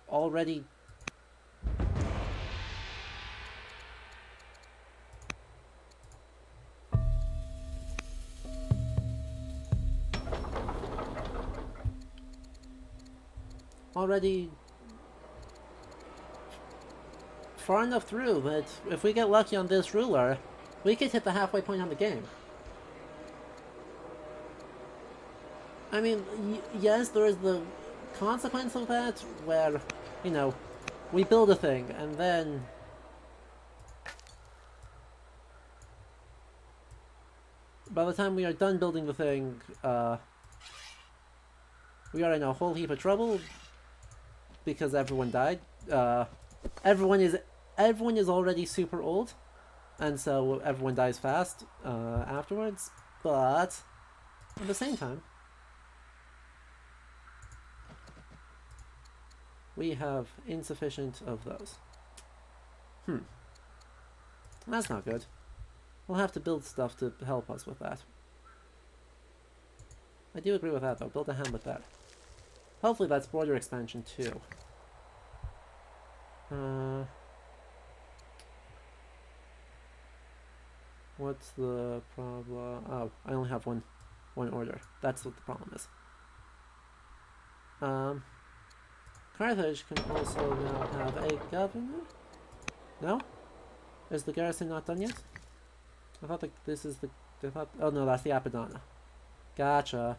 already... already far enough through that if we get lucky on this ruler, we could hit the halfway point on the game. I mean, yes, there is the consequence of that, where, you know, we build a thing, and then by the time we are done building the thing, we are in a whole heap of trouble, because everyone died. Everyone is already super old, and so everyone dies fast afterwards, but at the same time, we have insufficient of those. That's not good. We'll have to build stuff to help us with that. I do agree with that, though. Build a hamlet there. Hopefully that's border expansion, too. What's the problem? Oh, I only have one order. That's what the problem is. Carthage can also now have a governor? No? Is the garrison not done yet? I thought this is the... oh no, that's the Apadana. Gotcha.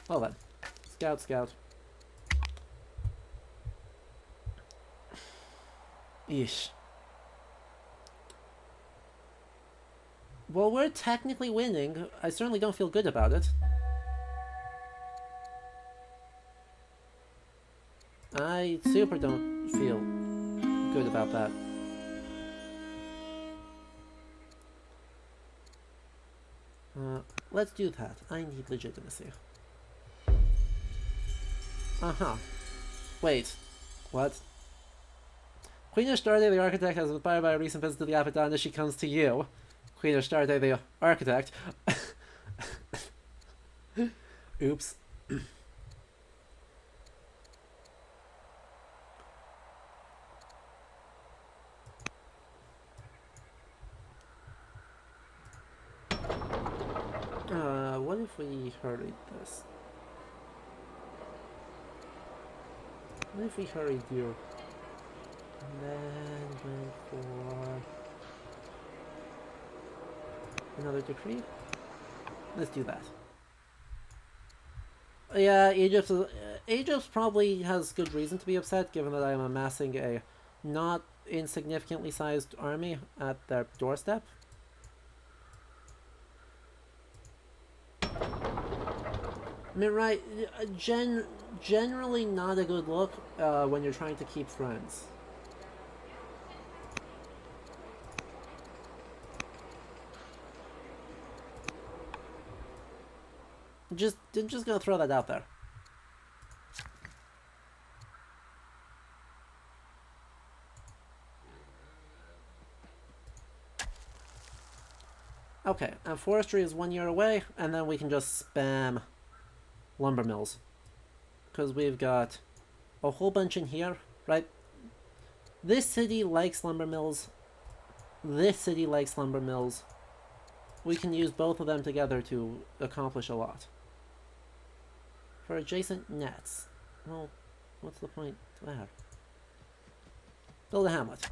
Well then. Scout. Yeesh. Well, we're technically winning. I certainly don't feel good about it. I super don't feel good about that. Let's do that. I need legitimacy. Wait. What? Queen Astarte the Architect has inspired by a recent visit to the Apadana. She comes to you. Queen Astarte the Architect. Oops. What if we hurried this? What if we hurried you? And then went for another decree? Let's do that. Yeah, Egypt probably has good reason to be upset, given that I am amassing a not insignificantly sized army at their doorstep. I mean, right, generally not a good look when you're trying to keep friends. Just gonna throw that out there. Okay, and forestry is 1 year away, and then we can just spam lumber mills. Because we've got a whole bunch in here, right? This city likes lumber mills. This city likes lumber mills. We can use both of them together to accomplish a lot. For adjacent nets. Well, what's the point there? Build a hamlet.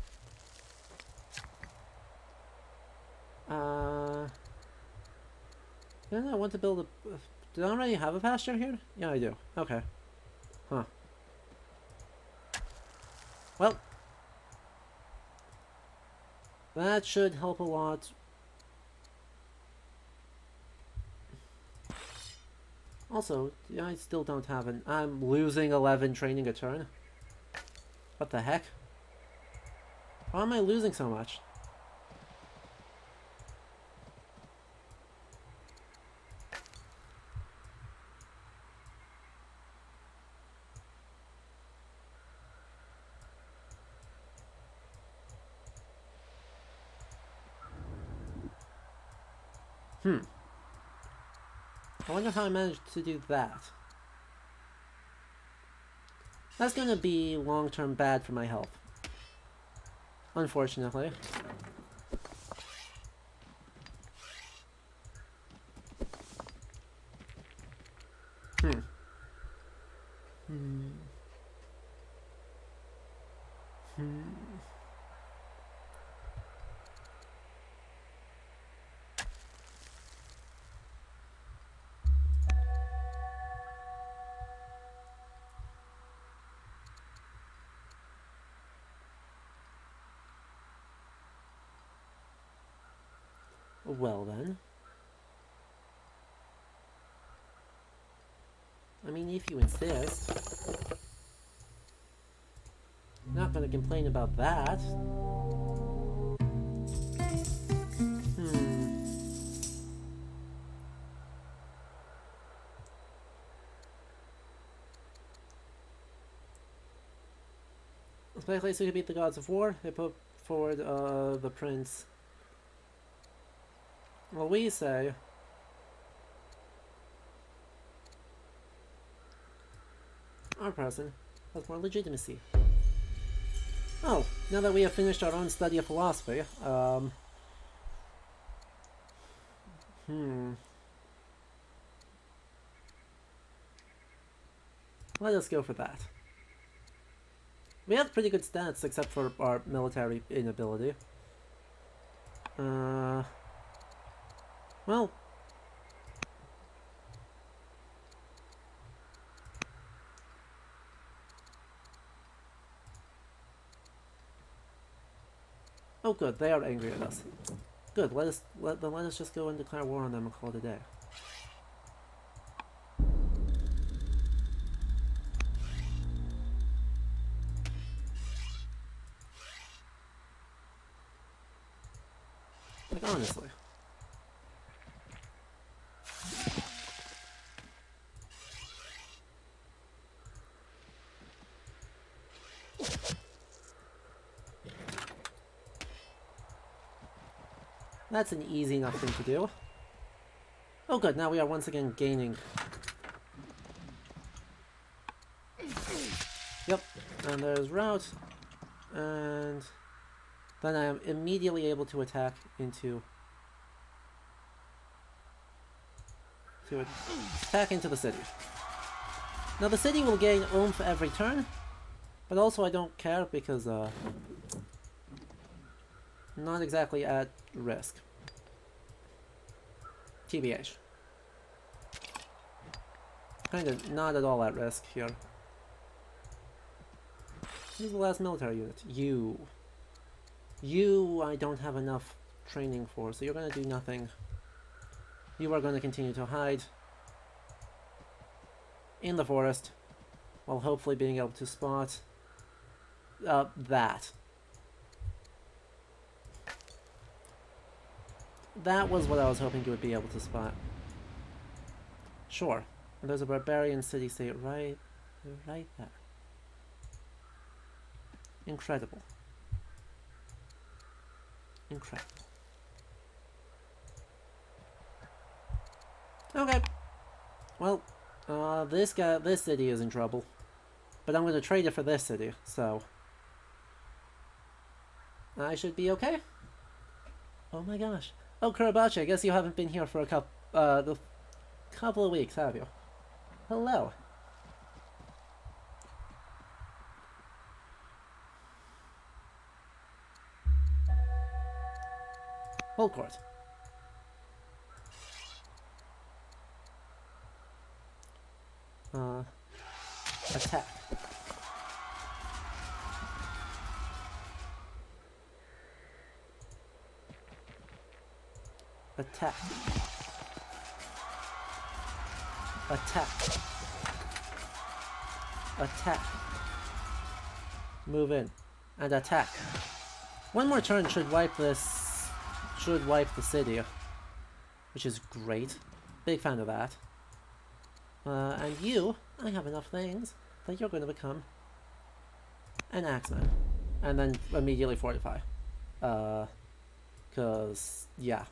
Then I want to build a... Did I already have a pasture here? Yeah, I do. Okay. Huh. Well. That should help a lot. Also, I still don't have an... I'm losing 11 training a turn. What the heck? Why am I losing so much? I wonder how I managed to do that. That's gonna be long-term bad for my health. Unfortunately. Hmm. Hmm. Well then. I mean, if you insist. Not gonna complain about that. Hmm. Especially so you beat the gods of war, they put forward the prince. Well, we say our person has more legitimacy. Oh, now that we have finished our own study of philosophy, let us go for that. We have pretty good stats, except for our military inability. Well. Oh good, they are angry at us. Good, let us just go and declare war on them and call it a day. Like, honestly. That's an easy enough thing to do. Oh good, now we are once again gaining. Yep, and there's route, and then I am immediately able to attack into the city. Now the city will gain oomph every turn, but also I don't care because not exactly at risk. TBH. Kinda not at all at risk here. Who's the last military unit? You. You I don't have enough training for, so you're gonna do nothing. You are gonna continue to hide in the forest, while hopefully being able to spot that. That was what I was hoping you would be able to spot. Sure. And there's a barbarian city-state right there. Incredible. Incredible. Okay. Well, this city is in trouble. But I'm going to trade it for this city, so I should be okay. Oh my gosh. Oh, Kurabachi, I guess you haven't been here for a couple of weeks, have you? Hello. Hold court. Attack. Attack. Attack. Attack. Move in. And attack. One more turn should wipe this... should wipe the city. Which is great. Big fan of that. And you, I have enough things that you're going to become an axeman. And then immediately fortify. Cause, yeah.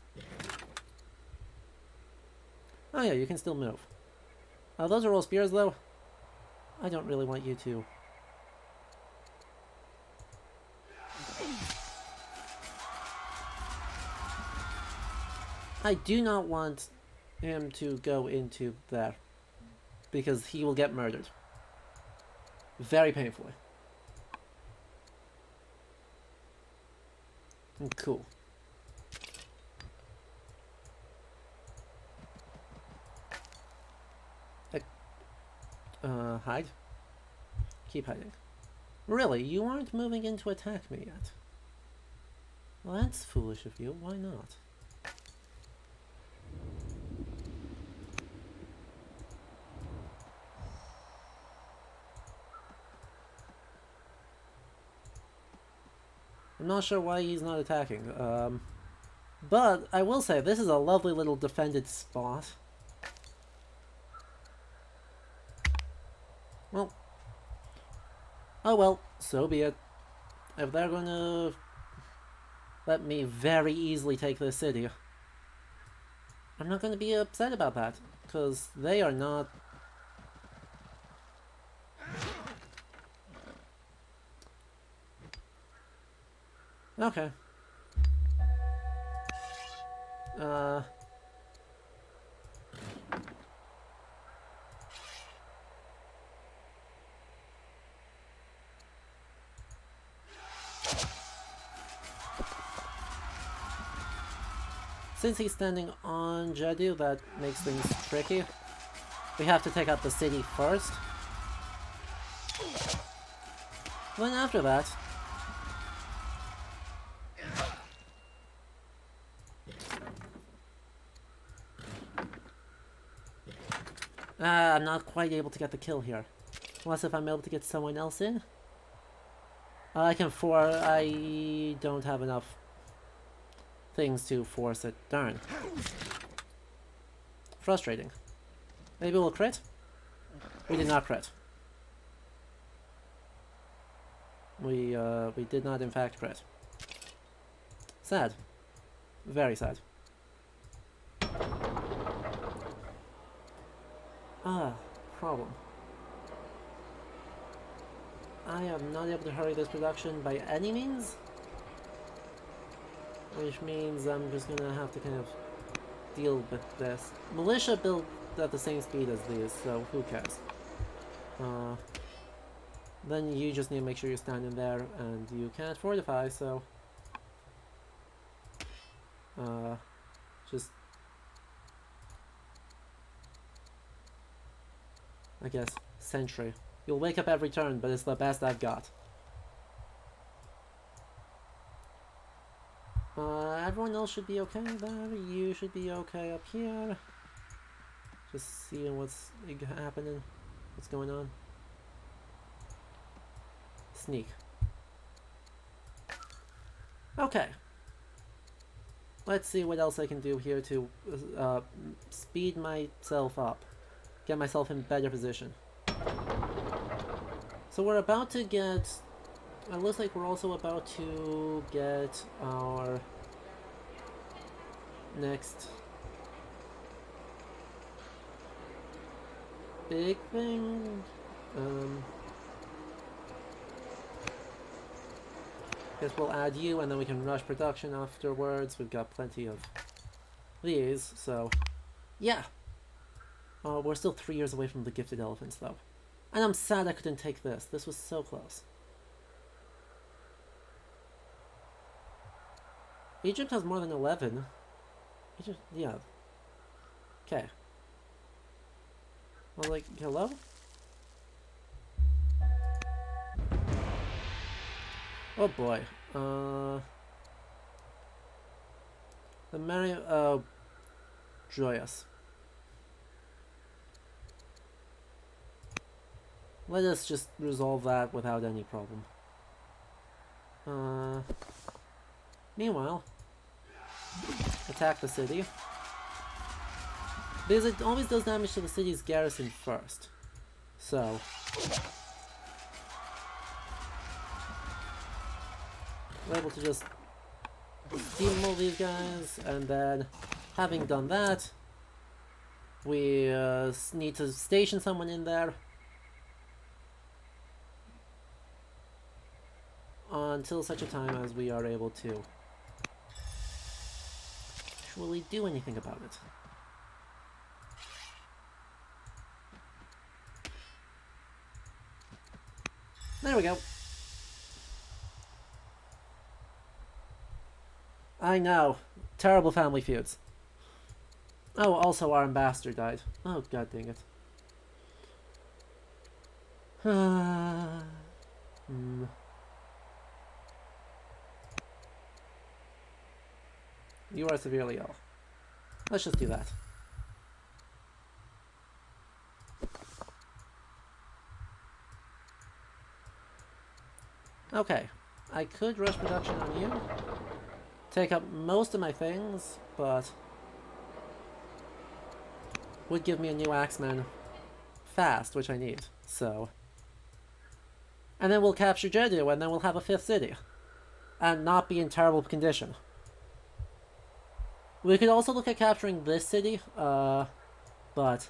Oh yeah, you can still move. Those are all spears though. I don't really want you to. I do not want him to go into there. Because he will get murdered. Very painfully. Cool. Hide? Keep hiding. Really? You aren't moving in to attack me yet? Well, that's foolish of you. Why not? I'm not sure why he's not attacking. But I will say, this is a lovely little defended spot. Well. Oh well, so be it. If they're gonna let me very easily take this city, I'm not gonna be upset about that, because they are not... Okay. Since he's standing on Jedu, that makes things tricky. We have to take out the city first. Then after that... I'm not quite able to get the kill here. Unless if I'm able to get someone else in. I don't have enough things to force it. Darn. Frustrating. Maybe we'll crit? We did not crit. We did not in fact crit. Sad. Very sad. Problem. I am not able to hurry this production by any means. Which means I'm just gonna have to kind of deal with this. Militia built at the same speed as these, so who cares? Then you just need to make sure you're standing there, and you can't fortify, so... just... I guess, sentry. You'll wake up every turn, but it's the best I've got. Everyone else should be okay there. You should be okay up here. Just seeing what's happening. What's going on. Sneak. Okay. Let's see what else I can do here to speed myself up. Get myself in better position. So we're about to get... It looks like we're also about to get our next big thing. Guess we'll add you and then we can rush production afterwards. We've got plenty of these, so yeah. We're still 3 years away from the gifted elephants though. And I'm sad I couldn't take this. This was so close. Egypt has more than 11. Egypt, yeah. Okay. Well, like, hello? Oh boy. The Mary, joyous. Let us just resolve that without any problem. Meanwhile, attack the city. Because it always does damage to the city's garrison first. So... we're able to just steamroll these guys, and then, having done that, we need to station someone in there. Until such a time as we are able to actually do anything about it. There we go. I know. Terrible family feuds. Oh, also our ambassador died. Oh, god dang it. You are severely ill. Let's just do that. Okay. I could rush production on you. Take up most of my things, but would give me a new axeman fast, which I need, so. And then we'll capture Jedu, and then we'll have a 5th city. And not be in terrible condition. We could also look at capturing this city, but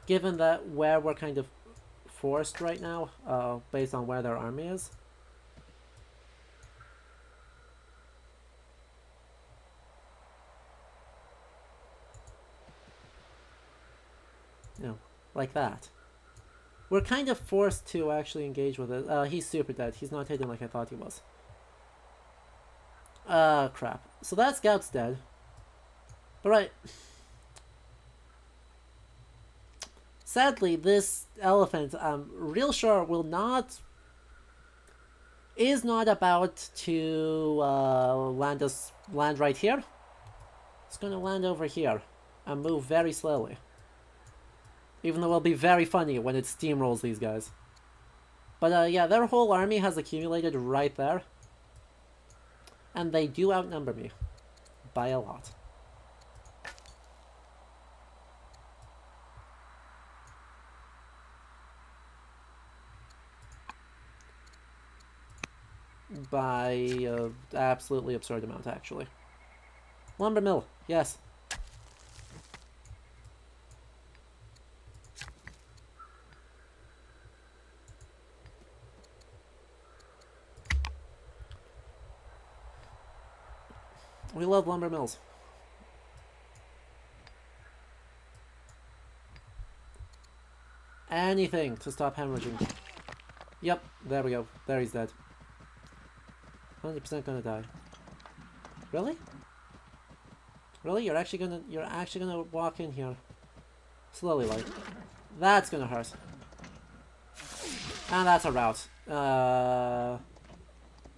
given that where we're kind of forced right now, based on where their army is. You know, like that. We're kind of forced to actually engage with it. He's super dead. He's not hidden like I thought he was. Crap. So that scout's dead. But right. Sadly, this elephant, I'm real sure is not about to land right here. It's gonna land over here and move very slowly. Even though it'll be very funny when it steamrolls these guys. But yeah, their whole army has accumulated right there. And they do outnumber me. By a lot. By an absolutely absurd amount, actually. Lumber mill, yes. We love lumber mills. Anything to stop hemorrhaging. Yep, there we go. There he's dead. 100% gonna die. Really? Really? You're actually gonna walk in here. Slowly, like. That's gonna hurt. And that's a rout.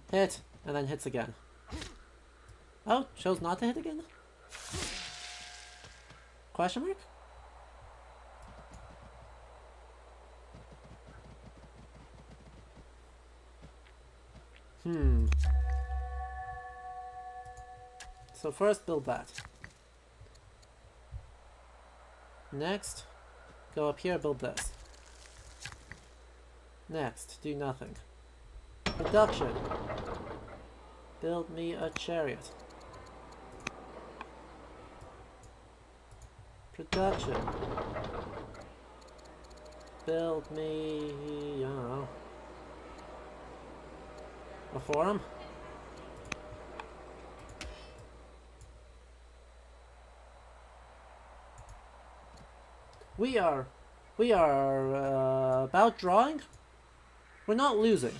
Hit, and then hits again. Oh, chose not to hit again? Question mark? So first build that. Next, go up here, build this. Next, do nothing. Production. Build me a chariot. Production. Build me, I don't know, a forum? We are about drawing. We're not losing,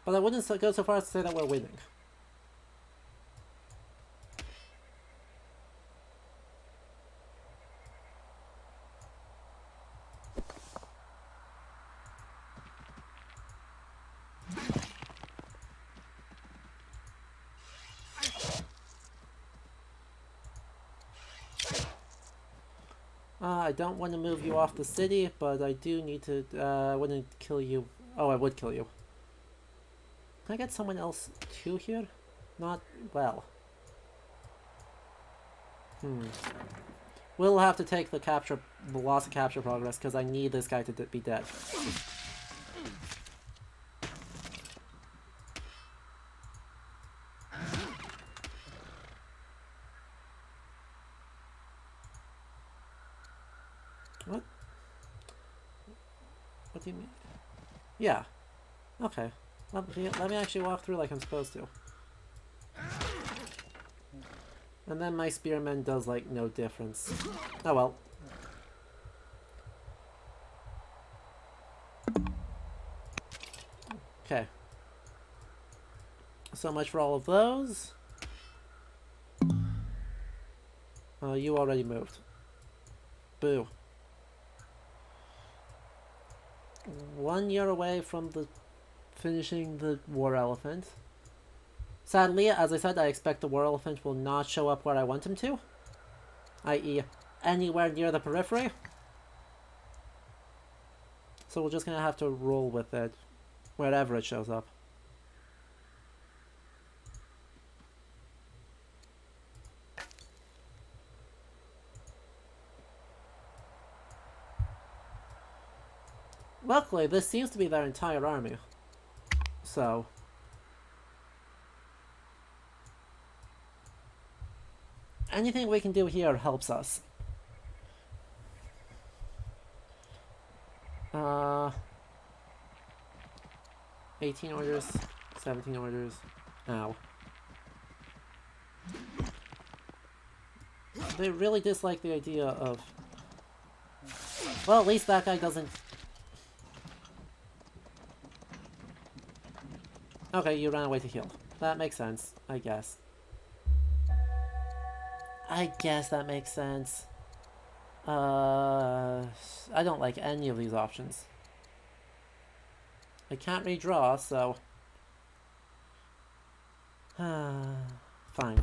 but I wouldn't go so far as to say that we're winning. I don't want to move you off the city, but I do need to, I wouldn't kill you. Oh, I would kill you. Can I get someone else too here? Not well. We'll have to take the loss of capture progress, because I need this guy to be dead. What? What do you mean? Yeah. Okay. Let me actually walk through like I'm supposed to. And then my spearman does like no difference. Oh well. Okay. So much for all of those. Oh, you already moved. Boo. 1 year away from finishing the war elephant. Sadly, as I said, I expect the war elephant will not show up where I want him to, i.e. anywhere near the periphery. So we're just gonna have to roll with it wherever it shows up. Luckily, this seems to be their entire army. So anything we can do here helps us. 18 orders, 17 orders. Ow. They really dislike the idea of... Well, at least that guy doesn't... Okay, you ran away to heal. That makes sense, I guess. I guess that makes sense. I don't like any of these options. I can't redraw, so... Fine.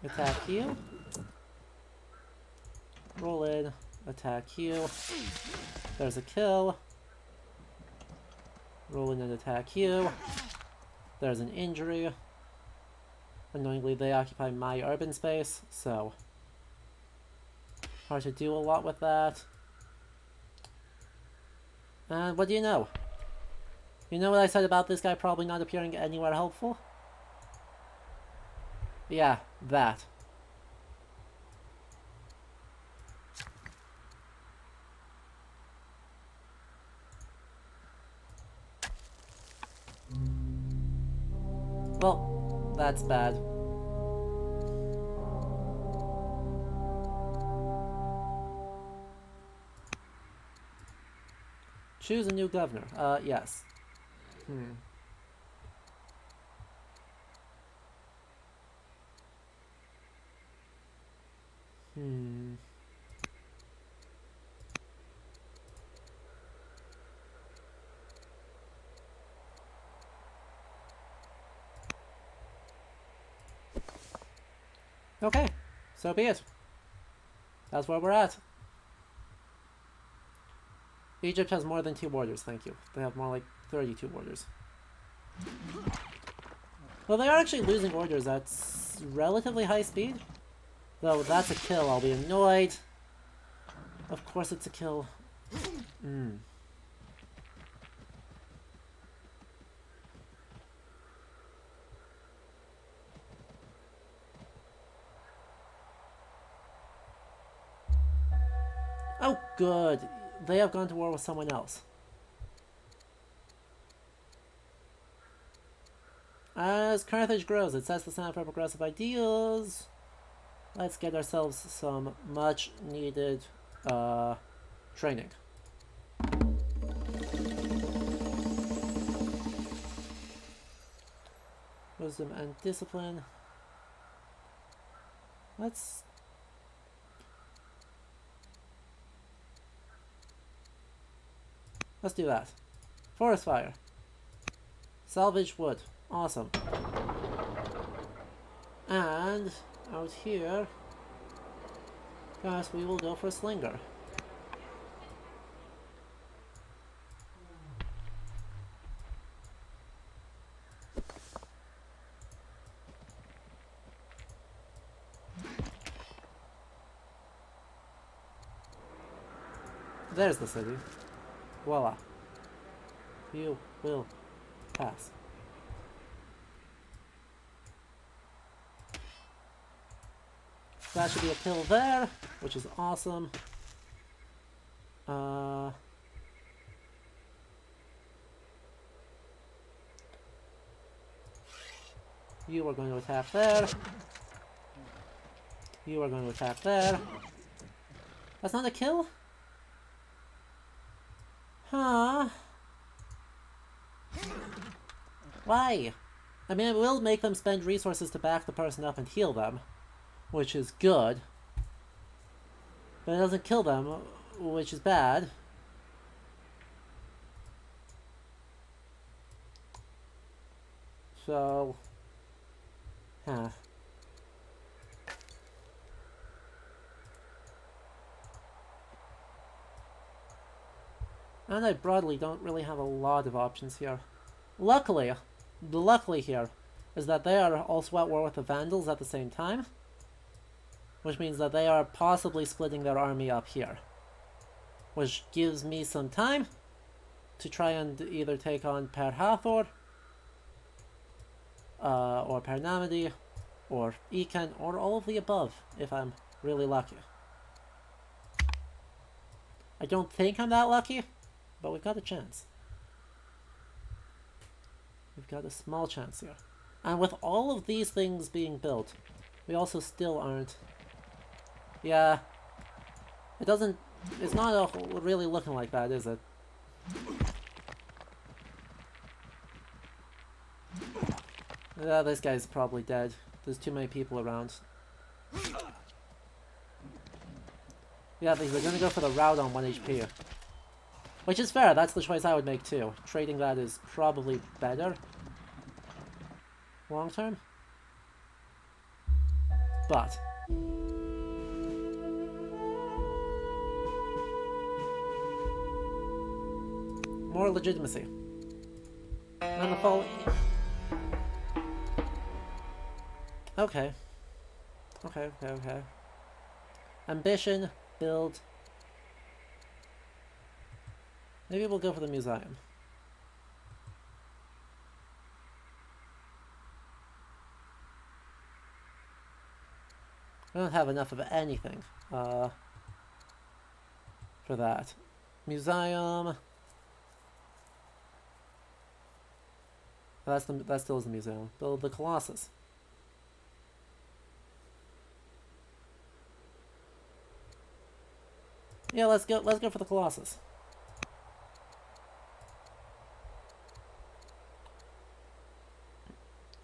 Attack you. Roll in. Attack you. There's a kill. Roll in and attack you. There's an injury. Annoyingly, they occupy my urban space, so... hard to do a lot with that. And what do you know? You know what I said about this guy probably not appearing anywhere helpful? Yeah, that. Well, that's bad. Choose a new governor. Yes. Okay, so be it. That's where we're at. Egypt has more than 2 borders, thank you. They have more like 32 borders. Well, they are actually losing orders at relatively high speed. Though that's a kill, I'll be annoyed. Of course it's a kill. Oh, good. They have gone to war with someone else. As Carthage grows, it sets the standard for progressive ideals. Let's get ourselves some much needed training. Wisdom and discipline. Let's do that. Forest fire. Salvage wood. Awesome. And out here, guys, we will go for a slinger. There's the city. Voila. You will pass. That should be a kill there, which is awesome. You are going to attack there. You are going to attack there. That's not a kill? Huh? Why? I mean, it will make them spend resources to back the person up and heal them, which is good. But it doesn't kill them, which is bad. So... Huh. And I broadly don't really have a lot of options here. Luckily here is that they are also at war with the Vandals at the same time, which means that they are possibly splitting their army up here, which gives me some time to try and either take on Per Hathor, or Per Namadi, or Eken, or all of the above, if I'm really lucky. I don't think I'm that lucky, but we've got a chance. We've got a small chance here. And with all of these things being built, we also still aren't... Yeah. It doesn't... It's not really looking like that, is it? Yeah, this guy's probably dead. There's too many people around. Yeah, they're gonna go for the route on 1 HP. Which is fair, that's the choice I would make too. Trading that is probably better. Long term. But... more legitimacy. And the fall... Okay. Okay. Ambition, build. Maybe we'll go for the museum. I don't have enough of anything for that. Museum. That still is the museum. Build the Colossus. Yeah, let's go for the Colossus.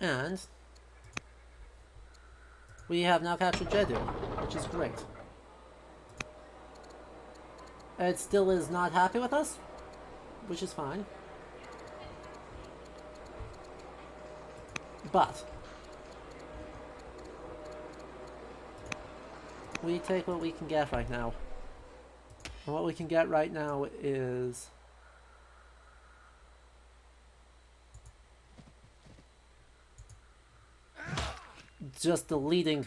And we have now captured Jeddah, which is great. It still is not happy with us, which is fine. But we take what we can get right now. And what we can get right now is just deleting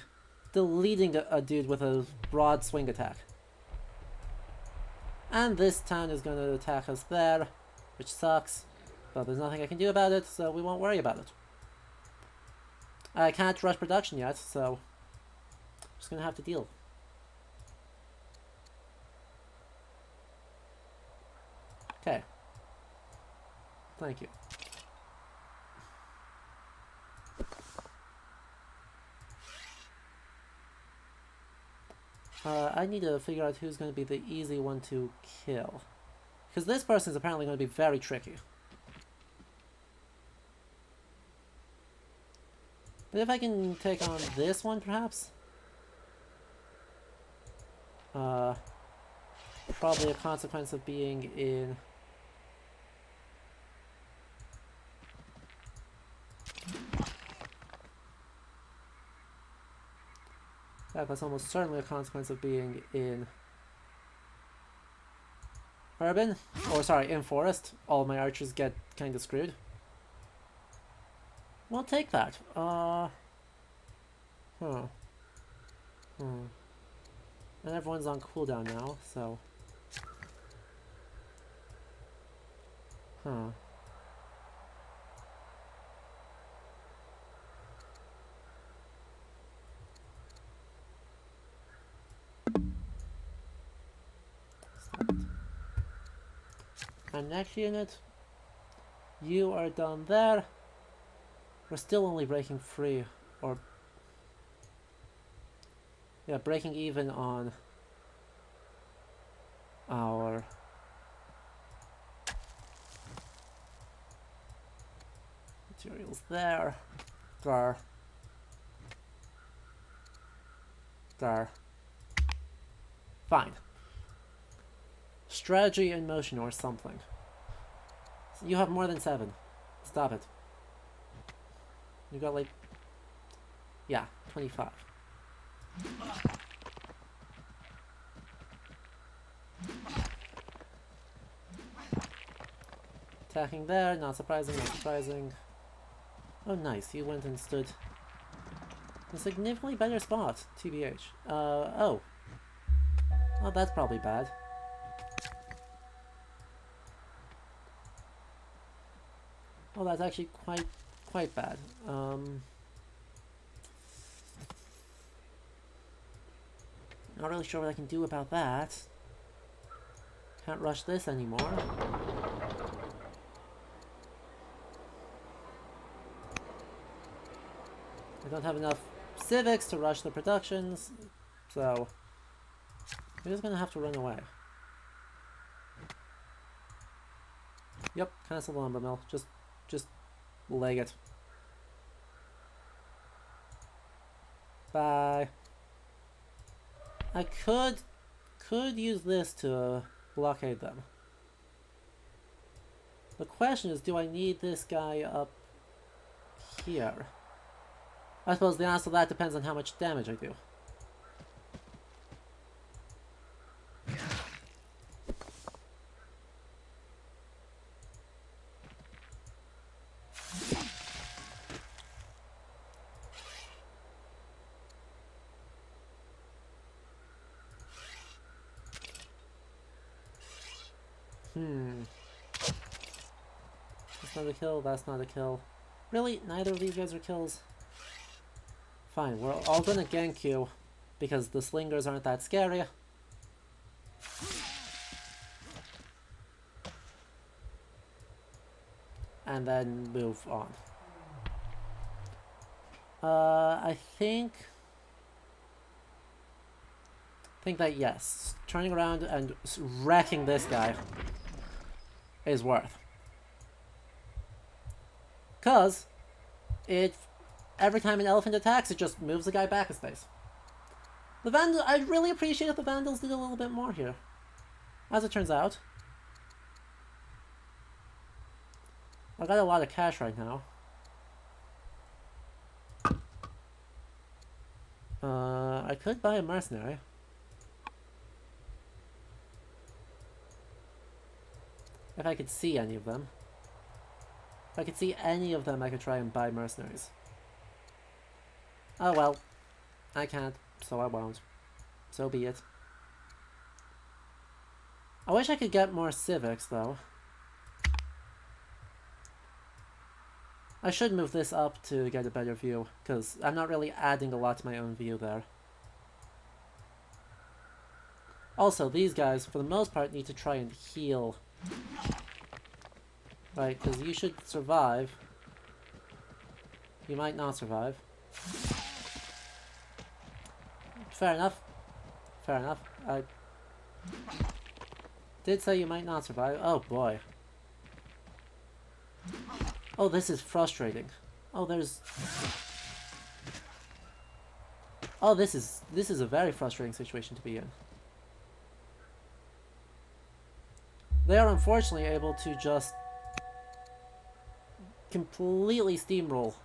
a dude with a broad swing attack. And this town is going to attack us there, which sucks, but there's nothing I can do about it, so we won't worry about it. I can't rush production yet, so I'm just going to have to deal. Okay. Thank you. I need to figure out who's going to be the easy one to kill. Because this person is apparently going to be very tricky. But if I can take on this one, perhaps? Probably a consequence of being in... that's almost certainly a consequence of being in urban, or sorry, in forest. All my archers get kind of screwed. We'll take that. And everyone's on cooldown now, so Huh. Stop it. And next unit, you are done there. We're still only breaking free, or yeah, breaking even on our materials there. Gar. Gar. Fine. Strategy in motion or something. You have more than 7. Stop it. You got like... yeah, 25. Attacking there, not surprising, not surprising. Oh nice, you went and stood in a significantly better spot, TBH. Oh. Oh, that's probably bad. Oh, that's actually quite bad. Not really sure what I can do about that. Can't rush this anymore. I don't have enough civics to rush the productions, so we're just gonna have to run away. Yep, cancel the lumber mill. Just leg it. Bye. I could use this to blockade them. The question is, do I need this guy up here? I suppose the answer to that depends on how much damage I do. That's not a kill, that's not a kill. Really? Neither of these guys are kills? Fine, we're all gonna gank you, because the slingers aren't that scary. And then move on. I think that yes, turning around and wrecking this guy is worth. Cause every time an elephant attacks, it just moves the guy back a space. The Vandal, I really appreciate if the Vandals did a little bit more here. As it turns out. I got a lot of cash right now. I could buy a mercenary. If I could see any of them. If I could see any of them, I could try and buy mercenaries. Oh well. I can't, so I won't. So be it. I wish I could get more civics, though. I should move this up to get a better view, because I'm not really adding a lot to my own view there. Also, these guys, for the most part, need to try and heal. Right, because you should survive. You might not survive. Fair enough. Fair enough. I did say you might not survive. Oh boy. Oh, this is frustrating. Oh, there's... oh, this is a very frustrating situation to be in. They are unfortunately able to just completely steamroll.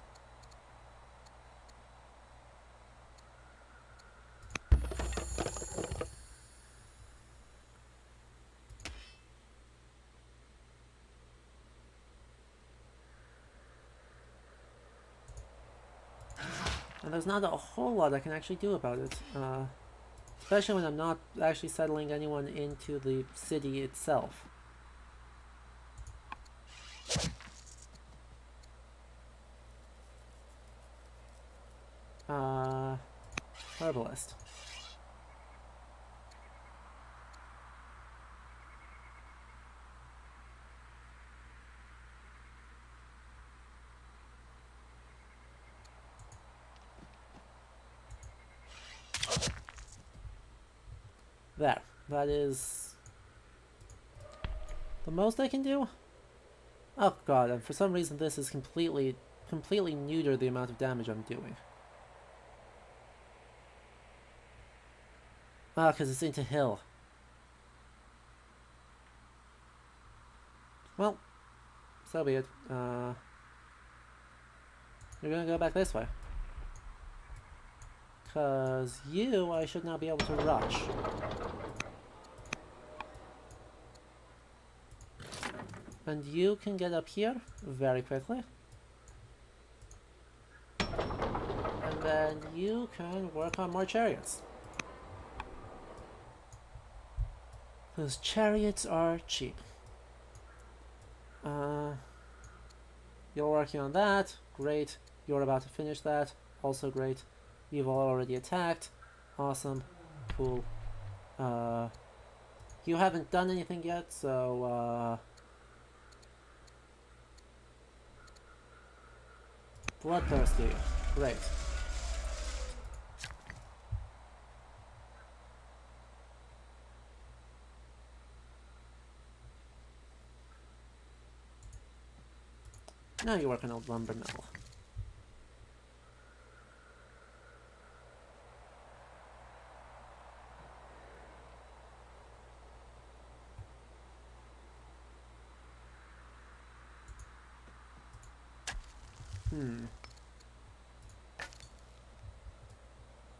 And there's not a whole lot I can actually do about it. Especially when I'm not actually settling anyone into the city itself. Herbalist. There. That is the most I can do? Oh god, and for some reason this is completely neuter the amount of damage I'm doing. Ah, because it's into hill. Well, so be it. You're gonna go back this way. Because you, I should now be able to rush. And you can get up here very quickly. And then you can work on more chariots. Those chariots are cheap. You're working on that. Great. You're about to finish that. Also great. You've already attacked. Awesome. Cool. You haven't done anything yet, so bloodthirsty. Great. Now you work on a lumber mill.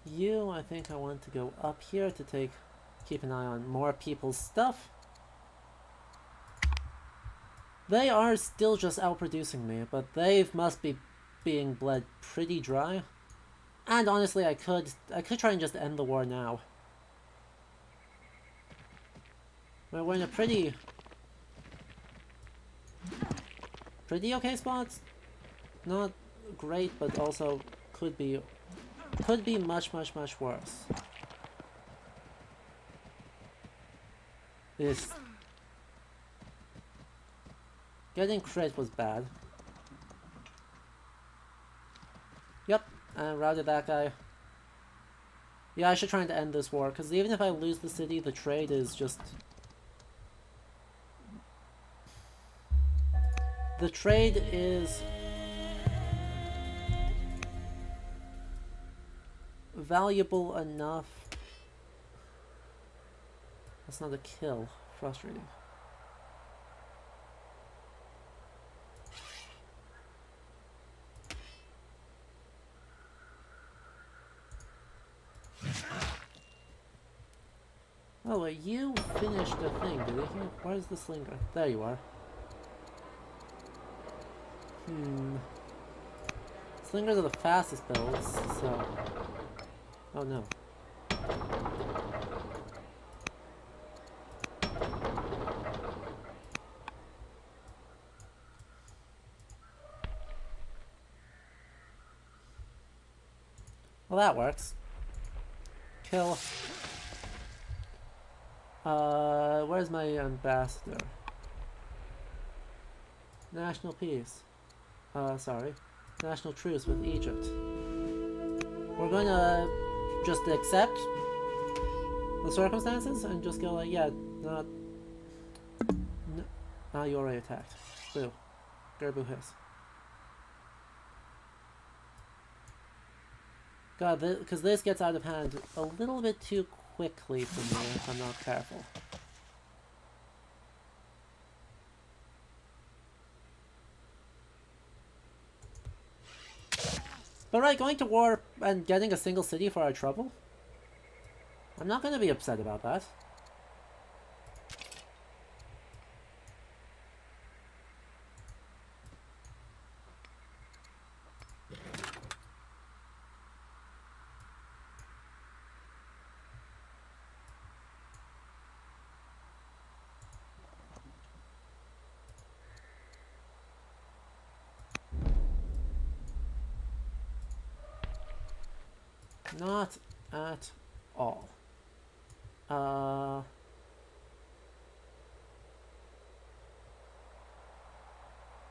You, I think I want to go up here to keep an eye on more people's stuff. They are still just outproducing me, but they must be being bled pretty dry. And honestly, I could try and just end the war now. We're in a pretty okay spot. Not great, but also could be much worse. This getting crit was bad. Yep, and routed that guy. Yeah, I should try to end this war, because even if I lose the city, the trade is just... The trade is... valuable enough. That's not a kill. Frustrating. Oh, wait, you finished the thing, did you? Where's the slinger? There you are. Slingers are the fastest builds, so... Oh no. Well, that works. Kill. Where's my ambassador? National peace. Sorry. National truce with Egypt. We're gonna just accept the circumstances and just go like, yeah, not... No. Ah, you already attacked. Boo. Gerbu hiss. God, because this gets out of hand a little bit too quickly for me if I'm not careful. But right, going to war and getting a single city for our trouble? I'm not going to be upset about that. Not at all.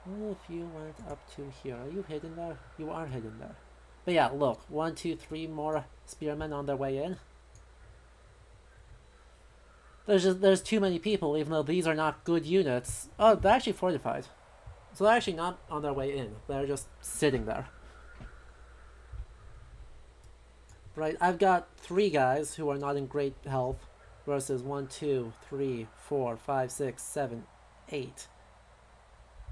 What if you went up to here? Are you hidden there? You are hidden there. But yeah, look. 1, 2, 3 more spearmen on their way in. There's too many people, even though these are not good units. Oh, they're actually fortified. So they're actually not on their way in. They're just sitting there. Right, I've got 3 guys who are not in great health versus 1, 2, 3, 4, 5, 6, 7, 8.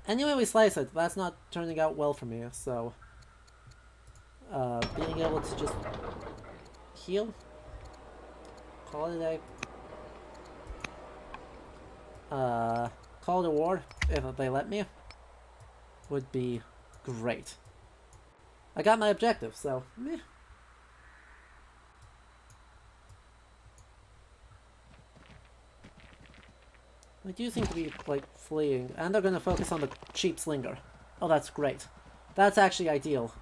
Anyway we slice it, that's not turning out well for me, so being able to just heal, call it a day, call it a war if they let me, would be great. I got my objective, so meh. They do seem to be, like, fleeing. And they're gonna focus on the cheap slinger. Oh, that's great. That's actually ideal.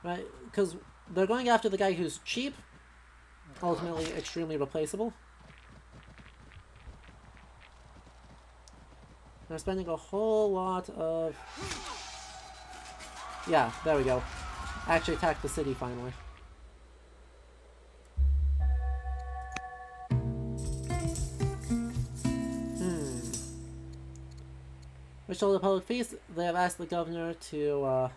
Right? Because they're going after the guy who's cheap. Ultimately extremely replaceable. They're spending a whole lot of... Yeah, there we go. Actually attacked the city finally. Which told the public feast, they have asked the governor to,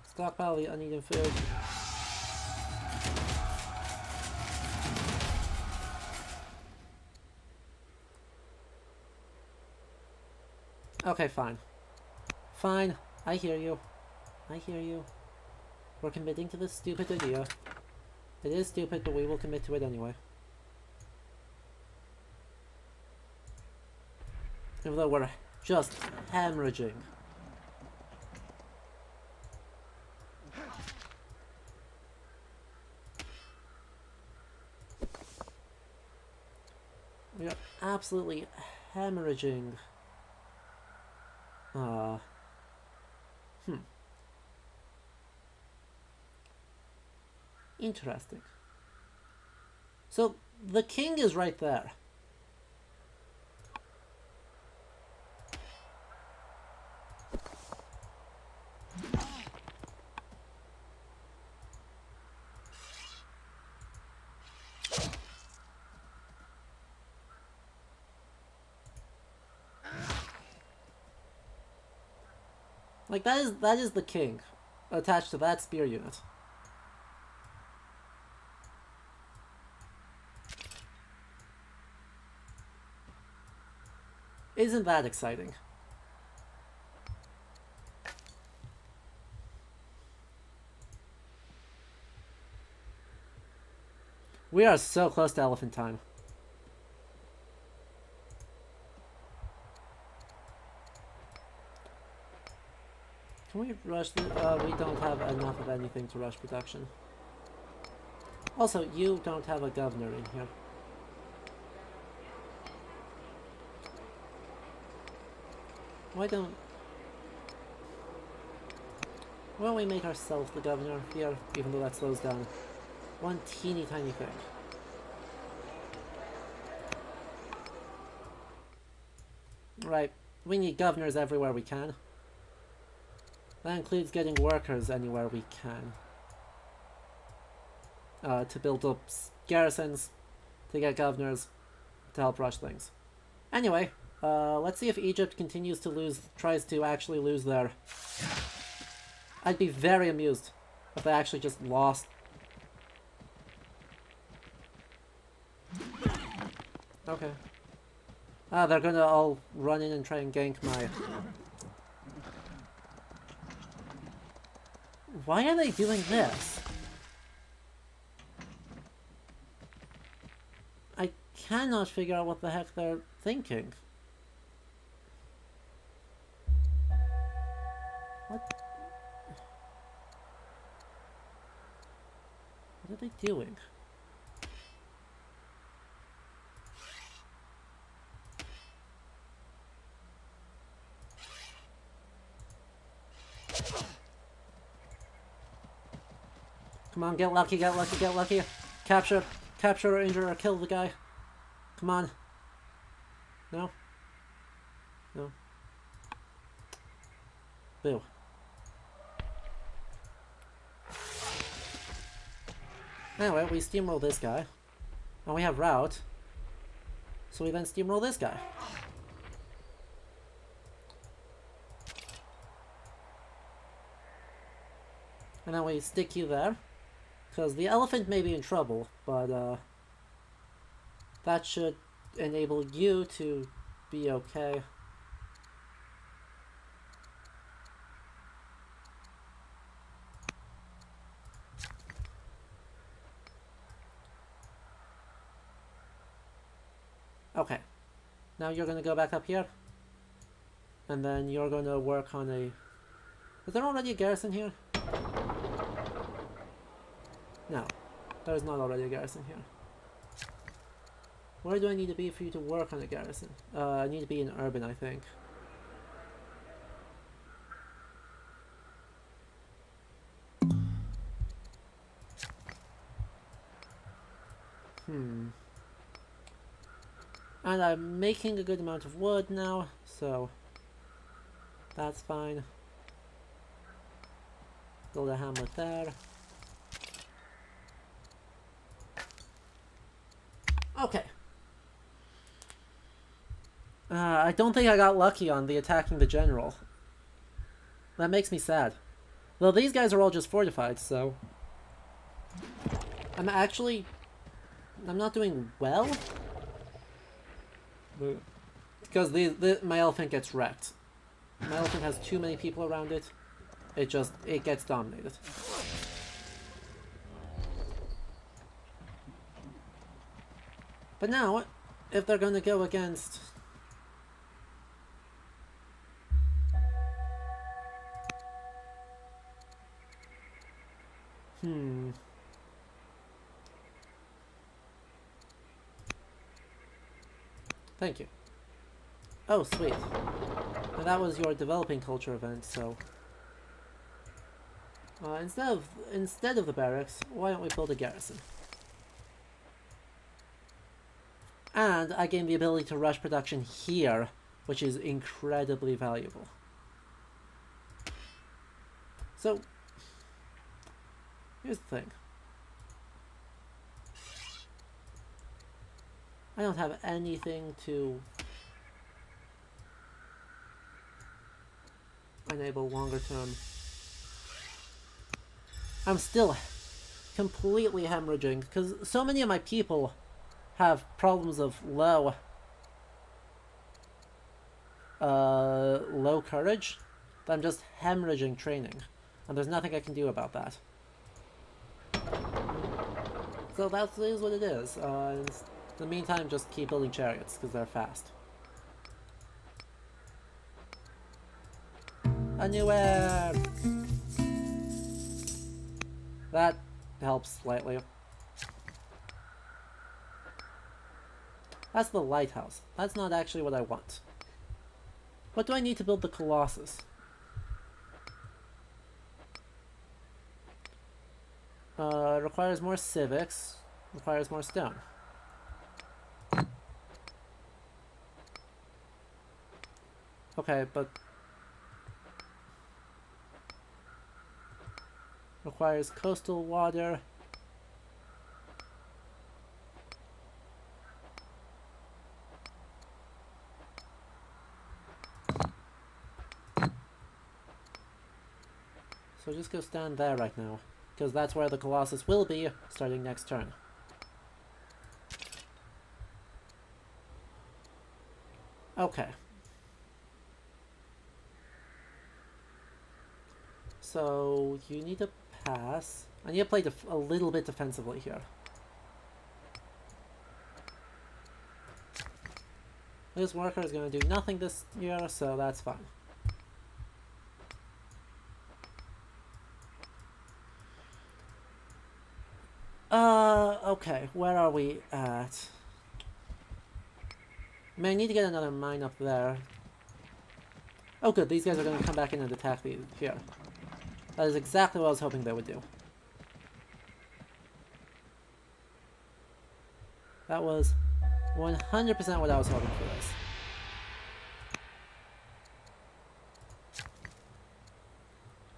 stockpile the uneaten food. Okay, fine. Fine, I hear you. I hear you. We're committing to this stupid idea. It is stupid, but we will commit to it anyway. Even though we're just hemorrhaging. We are absolutely hemorrhaging. Interesting. So, the king is right there. Like, that is the king attached to that spear unit. Isn't that exciting? We are so close to elephant time. Can we rush the... we don't have enough of anything to rush production. Also, you don't have a governor in here. Why don't we make ourselves the governor here, even though that slows down one teeny tiny thing. Right, we need governors everywhere we can. That includes getting workers anywhere we can. To build up garrisons, to get governors, to help rush things. Anyway, let's see if Egypt continues to tries to actually lose their... I'd be very amused if they actually just lost. Okay. They're gonna all run in and try and gank my... Why are they doing this? I cannot figure out what the heck they're thinking. What? What are they doing? Come on, get lucky, get lucky, get lucky. Capture or injure or kill the guy. Come on. No? No. Boo. Anyway, we steamroll this guy. And we have route. So we then steamroll this guy. And then we stick you there. Because the elephant may be in trouble, but that should enable you to be okay. Okay. Now you're gonna go back up here. And then you're gonna work on a... Is there already a garrison here? No, there is not already a garrison here. Where do I need to be for you to work on a garrison? I need to be in urban, I think. And I'm making a good amount of wood now, so that's fine. Build a hamlet there. Okay. I don't think I got lucky on the attacking the general. That makes me sad. Though these guys are all just fortified, so... I'm not doing well? Because my elephant gets wrecked. My elephant has too many people around it. It gets dominated. But now, if they're gonna go against... Thank you. Oh, sweet. And that was your developing culture event, so... instead of the barracks, why don't we build a garrison? And I gain the ability to rush production here, which is incredibly valuable. So, here's the thing. I don't have anything to enable longer term. I'm still completely hemorrhaging because so many of my people have problems of low courage that I'm just hemorrhaging training, and there's nothing I can do about that. So that is what it is. In the meantime, just keep building chariots because they're fast. Anywhere. That helps slightly. That's the lighthouse. That's not actually what I want. What do I need to build the Colossus? Requires more civics. Requires more stone. Okay, but... requires coastal water. So just go stand there right now, because that's where the Colossus will be starting next turn. Okay. So you need to pass. I need to play a little bit defensively here. This worker is going to do nothing this year, so that's fine. Okay, where are we at? I mean, I need to get another mine up there. Oh good, these guys are going to come back in and attack me here. That is exactly what I was hoping they would do. That was 100% what I was hoping for this.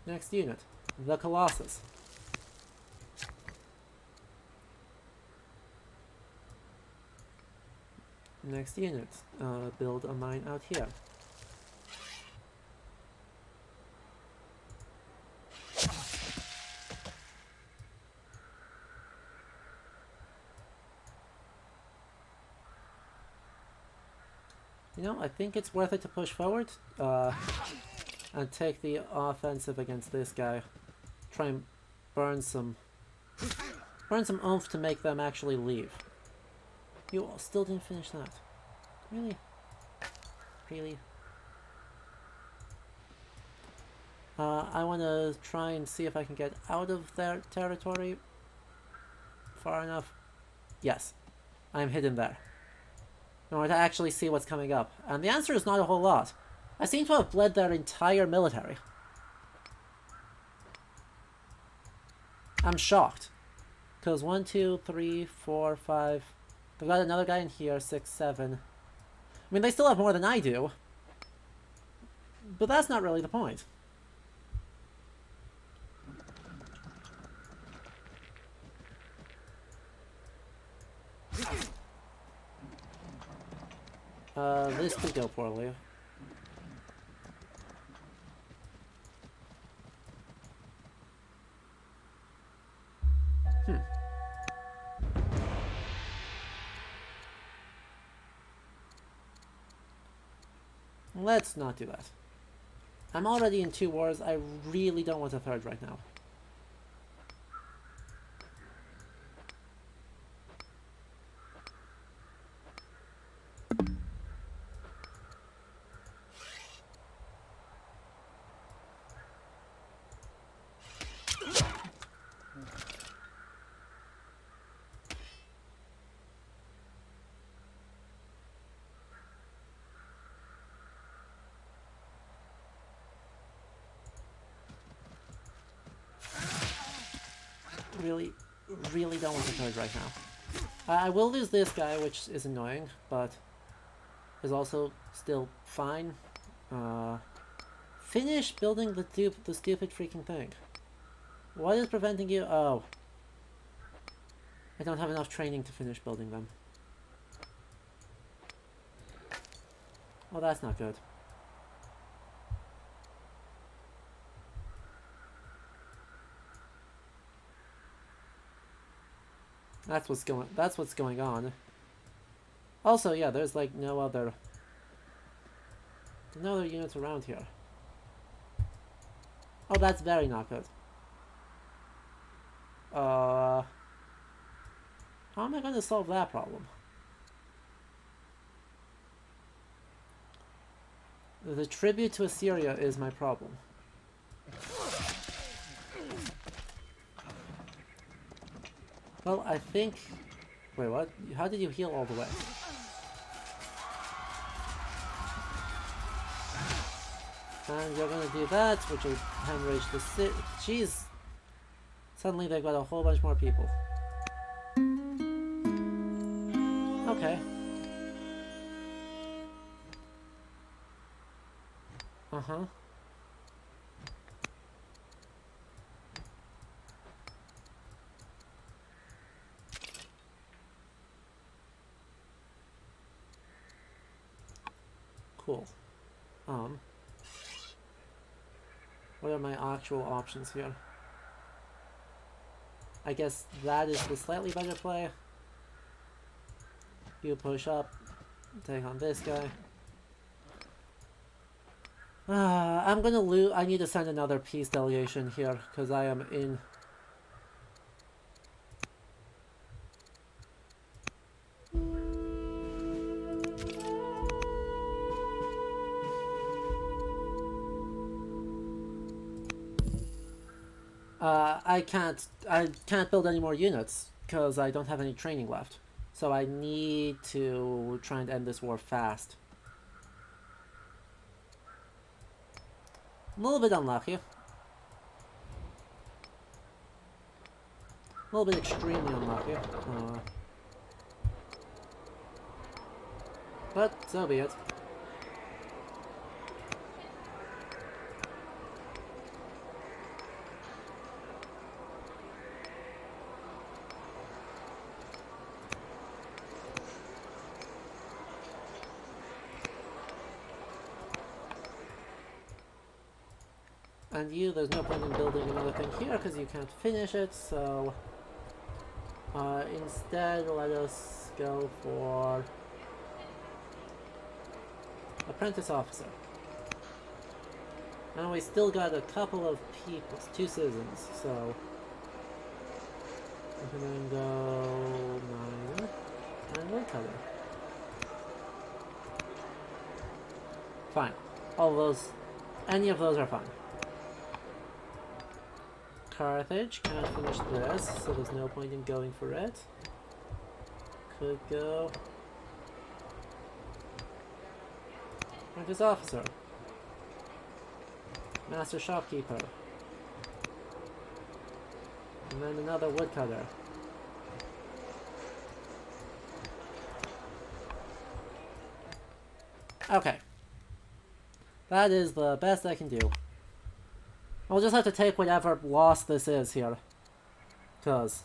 Next unit, the Colossus. Next unit, build a mine out here. You know, I think it's worth it to push forward and take the offensive against this guy. Try and burn some oomph to make them actually leave. You all still didn't finish that. Really? Really? I want to try and see if I can get out of their territory far enough. Yes, I'm hidden there. In order to actually see what's coming up. And the answer is not a whole lot. I seem to have bled their entire military. I'm shocked. Because 1, 2, 3, 4, 5... They've got another guy in here, 6, 7. I mean, they still have more than I do. But that's not really the point. This could go poorly. Let's not do that. I'm already in 2 wars. I really don't want a third right now. Really don't want to third right now. I will lose this guy, which is annoying, but is also still fine. Finish building the stupid freaking thing. What is preventing you? Oh. I don't have enough training to finish building them. Oh, that's not good. That's what's going on. Also, yeah, there's like no other units around here. Oh, that's very not good. How am I going to solve that problem? The tribute to Assyria is my problem. Well, I think... Wait, what? How did you heal all the way? And you're gonna do that, which will hemorrhage the city. Jeez! Suddenly they've got a whole bunch more people. Okay. Uh-huh. Cool. What are my actual options here? I guess that is the slightly better play. You push up, take on this guy. I'm gonna lose. I need to send another peace delegation here because I am in. I can't build any more units. because I don't have any training left. So I need to try and end this war fast. A little bit unlucky. A little bit extremely unlucky. But so be it. And you, there's no point in building another thing here because you can't finish it, so instead let us go for apprentice officer. And we still got a couple of people, 2 citizens, so we can go minor and woodcutter. Fine. All those, any of those are fine. Carthage can't finish this, so there's no point in going for it. Could go apprentice officer, master shopkeeper, and then another woodcutter. Okay, that is the best I can do. I'll just have to take whatever loss this is here, because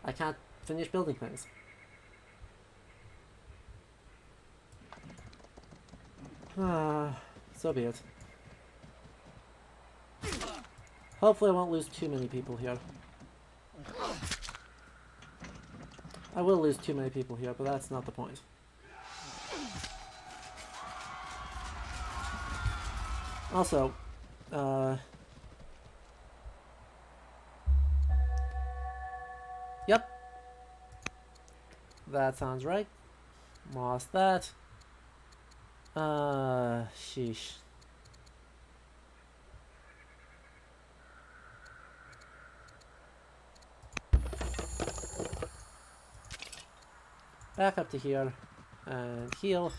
I can't finish building things. So be it. Hopefully I won't lose too many people here. I will lose too many people here, but that's not the point. Also, yep. That sounds right. Lost that. Sheesh. Back up to here and heal.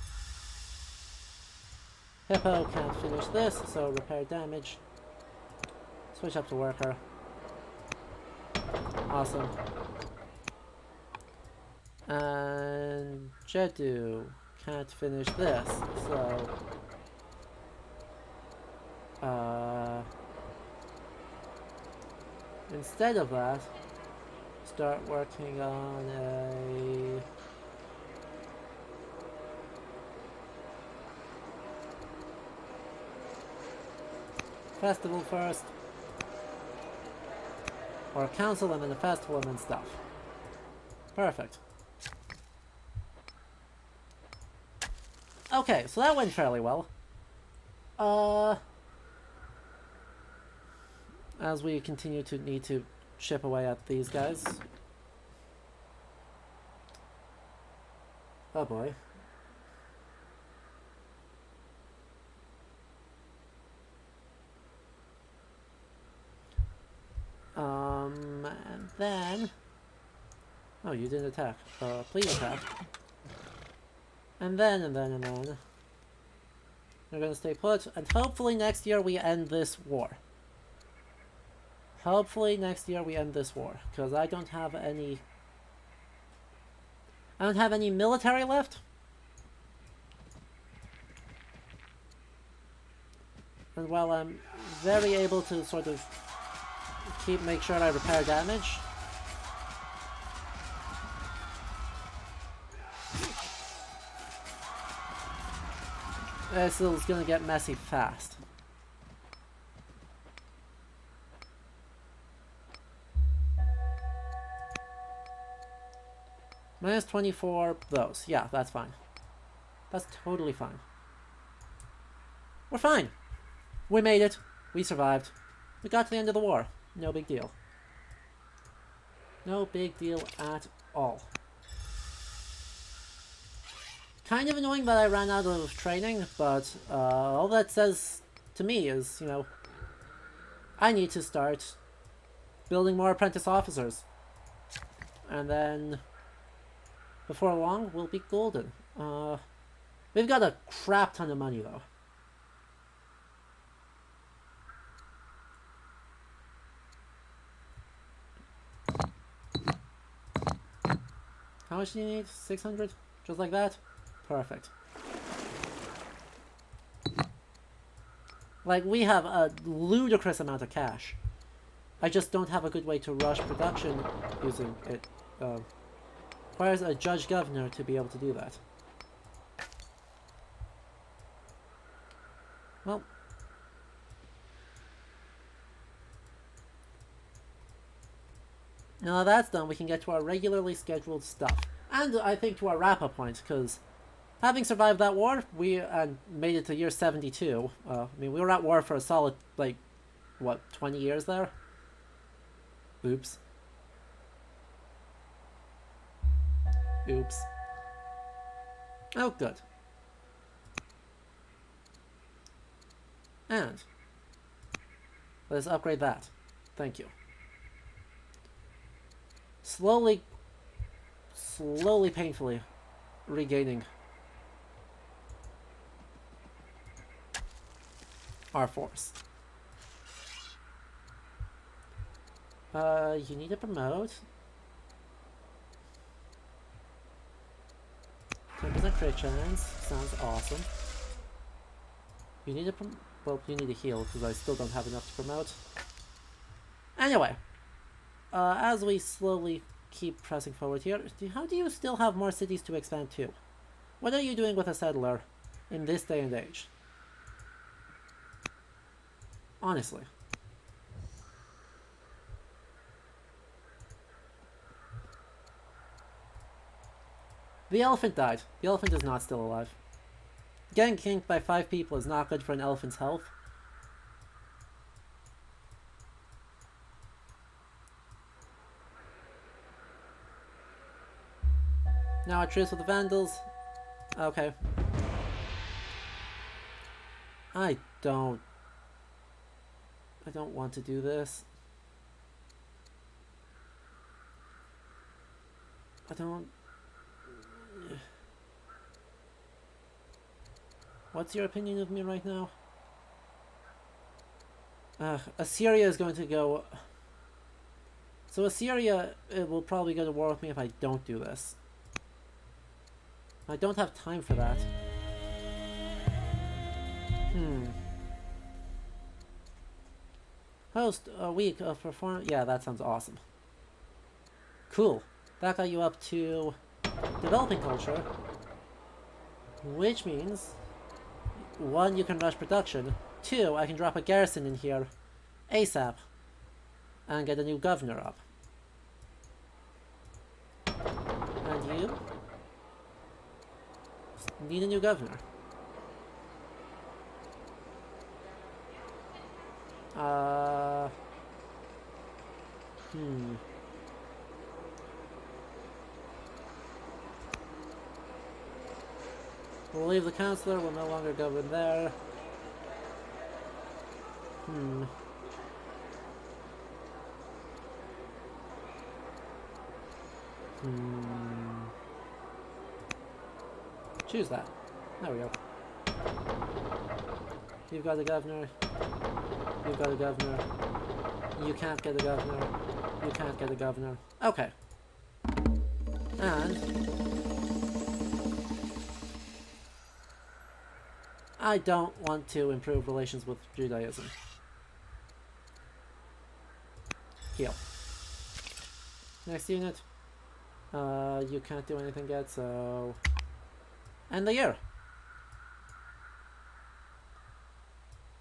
Hippo can't finish this, so repair damage. Switch up to worker. Awesome. And Jedu can't finish this, so instead of that, start working on a festival first, or council and then a festival and then stuff. Perfect. Okay, so that went fairly well. As we continue to need to chip away at these guys. Oh boy. And then... Oh, you didn't attack. Please attack. And then... We're gonna stay put, and hopefully next year we end this war. Hopefully next year we end this war, because I don't have any... I don't have any military left. And while I'm very able to sort of make sure I repair damage, this is gonna get messy fast. Minus 24 those. Yeah, that's fine. That's totally fine. We're fine. We made it. We survived. We got to the end of the war. No big deal. No big deal at all. Kind of annoying that I ran out of training, but all that says to me is, you know, I need to start building more apprentice officers. And then before long, we'll be golden. We've got a crap ton of money, though. How much do you need? 600? Just like that? Perfect. Like, we have a ludicrous amount of cash. I just don't have a good way to rush production using it. Requires a judge governor to be able to do that. Well. Now that's done, we can get to our regularly scheduled stuff. And I think to our wrap-up point, because having survived that war, we made it to year 72. I mean, we were at war for a solid, like, what, 20 years there? Oops. Oops. Oh, good. And let's upgrade that. Thank you. Slowly, painfully regaining our force. You need to promote. 10% crit chance. Sounds awesome. You need to well, you need to heal, because I still don't have enough to promote. Anyway. As we slowly keep pressing forward here, how do you still have more cities to expand to? What are you doing with a settler in this day and age? Honestly. The elephant died. The elephant is not still alive. Getting kinked by 5 people is not good for an elephant's health. Now a truce with the Vandals. Okay. I don't want to do this. What's your opinion of me right now? Assyria is going to go... So Assyria will probably go to war with me if I don't do this. I don't have time for that. Host a week of performance. Yeah, that sounds awesome. Cool. That got you up to developing culture. Which means, 1, you can rush production. 2, I can drop a garrison in here ASAP and get a new governor up. And you need a new governor. We'll leave the councillor, we'll no longer govern there. Choose that. There we go. You've got a governor. You've got a governor. You can't get a governor. You can't get a governor. Okay. And I don't want to improve relations with Judaism. Heal. Next unit. You can't do anything yet, so... End the year.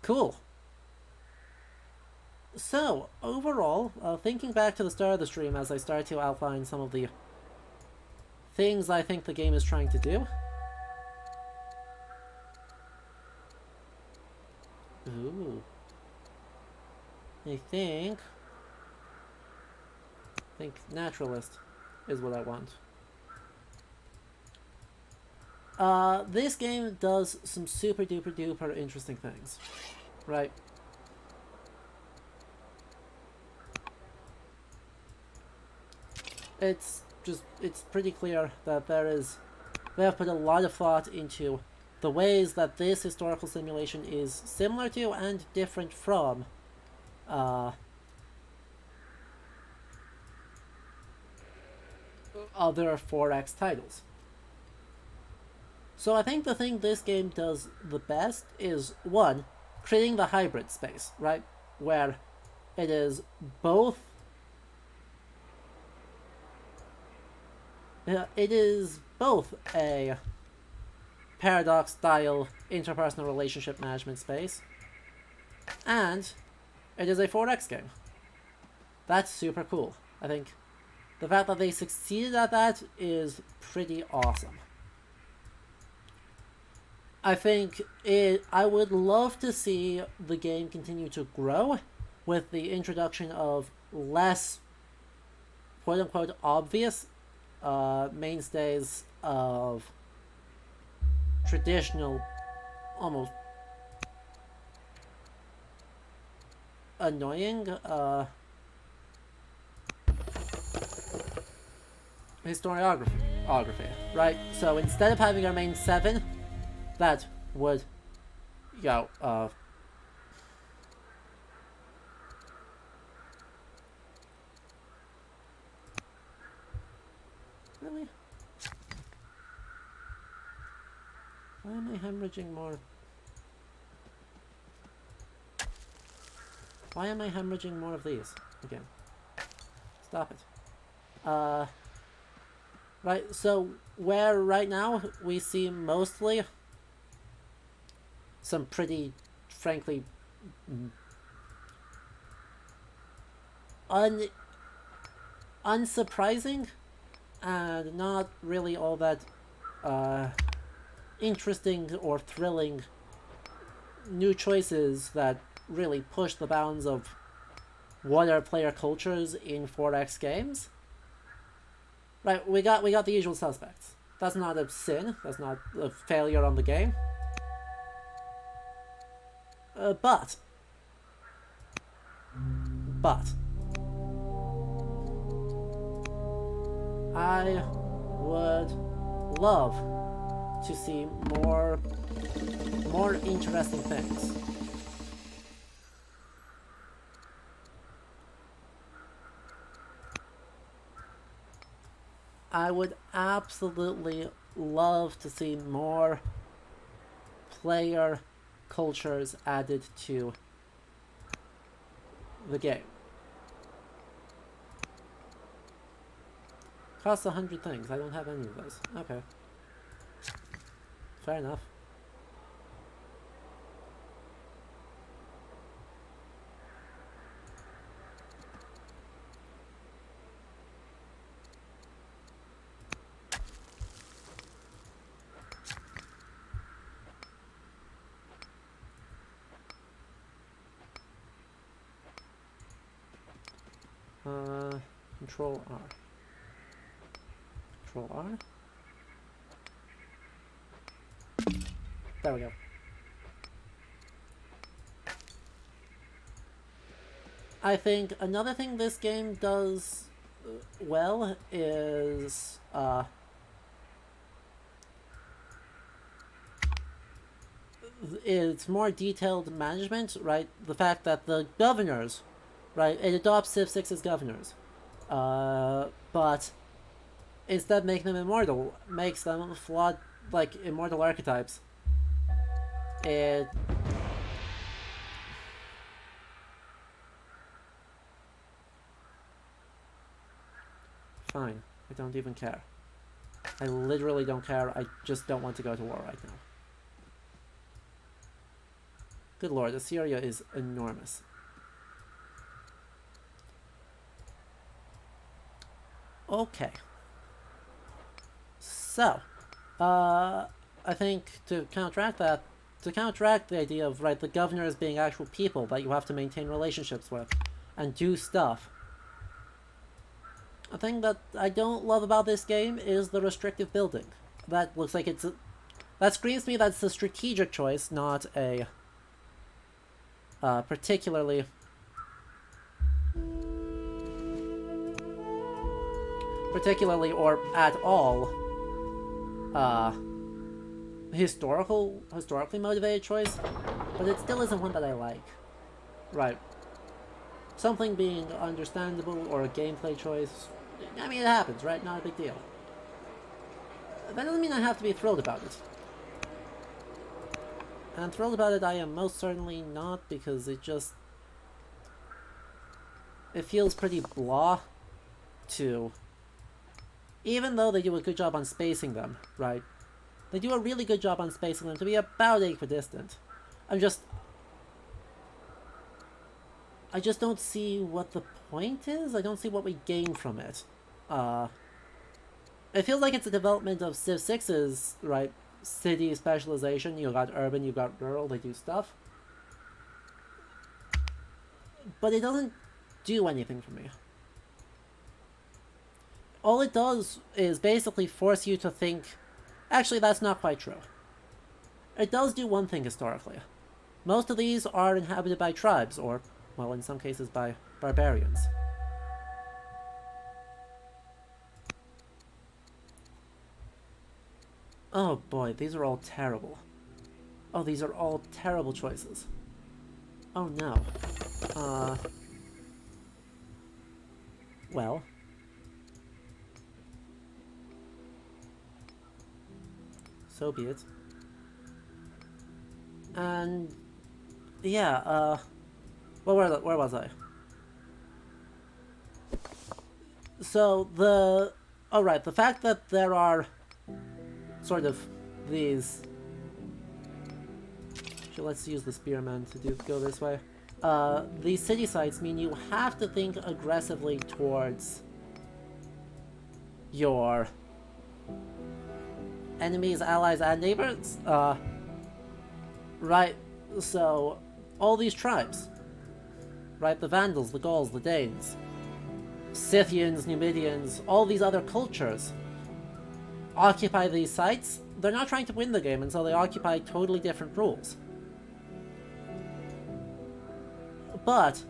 Cool. So, overall, thinking back to the start of the stream as I start to outline some of the things I think the game is trying to do. Ooh. I think naturalist is what I want. This game does some super duper duper interesting things, right? it's pretty clear that they have put a lot of thought into the ways that this historical simulation is similar to and different from other 4X titles. So I think the thing this game does the best is, one, creating the hybrid space, right? Where it is both a Paradox-style interpersonal relationship management space, and it is a 4X game. That's super cool. I think the fact that they succeeded at that is pretty awesome. I would love to see the game continue to grow with the introduction of less quote-unquote obvious mainstays of traditional, almost annoying historiography, right? So instead of having our main 7, that would, really? Why am I hemorrhaging more? Why am I hemorrhaging more of these again? Stop it. Right, so where right now we see mostly some pretty, frankly, unsurprising and not really all that interesting or thrilling new choices that really push the bounds of what are player cultures in 4X games. Right, we got the usual suspects. That's not a sin. That's not a failure on the game. But I would love to see more interesting things. I would absolutely love to see more player cultures added to the game. Costs 100 things. I don't have any of those. Okay. Fair enough. Control R. Control R. There we go. I think another thing this game does well is it's more detailed management, right? The fact that the governors, right, it adopts Civ 6's governors, but instead of making them immortal, makes them flawed, like, immortal archetypes. It... Fine. I don't even care. I literally don't care. I just don't want to go to war right now. Good lord, Assyria is enormous. Okay. So, I think to counteract the idea of, right, the governors being actual people that you have to maintain relationships with and do stuff, a thing that I don't love about this game is the restrictive building. That looks like it's that screams to me that's a strategic choice, not a particularly particularly or at all historically motivated choice, but it still isn't one that I like. Right. Something being understandable or a gameplay choice, I mean, it happens, right? Not a big deal. That doesn't mean I have to be thrilled about it. And thrilled about it I am most certainly not, because it feels pretty blah to... Even though they do a good job on spacing them, right? They do a really good job on spacing them to be about equidistant. I just don't see what the point is. I don't see what we gain from it. It feels like it's a development of Civ 6's, right, city specialization. You got urban, you got rural, they do stuff. But it doesn't do anything for me. All it does is basically force you to think... Actually, that's not quite true. It does do one thing historically. Most of these are inhabited by tribes, or, well, in some cases by barbarians. Oh boy, these are all terrible. Oh, these are all terrible choices. Oh no. Well. So be it. And... yeah, where was I? So, oh right, the fact that there are sort of these... So let's use the spearman to go this way. These city sites mean you have to think aggressively towards your enemies, allies, and neighbors. Right, so all these tribes, right, the Vandals, the Gauls, the Danes, Scythians, Numidians, all these other cultures occupy these sites. They're not trying to win the game, and so they occupy totally different rules. But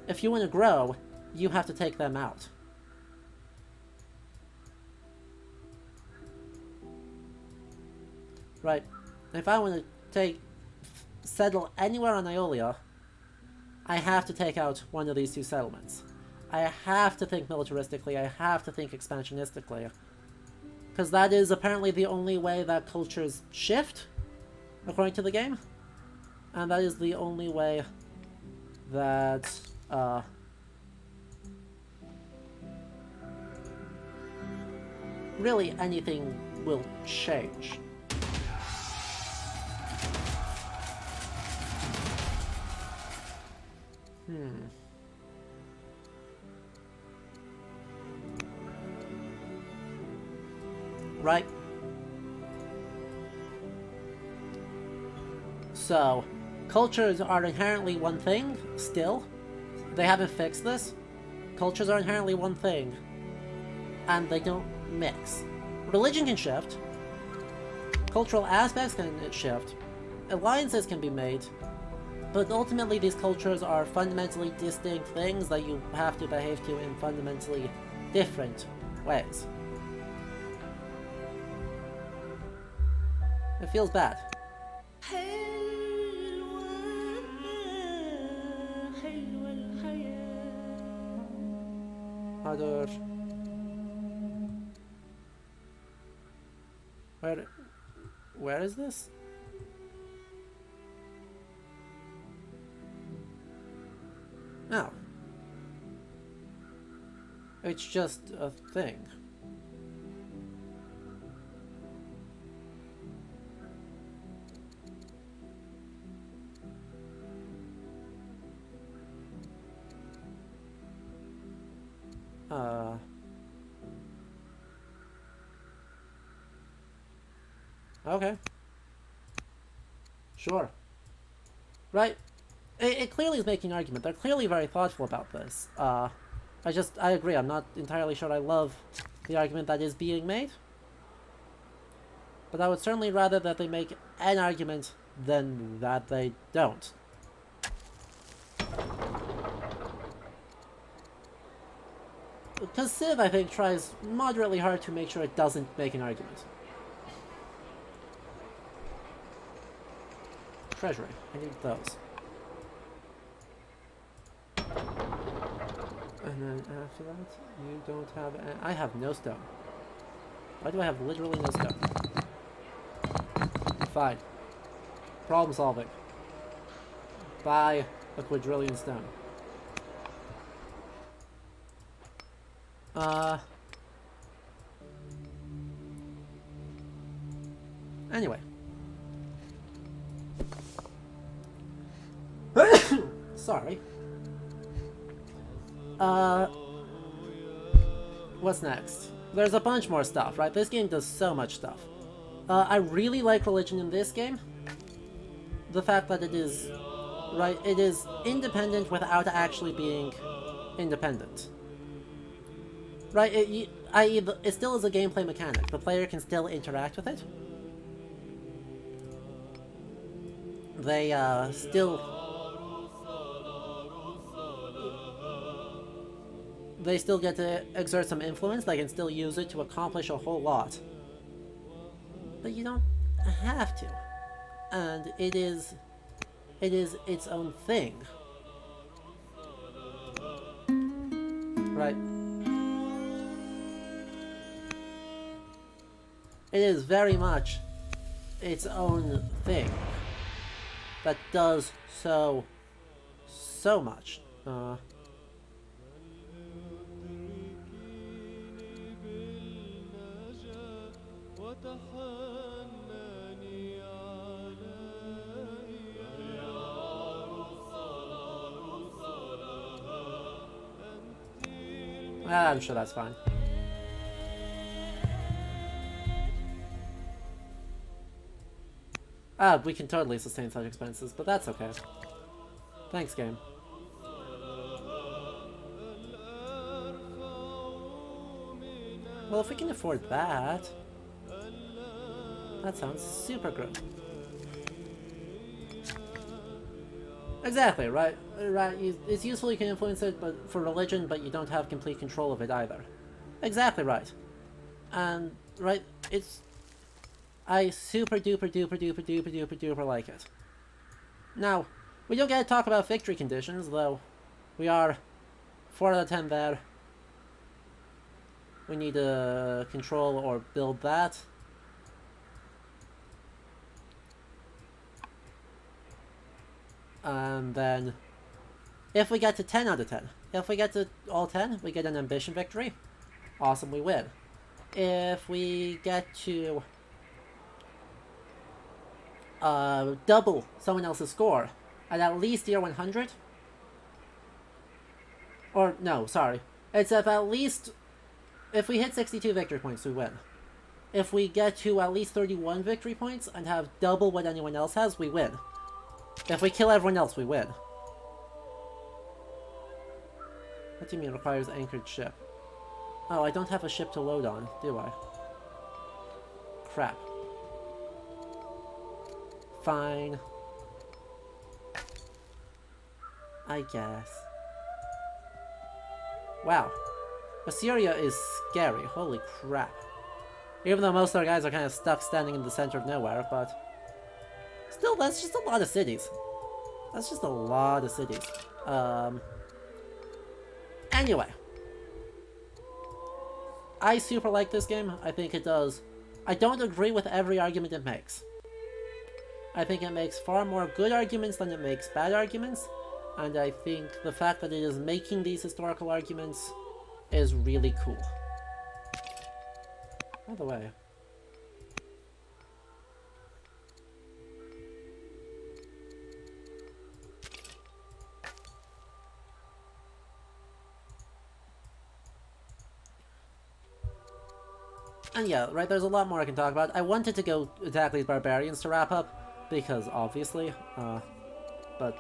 if you want to grow, you have to take them out. Right, if I want to settle anywhere on Iolia, I have to take out one of these two settlements. I have to think militaristically, I have to think expansionistically. Because that is apparently the only way that cultures shift, according to the game. And that is the only way that, really anything will change. Right. So, cultures are inherently one thing, still. They haven't fixed this. Cultures are inherently one thing, and they don't mix. Religion can shift. Cultural aspects can shift. Alliances can be made. But ultimately, these cultures are fundamentally distinct things that you have to behave to in fundamentally different ways. It feels bad. Other... Where is this? No. It's just a thing. Okay. Sure. Right. It clearly is making an argument. They're clearly very thoughtful about this. I agree. I'm not entirely sure I love the argument that is being made. But I would certainly rather that they make an argument than that they don't. because Civ, I think, tries moderately hard to make sure it doesn't make an argument. Treasury. I need those. And then after that, you don't have... I have no stone. Why do I have literally no stone? Fine. Problem solving. Buy a quadrillion stone. Anyway. Sorry. What's next? There's a bunch more stuff, right? This game does so much stuff. I really like religion in this game. The fact that it is, right, it is independent without actually being independent. Right, it still is a gameplay mechanic. The player can still interact with it. They, They still get to exert some influence. They can still use it to accomplish a whole lot. But you don't have to. And it is its own thing. Right? It is very much its own thing that does so much. I'm sure that's fine. We can totally sustain such expenses, but that's okay. Thanks, game. Well, if we can afford that... That sounds super good. Exactly, right? Right. It's useful, you can influence it, but for religion, but you don't have complete control of it either. Exactly right. And, right, it's... I super duper duper duper duper duper duper like it. Now, we don't get to talk about victory conditions, though we are 4 out of 10 there. We need to control or build that. And then, if we get to 10 out of 10, if we get to all 10, we get an ambition victory. Awesome, we win. If we get to double someone else's score at least year 100, or no, sorry, it's if at least, if we hit 62 victory points, we win. If we get to at least 31 victory points and have double what anyone else has, we win. If we kill everyone else, we win. What do you mean requires anchored ship? Oh, I don't have a ship to load on, do I? Crap. Fine. I guess. Wow. Assyria is scary, holy crap. Even though most of our guys are kind of stuck standing in the center of nowhere, but... Still, that's just a lot of cities. That's just a lot of cities. Anyway. I super like this game. I think it does. I don't agree with every argument it makes. I think it makes far more good arguments than it makes bad arguments. And I think the fact that it is making these historical arguments is really cool. By the way... And yeah, right, there's a lot more I can talk about. I wanted to go attack these barbarians to wrap up, because obviously, but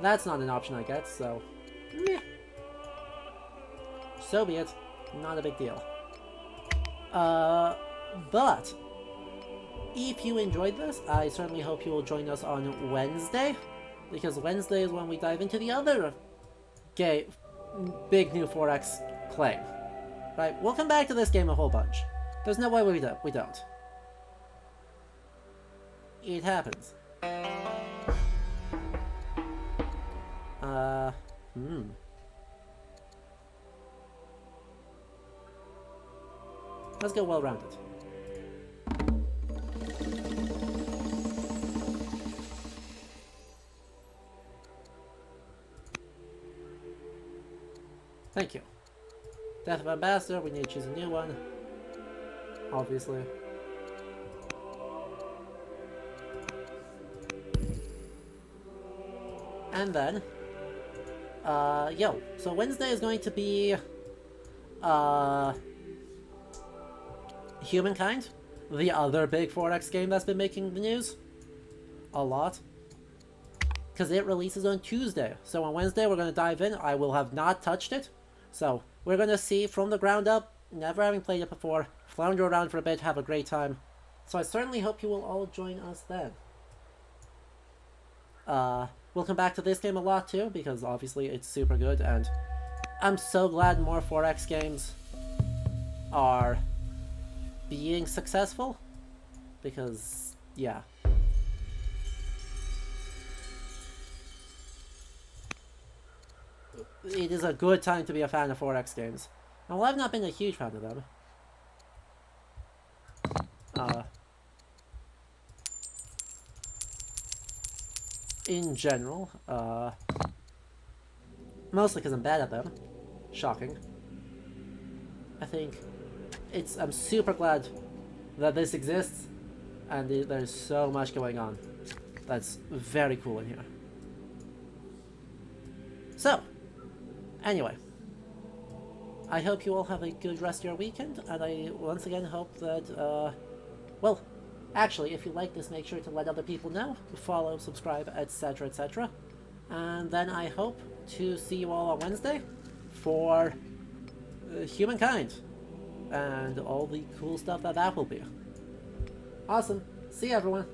that's not an option I get, so meh. So be it. Not a big deal. But if you enjoyed this, I certainly hope you will join us on Wednesday, because Wednesday is when we dive into the other big new 4X claim. Right? We'll come back to this game a whole bunch. There's no way we don't. It happens. Let's go well-rounded. Thank you. Death of Ambassador, we need to choose a new one. Obviously. And then, so Wednesday is going to be, Humankind, the other big 4X game that's been making the news. A lot. Because it releases on Tuesday. So on Wednesday we're going to dive in. I will have not touched it. So we're going to see from the ground up, never having played it before, flounder around for a bit, have a great time. So I certainly hope you will all join us then. We'll come back to this game a lot too, because obviously it's super good, and I'm so glad more 4X games are being successful, because, yeah. It is a good time to be a fan of 4X games. And while I've not been a huge fan of them, in general, mostly because I'm bad at them, shocking, I think I'm super glad that this exists, and there's so much going on that's very cool in here. So, anyway, I hope you all have a good rest of your weekend, and I once again hope that, well, actually, if you like this, make sure to let other people know, follow, subscribe, etc, etc. And then I hope to see you all on Wednesday for Humankind, and all the cool stuff that will be. Awesome. See you, everyone.